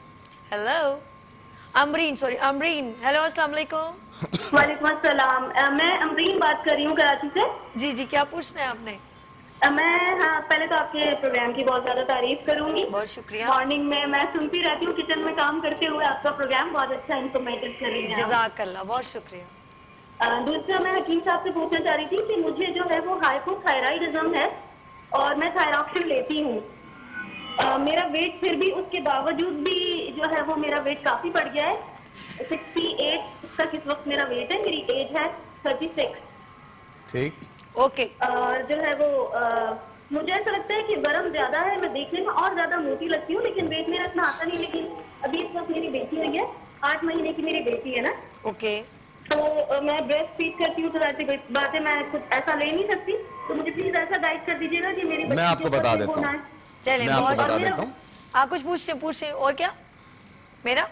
S1: Hello Amreen, sorry Amreen. Hello, अस्सलाम वालेकुम।
S5: वालेकुम अस्सलाम। मैं अमरीन बात कर रही हूँ कराची से।
S1: जी जी, क्या पूछना है आपने?
S5: मैं पहले तो आपके प्रोग्राम की बहुत ज्यादा तारीफ करूंगी।
S1: बहुत शुक्रिया।
S5: मॉर्निंग में मैं सुनती रहती हूँ, किचन में काम करते हुए आपका प्रोग्राम बहुत अच्छा इन्फॉर्मेटिव कर रही है।
S1: जज़ाकल्लाह, बहुत शुक्रिया।
S5: दूसरा मैं हकीम साहब से पूछना चाह रही थी कि मुझे जो है वो हाइपोथायराइडिज्म है और मैं थायरॉक्सिन लेती हूँ। मेरा वेट फिर भी उसके बावजूद भी जो है वो मेरा वेट काफी बढ़ गया है। 68 तक इस वक्त मेरा वेट है, मेरी एज है 36।
S7: ठीक,
S1: ओके।
S5: जो है वो मुझे ऐसा लगता है कि बर्म ज्यादा है, मैं देखने में और ज्यादा मोटी लगती हूँ, लेकिन वेट मेरा इतना आता नहीं। लेकिन अभी इस वक्त मेरी बेटी हुई है, 8 महीने की मेरी बेटी है ना।
S1: ओके।
S5: तो मैं ब्रेस्ट फीड करती हूँ, तो ऐसी बातें मैं कुछ ऐसा ले नहीं सकती। तो मुझे प्लीज ऐसा गाइड कर दीजिएगा कि मेरी
S7: मैं आपको बता देता हूँ।
S1: चलिए,
S7: मैं आपको बता देता हूँ।
S1: आप कुछ पूछे और क्या मेरा?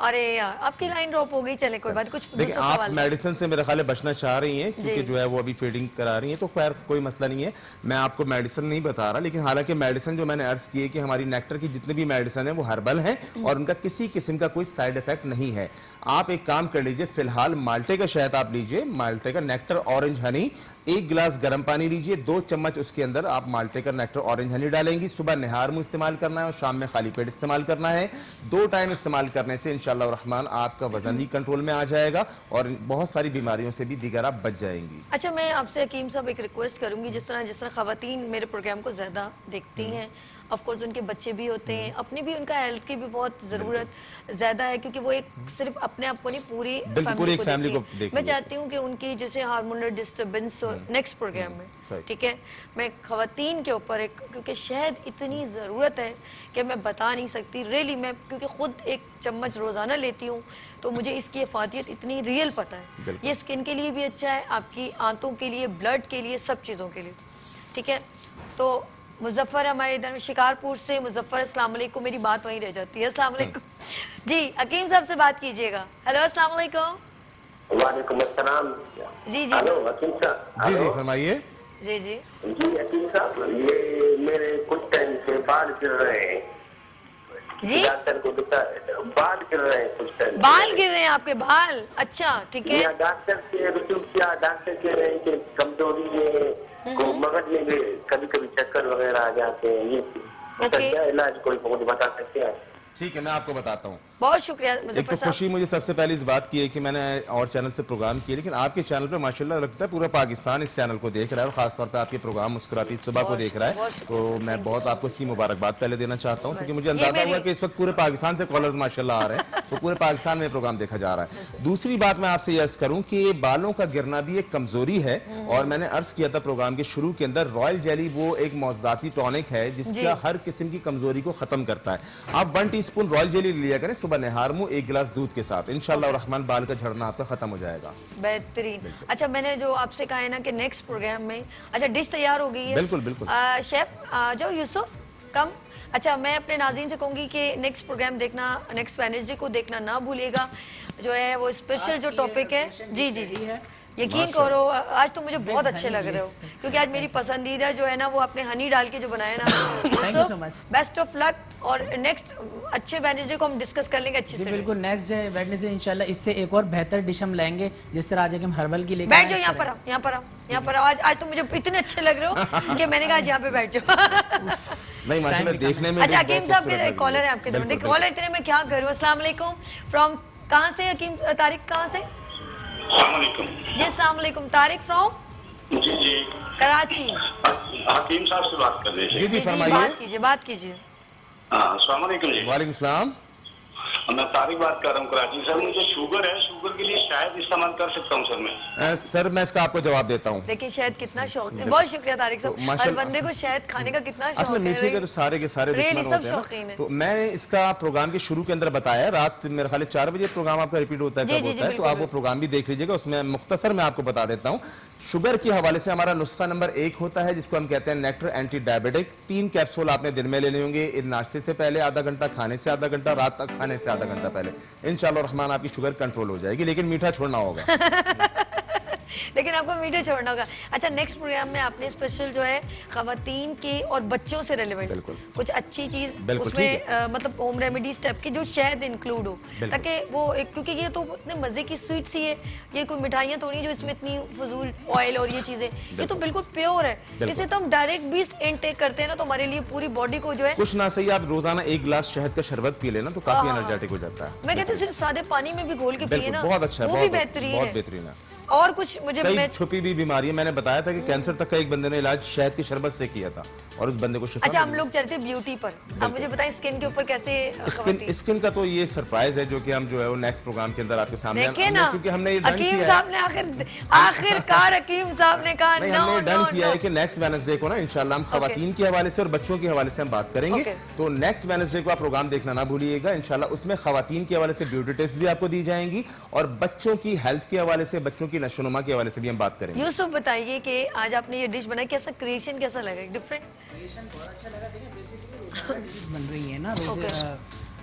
S1: अरे यार, आपकी लाइन ड्रॉप हो गई। चले कोई बात, कुछ
S7: देखिए, आप मेडिसिन से मेरे ख्याल है बचना चाह रही हैं, क्योंकि जो है वो अभी फीडिंग करा रही हैं, तो खैर कोई मसला नहीं है। मैं आपको मेडिसिन नहीं बता रहा, लेकिन हालांकि मेडिसिन जो मैंने अर्ज की है कि हमारी नेक्टर की जितने भी मेडिसिन है वो हर्बल हैं और उनका किसी किस्म का कोई साइड इफेक्ट नहीं है। आप एक काम कर लीजिए, फिलहाल माल्टे का शहद आप लीजिए, माल्टे का नेक्टर ऑरेंज हनी, 1 गिलास गर्म पानी लीजिए, 2 चम्मच उसके अंदर आप माल्टे का नेक्टर ऑरेंज हनी डालेंगी। सुबह निहार मुंह इस्तेमाल करना है और शाम में खाली पेट इस्तेमाल करना है। 2 टाइम इस्तेमाल करने से इंशाअल्लाह रहमान आपका वजन भी कंट्रोल में आ जाएगा और बहुत सारी बीमारियों से भी दीगर आप बच जाएंगी।
S1: अच्छा, मैं आपसे हकीम साहब एक रिक्वेस्ट करूंगी, जिस तरह खवातीन मेरे प्रोग्राम को ज्यादा देखती हैं, ऑफ कोर्स उनके बच्चे भी होते हैं, अपनी भी उनका हेल्थ की भी बहुत ज़रूरत ज़्यादा है, क्योंकि वो एक सिर्फ अपने आप को नहीं पूरी फैमिली को देखती है। मैं चाहती हूँ कि उनकी जैसे हार्मोनल डिस्टर्बेंस नेक्स्ट प्रोग्राम में, ठीक है, मैं खवातीन के ऊपर एक, क्योंकि शहद इतनी ज़रूरत है कि मैं बता नहीं सकती रियली। मैं क्योंकि खुद 1 चम्मच रोज़ाना लेती हूँ, तो मुझे इसकी अफादियत इतनी रियल पता है। ये स्किन के लिए भी अच्छा है, आपकी आंतों के लिए, ब्लड के लिए, सब चीज़ों के लिए, ठीक है। तो मुजफ्फर हमारे इधर शिकारपुर से, मुजफ्फर अस्सलाम वालेकुम। मेरी बात वहीं रह जाती है। अस्सलाम वालेकुम जी, हकीम साहब से बात कीजिएगा। हेलो, अस्सलाम वालेकुम।
S10: वालेकुम अस्सलाम।
S1: जी जी,
S10: हेलो हकीम साहब।
S7: जी जी, फरमाइए।
S1: जी जी
S10: जी हकीम साहब, ये मेरे कुछ टाइम से बाल गिर रहे हैं
S1: जी।
S10: डॉक्टर को बाल गिर रहे हैं, कुछ टाइम
S1: बाल गिर रहे हैं आपके बाल? अच्छा, ठीक है।
S10: डॉक्टर से रुजू किया, डॉक्टर कह रहे हैं कि कमजोरी है, को मगज में भी कभी कभी चक्कर वगैरह आ जाते हैं। ये क्या इलाज कोई मुझे बता सकते हैं?
S7: ठीक है, मैं आपको बताता हूँ।
S1: बहुत शुक्रिया।
S7: एक तो खुशी मुझे सबसे पहले इस बात की है कि मैंने और चैनल से प्रोग्राम किए, लेकिन आपके चैनल पे माशाल्लाह लगता है पूरा पाकिस्तान इस चैनल को देख रहा है और खासतौर पे आपके प्रोग्राम मुस्कुराती सुबह को देख रहा है। तो मैं बहुत आपको इसकी मुबारकबाद पहले देना चाहता हूँ, क्योंकि मुझे अंदाजा हुआ कि इस वक्त पूरे पाकिस्तान से कॉलर्स माशाल्लाह आ रहे हैं, तो पूरे पाकिस्तान में प्रोग्राम देखा जा रहा है। दूसरी बात मैं आपसे अर्ज करूँ कि बालों का गिरना भी एक कमजोरी है, और मैंने अर्ज किया था प्रोग्राम के शुरू के अंदर, रॉयल जेली वो एक मौजूदाती टॉनिक है जिसका हर किस्म की कमजोरी को खत्म करता है। आप 1 टीस्पून रॉयल जेली लिया करें सुबह निहार मुंह 1 गिलास दूध के साथ, इंशाअल्लाह रहमान बाल का झड़ना आपका खत्म हो जाएगा।
S1: बेहतरीन। अच्छा, मैंने जो आपसे कहा है ना कि नेक्स्ट प्रोग्राम में, अच्छा डिश तैयार हो गई है?
S7: बिल्कुल बिल्कुल।
S1: शेफ आ जाओ, यूसुफ कम। अच्छा, मैं अपने नाज़रीन से कहूँगी कि नेक्स्ट प्रोग्राम देखना, नेक्स्ट वेडनेसडे को देखना ना भूलिएगा। जो है वो स्पेशल जो टॉपिक है, जी जी जी, यकीन करो आज तो मुझे बहुत अच्छे लग रहे हो, क्योंकि आज मेरी पसंदीदा जो है ना वो आपने हनी डाल के जो बनाया ना, बेस्ट ऑफ लक। और नेक्स्ट अच्छे वेडनेसडे को हम डिस्कस कर लेंगे अच्छे से।
S8: बिल्कुल, नेक्स्ट वेडनेसडे इंशाल्लाह इससे एक और बेहतर डिश हम लाएंगे, जिस तरह आज हम हर्बल की लेके
S1: बैठ जाओ। यहाँ पर आओ, यहाँ पर आओ, यहाँ पर आओ। आज तो मुझे इतने अच्छे लग रहे हो कि मैंने कहा आज यहाँ पे बैठ जाओ।
S7: नहीं माशाल्लाह देखने में।
S1: अच्छा, हकीम साहब के कॉलर है आपके तरफ, देखिए कॉलर इतने में क्या करूँ। अस्सलाम वालेकुम। फ्रॉम कहाँ से हकीम तारिक? कहाँ से? जी अस्सलाम वालेकुम। तारिक फ्रॉम
S6: जी जी
S1: कराची।
S6: हकीम साहब से बात कर रहे हैं।
S7: जी जी, फरमाइए।
S1: बात कीजिए।
S6: अस्सलाम वालेकुम जी।
S7: वालेकुम सलाम।
S6: मैं तारिक बात कर रहा हूँ कराची। सर मुझे शुगर है, शुगर के लिए शायद इस्तेमाल कर सकता हूँ सर मैं?
S7: सर मैं इसका आपको जवाब देता हूँ।
S1: देखिए शहद कितना शौक है। बहुत शुक्रिया तारिक साहब। हर बंदे को शहद खाने का कितना शौक है।
S7: मीठे के तो सारे के सारे
S1: सब शौकीन है।
S7: तो मैंने इसका प्रोग्राम के शुरू के अंदर बताया, रात मेरे ख्याल 4 बजे प्रोग्राम आपका रिपीट होता है, कब होता है, तो आप वो प्रोग्राम भी देख लीजिएगा। उसमें मुख्तसर मैं आपको बता देता हूँ। शुगर के हवाले से हमारा नुस्खा नंबर 1 होता है जिसको हम कहते हैं नेक्टर एंटी डायबिटिक। 3 कैप्सूल आपने दिन में लेने होंगे, नाश्ते से पहले आधा घंटा, खाने से आधा घंटा, रात तक खाने से आधा घंटा पहले। इंशाअल्लाह रहमान आपकी शुगर कंट्रोल हो जाएगी, लेकिन मीठा छोड़ना होगा।
S1: लेकिन आपको मीडिया छोड़ना होगा। अच्छा, नेक्स्ट प्रोग्राम में आपने स्पेशल जो है खवातीन के और बच्चों से रिलेवेंट कुछ अच्छी चीज उसमें मतलब होम रेमेडीज टाइप की जो शायद इंक्लूड हो, ताकि वो क्योंकि ये तो इतने मजे की स्वीट सी है, ये कोई मिठाइयाँ थोड़ी जो इसमें इतनी फजूल ऑयल और ये चीजें, ये तो बिल्कुल प्योर है। इसे तो हम डायरेक्ट भी इनटेक करते हैं ना, तो हमारे लिए पूरी बॉडी को जो है
S7: कुछ ना सही, आप रोजाना 1 गिलास शहद का शरबत पी लेना तो काफी एनर्जेटिक हो जाता है।
S1: मैं कहती हूँ सिर्फ सादे पानी में भी घोल के पिए ना,
S7: बहुत अच्छा,
S1: वो भी बेहतरीन है। और कुछ मुझे
S7: कई छुपी भी बीमारी है, मैंने बताया था कि कैंसर तक का एक बंदे ने इलाज शहद के शरबत से किया था और उस बंदे को शिफा।
S1: अच्छा, हम लोग चलते ब्यूटी पर, अब मुझे बताएं स्किन के ऊपर कैसे।
S7: स्किन का तो ये सरप्राइज है जो कि हम जो है वो नेक्स्ट प्रोग्राम के अंदर आपके सामने
S1: क्योंकि हमने हकीम साहब ने आखिरकार हकीम साहब ने कहा
S7: हमने डन किया है कि नेक्स्ट वेडनेसडे को ना इंशाल्लाह हम खवातीन के हवाले से और बच्चों के हवाले से हम बात करेंगे। तो नेक्स्ट वेडनेसडे को आप प्रोग्राम देखना ना भूलिएगा इंशाल्लाह। उसमें खवातीन के हवाले से ब्यूटी टिप्स भी आपको दी जाएंगी और बच्चों की हेल्थ के हवाले से, बच्चों की नशोनुमा के हवाले से भी हम बात करेंगे।
S1: यूसुफ बताइए कि आज आपने ये डिश बनाई, कैसा क्रिएशन कैसा लगा? डिफरेंट
S8: क्रिएशन बहुत अच्छा लगा। देखिए बेसिकली डिश बन रही है ना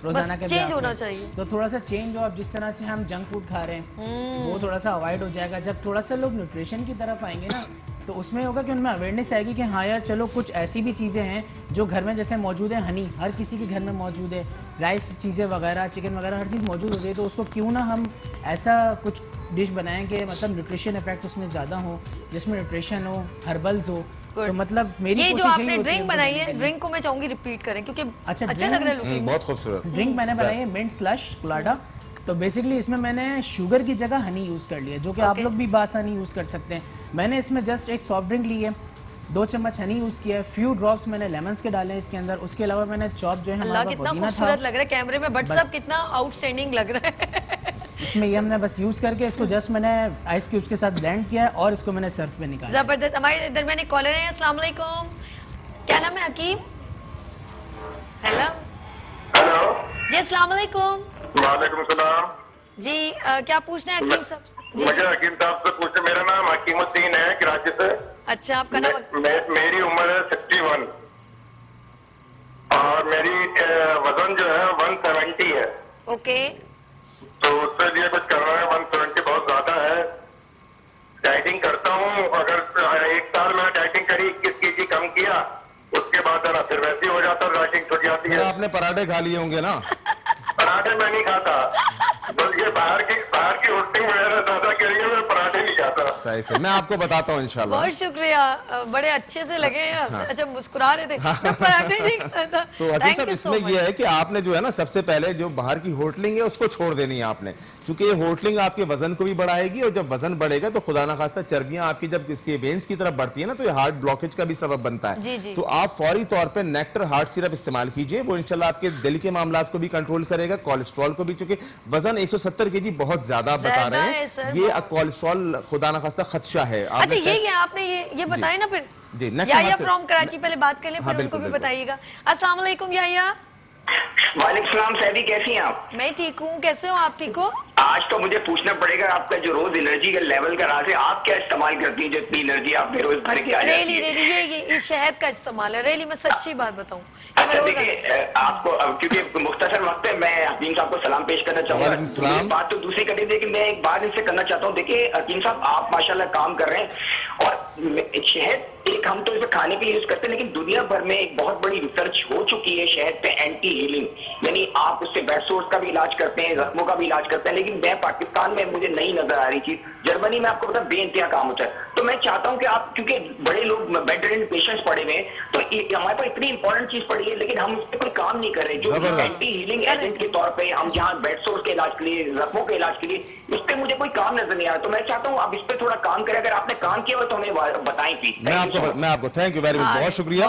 S8: रोजाना के
S1: चेंज होना चाहिए,
S8: तो थोड़ा सा चेंज हो। अब जिस तरह से हम जंक फूड खा रहे हैं वो थोड़ा सा अवॉइड हो जाएगा। जब थोड़ा सा लोग न्यूट्रिशन की तरफ आएंगे ना, तो उसमें होगा कि उनमें अवेयरनेस आएगी कि हाँ यार चलो कुछ ऐसी भी चीज़ें हैं जो घर में जैसे मौजूद है, हनी हर किसी के घर में मौजूद है, राइस चीज़ें वगैरह, चिकन वगैरह हर चीज़ मौजूद होती है, तो उसको क्यों ना हम ऐसा कुछ डिश बनाएं कि मतलब न्यूट्रिशन इफेक्ट उसमें ज़्यादा हो, जिसमें न्यूट्रिशन हो, हर्बल्स हो। तो मतलब मेरी
S1: ये जो आपने ड्रिंक बनाई है, ड्रिंक को मैं चाहूंगी रिपीट करें क्योंकि अच्छा लग रहा है,
S7: बहुत खूबसूरत
S8: ड्रिंक मैंने बनाई है मिंट स्लश कोलाडा। तो बेसिकली इसमें मैंने शुगर की जगह हनी यूज़ कर लिया, जो कि आप लोग भी बासानी यूज़ कर सकते हैं। मैंने इसमें जस्ट एक सॉफ्ट ड्रिंक ली है, 2 चम्मच हनी यूज़ किया है, फ्यू ड्रॉप्स मैंने लेमन्स के डाले हैं इसके अंदर। उसके अलावा मैंने चॉप जो है
S1: हमारा कितना खूबसूरत लग रहा है कैमरे में, बट सब कितना आउटस्टैंडिंग लग रहा है।
S8: इसमें ये हमने बस यूज़ करके इसको जस्ट मैंने आइस क्यूब्स के साथ ब्लेंड किया है और इसको मैंने सर्फ पे निकाला।
S1: जबरदस्त। हमारे दरमियान एक कॉलर है, अस्सलाम वालेकुम, क्या नाम है? हकीम। हेलो जी, अस्सलाम वालेकुम।
S6: वालेकुम सलाम
S1: जी, क्या पूछना है हकीम साहब?
S6: मुझे हकीम साहब से पूछना, मेरा नाम हकीमुद्दीन है कराची से।
S1: अच्छा, आपका नाम?
S6: मेरी उम्र है 61 और मेरी वजन जो है 170 है।
S1: ओके,
S6: तो उसके लिए कुछ करना है, 170 बहुत ज्यादा है। डाइटिंग करता हूँ, अगर 1 साल में डाइटिंग करी 21 केजी कम किया, उसके बाद ना फिर वैसे ही हो जाता है, डाइटिंग छूट जाती है।
S7: आपने पराठे खा लिए होंगे ना?
S6: पराठे मैं नहीं खाता, बल्कि बाहर की रोटी वगैरह ज्यादा के लिए मैं पराठे नहीं खाता।
S7: सही से मैं आपको बताता हूँ इंशाल्लाह।
S1: बहुत शुक्रिया, बड़े अच्छे से लगे हैं। हाँ। अच्छा, मुस्कुरा रहे थे। पराठे नहीं खाता।
S7: तो हकीम साहब इसमें यह है कि आपने जो है ना सबसे पहले जो बाहर की होटलिंग है उसको छोड़ देनी है आपने, क्योंकि ये होटलिंग आपके वजन को भी बढ़ाएगी और जब वजन बढ़ेगा तो खुदा ना खास्ता चर्बियां आपकी जब इसके वेन्स की तरफ बढ़ती है ना तो ये हार्ट ब्लॉकेज का भी सबब बनता है।
S1: जी जी।
S7: तो आप फौरी तौर पर नेक्टर हार्ट सिरप इस्तेमाल कीजिए, वो इंशाल्लाह आपके दिल के मामला को भी कंट्रोल करेगा, कोलेस्ट्रॉल को भी, चूंकि वजन 170 केजी बहुत ज्यादा बता रहे हैं, ये कोलेस्ट्रॉल खुदा ना खास्ता खदशा है।
S1: अच्छा, ये आपने ये बताया ना फिर
S7: जी।
S1: याया फ्रॉम कराची, पहले बात कर लें फिर उनको भी बताइएगा। अस्सलाम वालेकुम याया।
S11: वालेकुम सलाम सैदी, कैसी हैं आप?
S1: मैं ठीक हूँ, कैसे हो आप? ठीक हो?
S11: आज तो मुझे पूछना पड़ेगा, आपका जो रोज एनर्जी का लेवल का राज है, आप क्या इस्तेमाल करती हैं जो इतनी एनर्जी आप रोज भर के आ जाती है?
S1: ये शहद का इस्तेमाल है। रेली मैं सच्ची बात बताऊं,
S11: अच्छा देखिए आपको क्योंकि मुख्तसर वक्त है, मैं हकीम साहब को सलाम पेश करना चाहूंगा। बात तो दूसरी करी, लेकिन मैं एक बात इनसे करना चाहता हूँ। देखिए हकीम साहब, आप माशाल्लाह काम कर रहे हैं और शहद एक हम तो इसे खाने के लिए यूज करते हैं, लेकिन दुनिया भर में एक बहुत बड़ी रिसर्च हो चुकी है शहद पे, एंटी हीलिंग, यानी आप उससे बेड सोर्स का भी इलाज करते हैं, जख्मों का भी इलाज करते हैं। लेकिन मैं पाकिस्तान में मुझे नहीं नजर आ रही चीज, जर्मनी में आपको पता बेइंतहा काम होता है। तो मैं चाहता हूं कि आप, क्योंकि बड़े लोग बेड रिडन पेशेंट्स पड़े हुए हैं, तो हमारे पास इतनी इंपॉर्टेंट चीज पड़ी है लेकिन हम इस पर कोई काम नहीं कर रहे। जो एंटी हीलिंग एजेंट के तौर पे हम जहाँ बेड सोर्स के इलाज के लिए, जख्मों के इलाज के लिए, इस पर मुझे कोई काम नजर नहीं आ रहा। तो मैं चाहता हूँ आप इस पर थोड़ा काम करें, अगर आपने काम किया हो तो हमें बताएं प्लीज।
S7: मैं आपको थैंक यू वेरी मच, बहुत शुक्रिया,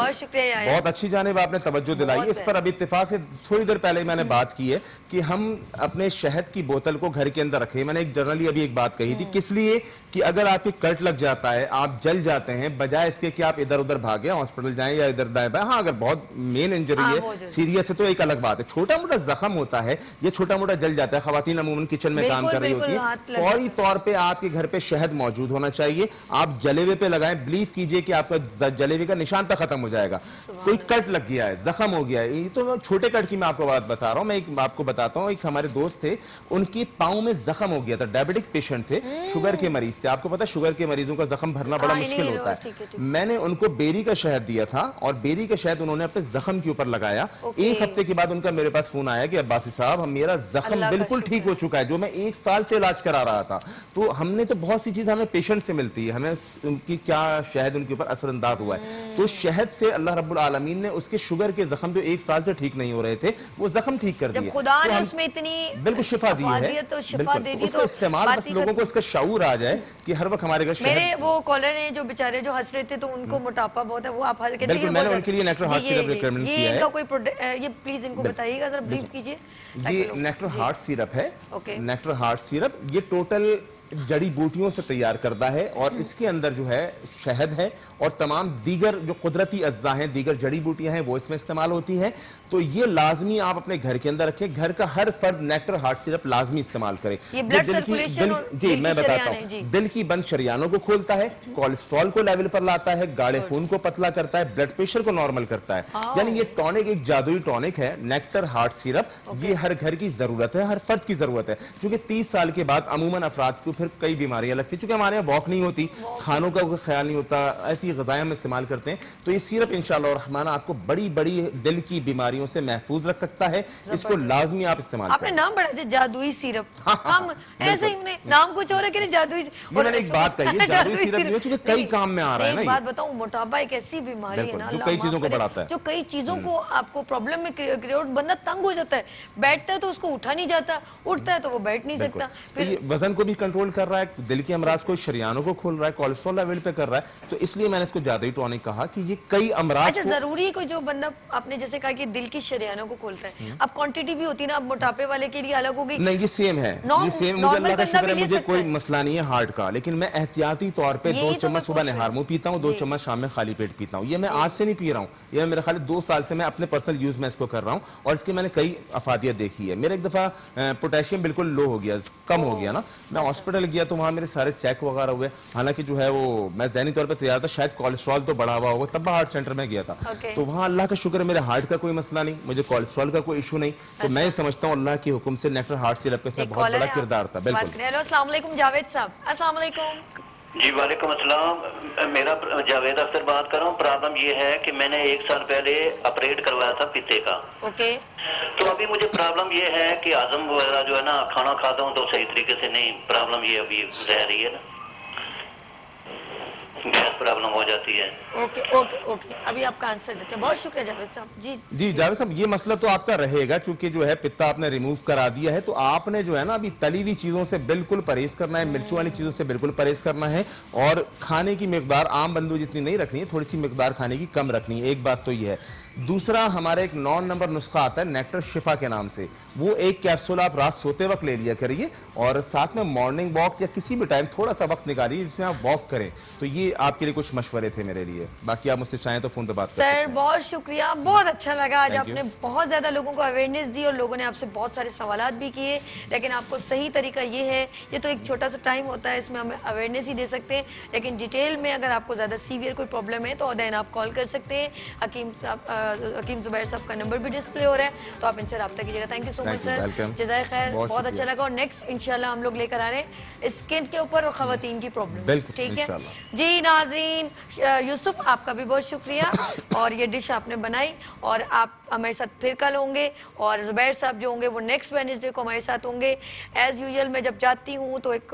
S1: बहुत
S7: अच्छी जानिब आपने तवज्जो दिलाई। इस पर अभी इत्तेफाक से थोड़ी देर पहले मैंने बात की है कि हम अपने शहद की बोतल को घर के अंदर रखें। मैंने एक जनरली अभी एक बात कही थी, किस लिए कि अगर आपके कट लग जाता है, आप जल जाते हैं, बजाय इसके कि आप इधर उधर भागे हॉस्पिटल जाएं, बाएं या इधर दाएं बाएं, हाँ अगर बहुत मेन इंजरी है सीरियस है तो एक अलग बात है। छोटा मोटा जख्म होता है, ये छोटा मोटा जल जाता है, खवातीन अमूमन किचन में काम कर रही होती है, फौरी तौर पे आपके घर पे शहद मौजूद होना चाहिए, आप जलेबे पे लगाएं, बिलीव कीजिए कि आपका जलेबे का निशान तक खत्म हो जाएगा। कोई कट लग गया है, जख्म हो गया है, ये तो छोटे कट की मैं आपको बात बता रहा हूँ। मैं एक आपको बताता हूँ, एक हमारे दोस्त थे, उनके पाँव में जख्म हो गया था, डायबिटिक पेशेंट थे, शुगर के मरीज थे। आपको पता है शुगर के मरीजों का जख्म भरना बड़ा मुश्किल होता है। मैंने उनको बेरी का शहद दिया था और बेरी का शहद उन्होंने अपने जख्म के ऊपर लगाया। एक हफ्ते के बाद उनका मेरे पास फोन आया कि अब्बासी साहब मेरा जख्म बिल्कुल ठीक हो चुका है, जो मैं 1 साल से इलाज करा रहा था। तो हमने तो बहुत सी चीजें हमें पेशेंट से मिलती है, हमें उनकी क्या शहद उनके ऊपर असरअंदाज हुआ है। तो शहद से अल्लाह रब्बुल आलमीन ने उसके शुगर के जख्म जो 1 साल से ठीक नहीं हो रहे थे वो जख्म ठीक कर दिए।
S1: खुदा ने उसमें इतनी
S7: बिल्कुल शिफा दी है,
S1: तो शिफा दे दी,
S7: उसका इस्तेमाल बस लोगों को इसका शऊर आ जाए कि हर वक्त हमारे घर।
S1: मेरे वो कॉलर हैं जो बेचारे जो हंस रहे थे तो उनको मोटापा बहुत है, वो आप
S7: बिल्कुल मैंने उनके लिए नेक्टर हार्ट सिरप रिकमेंड किया है।
S1: इनका कोई ये प्लीज इनको बताइएगा जरा, ब्रीफ कीजिए।
S7: ये नेक्टर हार्ट सिरप है, नेक्टर हार्ट सिरप ये टोटल जड़ी बूटियों से तैयार करता है और इसके अंदर जो है शहद है और तमाम दीगर जो कुदरती अज्जा हैं, दीगर जड़ी बूटियां हैं वो इसमें इस्तेमाल होती हैं। तो ये लाजमी आप अपने घर के अंदर रखें, घर का हर फर्द नेक्टर हार्ट सिरप लाजमी इस्तेमाल करे।
S1: ये ब्लड सर्कुलेशन
S7: जी मैं बताता हूँ, दिल की बंद शरियानों को खोलता है, कोलेस्ट्रॉल को लेवल पर लाता है, गाढ़े खून को पतला करता है, ब्लड प्रेशर को नॉर्मल करता है। यानी ये टॉनिक एक जादुई टॉनिक है, नेक्टर हार्ट सिरप। ये हर घर की जरूरत है, हर फर्द की जरूरत है, क्योंकि 30 साल के बाद अमूमन अफराद को फिर कई बीमारियां लगती, क्योंकि हमारे यहाँ वॉक नहीं होती, खानों का कोई ख्याल नहीं होता, ऐसी ग़िज़ाएं हम इस्तेमाल करते हैं। तो ये सिरप इंशाअल्लाह रहमान आपको बड़ी बड़ी दिल की बीमारियों से महफूज रख सकता है। इसको लाजमी आप इस्तेमाल करें।
S1: आपने नाम बड़ा अच्छा जादुई सिरप, हम ऐसे ही उन्हें नाम कुछ और है कि जादुई।
S7: और मैंने एक बात कही है, जादुई सिरप नहीं है, क्योंकि कई काम में आ रहा है ना।
S1: एक बात बताऊं, मोटापा एक ऐसी बीमारी है ना,
S7: जो कई चीजों को बढ़ाता है,
S1: जो कई चीजों को आपको प्रॉब्लम में क्रिएट, बंदा तंग हो जाता है, बैठता है तो उसको उठा नहीं जाता, उठता है तो वो बैठ नहीं सकता।
S7: फिर वजन को भी कंट्रोल कर रहा है, दिल के अमराज को, शरियानों को खोल रहा है, कोलेस्ट्रॉल लेवल पे कर रहा है। तो इसलिए मैंने इसको जादुई टॉनिक कहा कि ये कई अमराज।
S1: अच्छा, जरूरी कोई जो बंदा आपने जैसे कहा कि दिल की शरियानों को खोलता है, अब क्वांटिटी भी होती है ना, अब मोटापे वाले के लिए अलग हो गई।
S7: नहीं, ये सेम है, ये सेम। मुझे अल्लाह का शुक्र है मुझे कोई मसला नहीं है हार्ट का, लेकिन मैं एहतियाती तौर पे 2 चम्मच सुबह निहार मुंह पीता हूँ, 2 चम्मच शाम में खाली पेट पीता हूँ। ये मैं आज से नहीं पी रहा हूँ, ये मेरे ख्याल 2 साल से मैं अपने पर्सनल यूज में इसको कर रहा हूँ और इसकी मैंने कई अफादियत देखी है। मेरा एक दफा पोटेशियम बिल्कुल लो हो गया, कम हो गया ना, मैं हॉस्पिटल गया तो वहाँ मेरे सारे चेक वगैरह हुए, हालांकि जो है वो मैं ज़हनी तौर पे तैयार था, शायद कोलेस्ट्रॉल तो बढ़ा हुआ होगा, तब हार्ट सेंटर में गया था। तो वहाँ अल्लाह का शुक्र है मेरे हार्ट का कोई मसला नहीं, मुझे कोलेस्ट्रॉल का कोई इशू नहीं। तो मैं समझता हूँ अल्लाह के हुक्म से नेक्टर हार्ट सिरप का इसमें बहुत बड़ा किरदार था। बिल्कुल।
S1: अस्सलाम वालेकुम जावेद साहब। अस्सलाम वालेकुम।
S12: जी वालेकुम अस्सलाम। मेरा जावेद अख्तर बात कर रहा हूँ। प्रॉब्लम ये है कि मैंने 1 साल पहले ऑपरेट करवाया था पित्ते का।
S1: ओके।
S12: तो अभी मुझे प्रॉब्लम ये है कि हजम वगैरह जो है ना, खाना खाता हूँ तो सही तरीके से नहीं, प्रॉब्लम ये अभी रह रही है ना, गैस प्रॉब्लम हो जाती है।
S1: ओके ओके ओके, अभी आपका आंसर देते हैं। बहुत शुक्रिया जावेद साहब। जी
S7: जावेद साहब, ये मसला तो आपका रहेगा, क्योंकि जो है पित्ता आपने रिमूव करा दिया है, तो आपने जो है ना अभी तली हुई चीजों से बिल्कुल परहेज करना है, मिर्चों वाली चीजों से बिल्कुल परहेज करना है और खाने की मिकदार आम बंदू जितनी नहीं रखनी है, थोड़ी सी मिकदार खाने की कम रखनी है। एक बात तो ये है। दूसरा, हमारा एक 9 नंबर नुस्खा आता है नेक्टर शिफा के नाम से, वो 1 कैप्सूल आप रात सोते वक्त ले लिया करिए और साथ में मॉर्निंग वॉक या किसी भी टाइम थोड़ा सा वक्त निकालिए जिसमें आप वॉक करें। तो ये आपके लिए कुछ मशवरे थे मेरे लिए, बाकी आप मुझसे चाहें तो फोन पे बात कर सकते हैं।
S1: सर बहुत शुक्रिया, बहुत अच्छा लगा। आज आपने बहुत ज्यादा लोगों को अवेयरनेस दी और लोगों ने आपसे बहुत सारे सवालात भी किए, लेकिन आपको सही तरीका ये है, ये तो एक छोटा सा टाइम होता है, इसमें हमें अवेयरनेस ही दे सकते हैं, लेकिन डिटेल में अगर आपको ज्यादा सीवियर कोई प्रॉब्लम है तो देन आप कॉल कर सकते हैं। हकीम जुबैर साहब का नंबर भी डिस्प्ले हो रहा है, तो आप इनसे रब्ता कीजिएगा। Thank you so much sir, जज़ाए खैर, बहुत अच्छा लगा। और नेक्स्ट इंशाल्लाह हम लोग लेकर आ रहे हैं स्किन के ऊपर और खवातीन की प्रॉब्लम, ठीक है जी। नाज़रीन, यूसुफ आपका भी बहुत शुक्रिया और ये डिश आपने बनाई और आप हमारे साथ फिर कल होंगे और जुबैर साहब जो होंगे वो नेक्स्ट वेडनेसडे को हमारे साथ होंगे। एज़ यूजुअल मैं जब जाती हूँ तो एक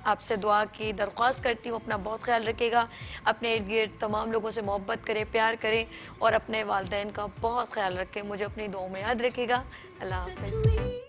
S1: आपसे दुआ की दरख्वास्त करती हूँ, अपना बहुत ख्याल रखिएगा, अपने इर्द गिर्द तमाम लोगों से मोहब्बत करें, प्यार करें और अपने वालिदैन का बहुत ख्याल रखें। मुझे अपनी दुआओं में याद रखिएगा। अल्लाह हाफ़िज़।